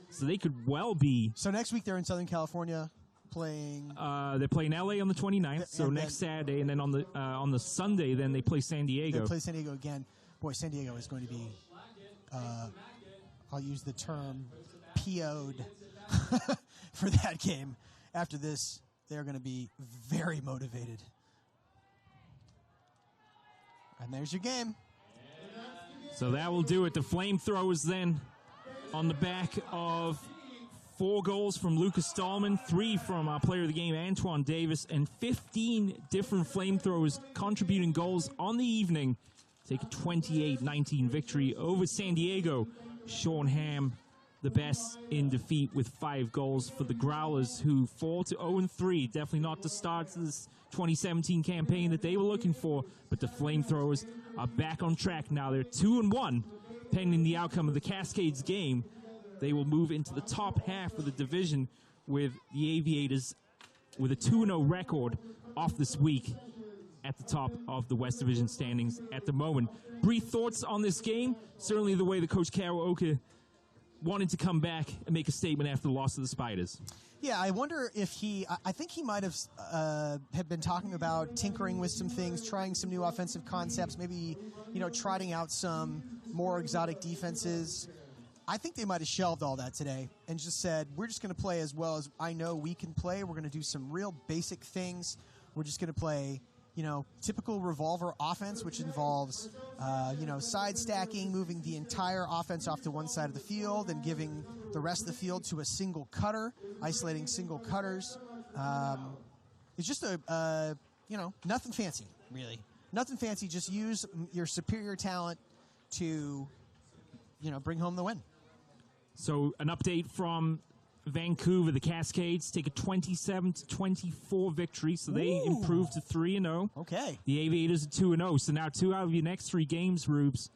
so they could well be. So next week they're in Southern California playing. They're playing LA on the 29th, so next Saturday, and then on the Sunday, then they play San Diego. They play San Diego again. Boy, San Diego is going to be. I'll use the term PO'd for that game. After this, they're going to be very motivated. And there's your game. So that will do it. The FlameThrowers then on the back of 4 goals from Lucas Dahlman, 3 from our player of the game, Antoine Davis, and 15 different FlameThrowers contributing goals on the evening. Take a 28-19 victory over San Diego. Sean Hamm, the best in defeat with 5 goals for the Growlers, who fall to 0-3. Definitely not the start to this 2017 campaign that they were looking for, but the FlameThrowers are back on track now. They're 2-1, pending the outcome of the Cascades game. They will move into the top half of the division with the Aviators with a 2-0 record off this week at the top of the West Division standings at the moment. Brief thoughts on this game? Certainly the way that Coach Karaoke wanted to come back and make a statement after the loss to the Spiders. Yeah, I wonder if I think he might have been talking about tinkering with some things, trying some new offensive concepts, maybe, trotting out some more exotic defenses. I think they might have shelved all that today and just said, we're just going to play as well as I know we can play. We're going to do some real basic things. We're just going to play, typical revolver offense, which involves, side stacking, moving the entire offense off to one side of the field and giving the rest of the field to a single cutter, isolating single cutters. It's just nothing fancy, really. Nothing fancy. Just use your superior talent to, bring home the win. So an update from Vancouver, the Cascades take a 27-24 victory, so they improved to 3-0. Okay. The Aviators are 2-0, so now 2 out of your next 3 games, Rubes.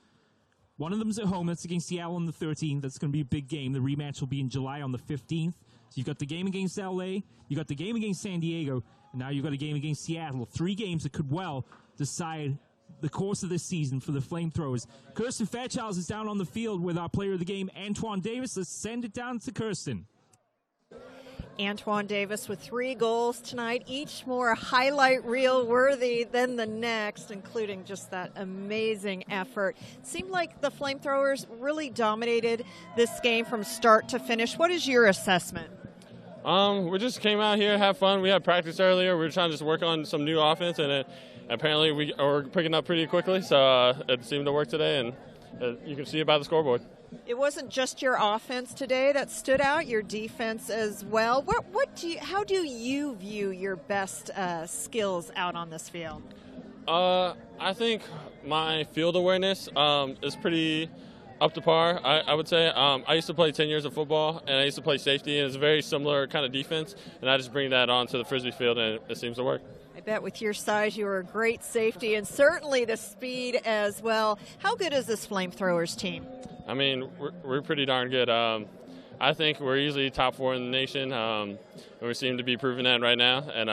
One of them's at home. That's against Seattle on the 13th. That's going to be a big game. The rematch will be in July on the 15th. So you've got the game against LA, you got the game against San Diego, and now you've got a game against Seattle. 3 games that could well decide the course of this season for the FlameThrowers. Kirsten Fairchild is down on the field with our player of the game, Antoine Davis. Let's send it down to Kirsten. Antoine Davis with 3 goals tonight, each more highlight reel worthy than the next, including just that amazing effort. It seemed like the FlameThrowers really dominated this game from start to finish. What is your assessment? We just came out here, have fun. We had practice earlier. We were trying to just work on some new offense, and apparently we were picking up pretty quickly, so it seemed to work today, and you can see it by the scoreboard. It wasn't just your offense today that stood out, your defense as well. How do you view your best skills out on this field? I think my field awareness is pretty up to par, I would say. I used to play 10 years of football, and I used to play safety, and it's a very similar kind of defense, and I just bring that onto the Frisbee field, and it seems to work. I bet with your size, you are a great safety, and certainly the speed as well. How good is this FlameThrowers team? I mean, we're pretty darn good. I think we're easily top 4 in the nation, and we seem to be proving that right now. And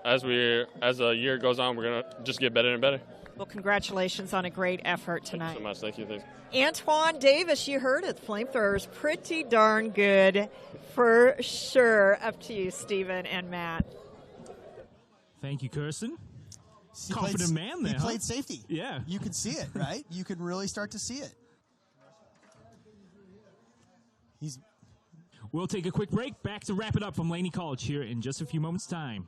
as the year goes on, we're going to just get better and better. Well, congratulations on a great effort tonight. Thank you so much. Thank you. Thanks. Antoine Davis, you heard it. FlameThrowers pretty darn good for sure. Up to you, Stephen and Matt. Thank you, Kirsten. Confident man there. He played safety. Yeah. You can see it, right? You can really start to see it. We'll take a quick break. Back to wrap it up from Laney College here in just a few moments' time.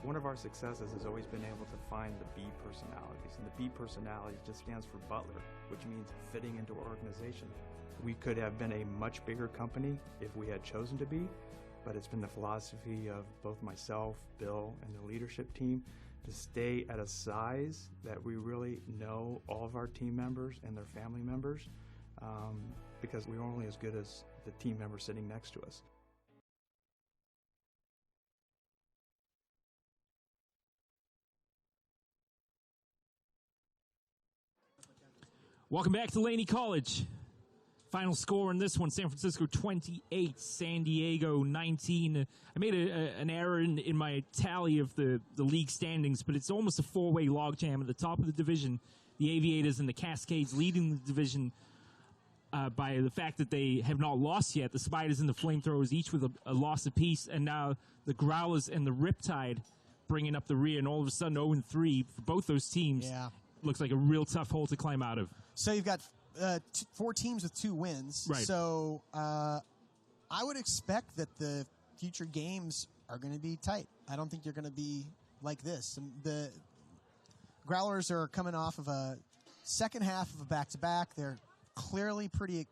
One of our successes has always been able to find the B personalities, and the B personality just stands for Butler, which means fitting into our organization. We could have been a much bigger company if we had chosen to be, but it's been the philosophy of both myself, Bill, and the leadership team to stay at a size that we really know all of our team members and their family members, because we're only as good as the team member sitting next to us. Welcome back to Laney College. Final score in this one, San Francisco 28, San Diego 19. I made an error in my tally of the league standings, but it's almost a 4-way logjam at the top of the division. The Aviators and the Cascades leading the division by the fact that they have not lost yet. The Spiders and the FlameThrowers each with a loss apiece, and now the Growlers and the Riptide bringing up the rear, and all of a sudden 0-3 for both those teams. Yeah. Looks like a real tough hole to climb out of. So you've got 4 teams with 2 wins. Right. So I would expect that the future games are going to be tight. I don't think they're going to be like this. And the Growlers are coming off of a second half of a back-to-back. They're clearly pretty,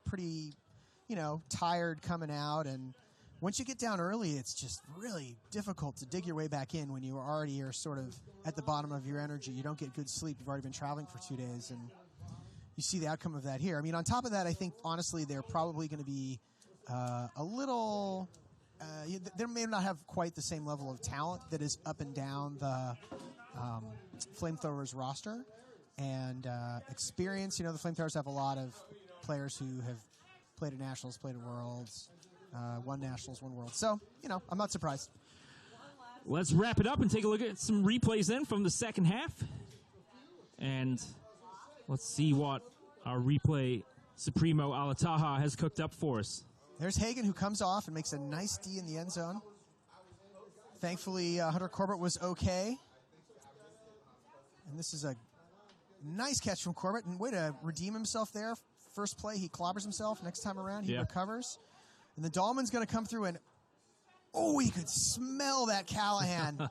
tired coming out. And once you get down early, it's just really difficult to dig your way back in when you already are sort of at the bottom of your energy. You don't get good sleep. You've already been traveling for 2 days, and you see the outcome of that here. I mean, on top of that, I think, honestly, they're probably going to be a little... they may not have quite the same level of talent that is up and down the FlameThrowers roster and experience. The FlameThrowers have a lot of players who have played at Nationals, played at Worlds, won Nationals, won Worlds. So, I'm not surprised. Let's wrap it up and take a look at some replays then from the second half. And let's see what our replay Supremo Alataha has cooked up for us. There's Hagen, who comes off and makes a nice D in the end zone. Thankfully, Hunter Corbett was okay. And this is a nice catch from Corbett. And way to redeem himself there. First play, he clobbers himself. Next time around, he recovers. And the Dahlman's going to come through and, you could smell that Callahan.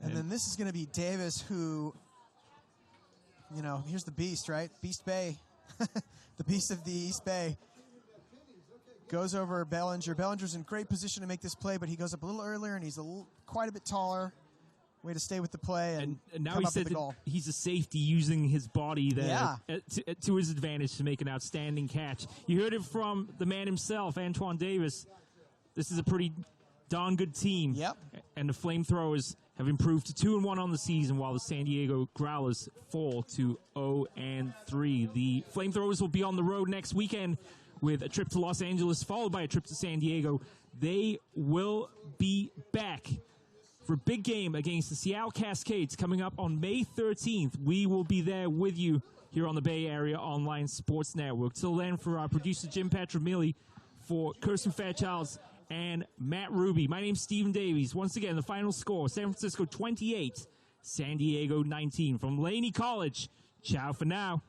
And then this is going to be Davis, who, here's the beast, right? Beast Bay. The beast of the East Bay. Goes over Bellinger. Bellinger's in great position to make this play, but he goes up a little earlier, and he's quite a bit taller. Way to stay with the play and now come he up with said the goal. He's a safety using his body to his advantage to make an outstanding catch. You heard it from the man himself, Antoine Davis. This is a pretty darn good team. Yep. And the FlameThrowers have improved to 2-1 on the season, while the San Diego Growlers fall to 0-3. The FlameThrowers will be on the road next weekend with a trip to Los Angeles, followed by a trip to San Diego. They will be back for a big game against the Seattle Cascades coming up on May 13th. We will be there with you here on the Bay Area Online Sports Network. Till then, for our producer Jim Petramili, for Kirsten Fairchilds and Matt Ruby, my name's Stephen Davies. Once again, the final score, San Francisco 28, San Diego 19. From Laney College, ciao for now.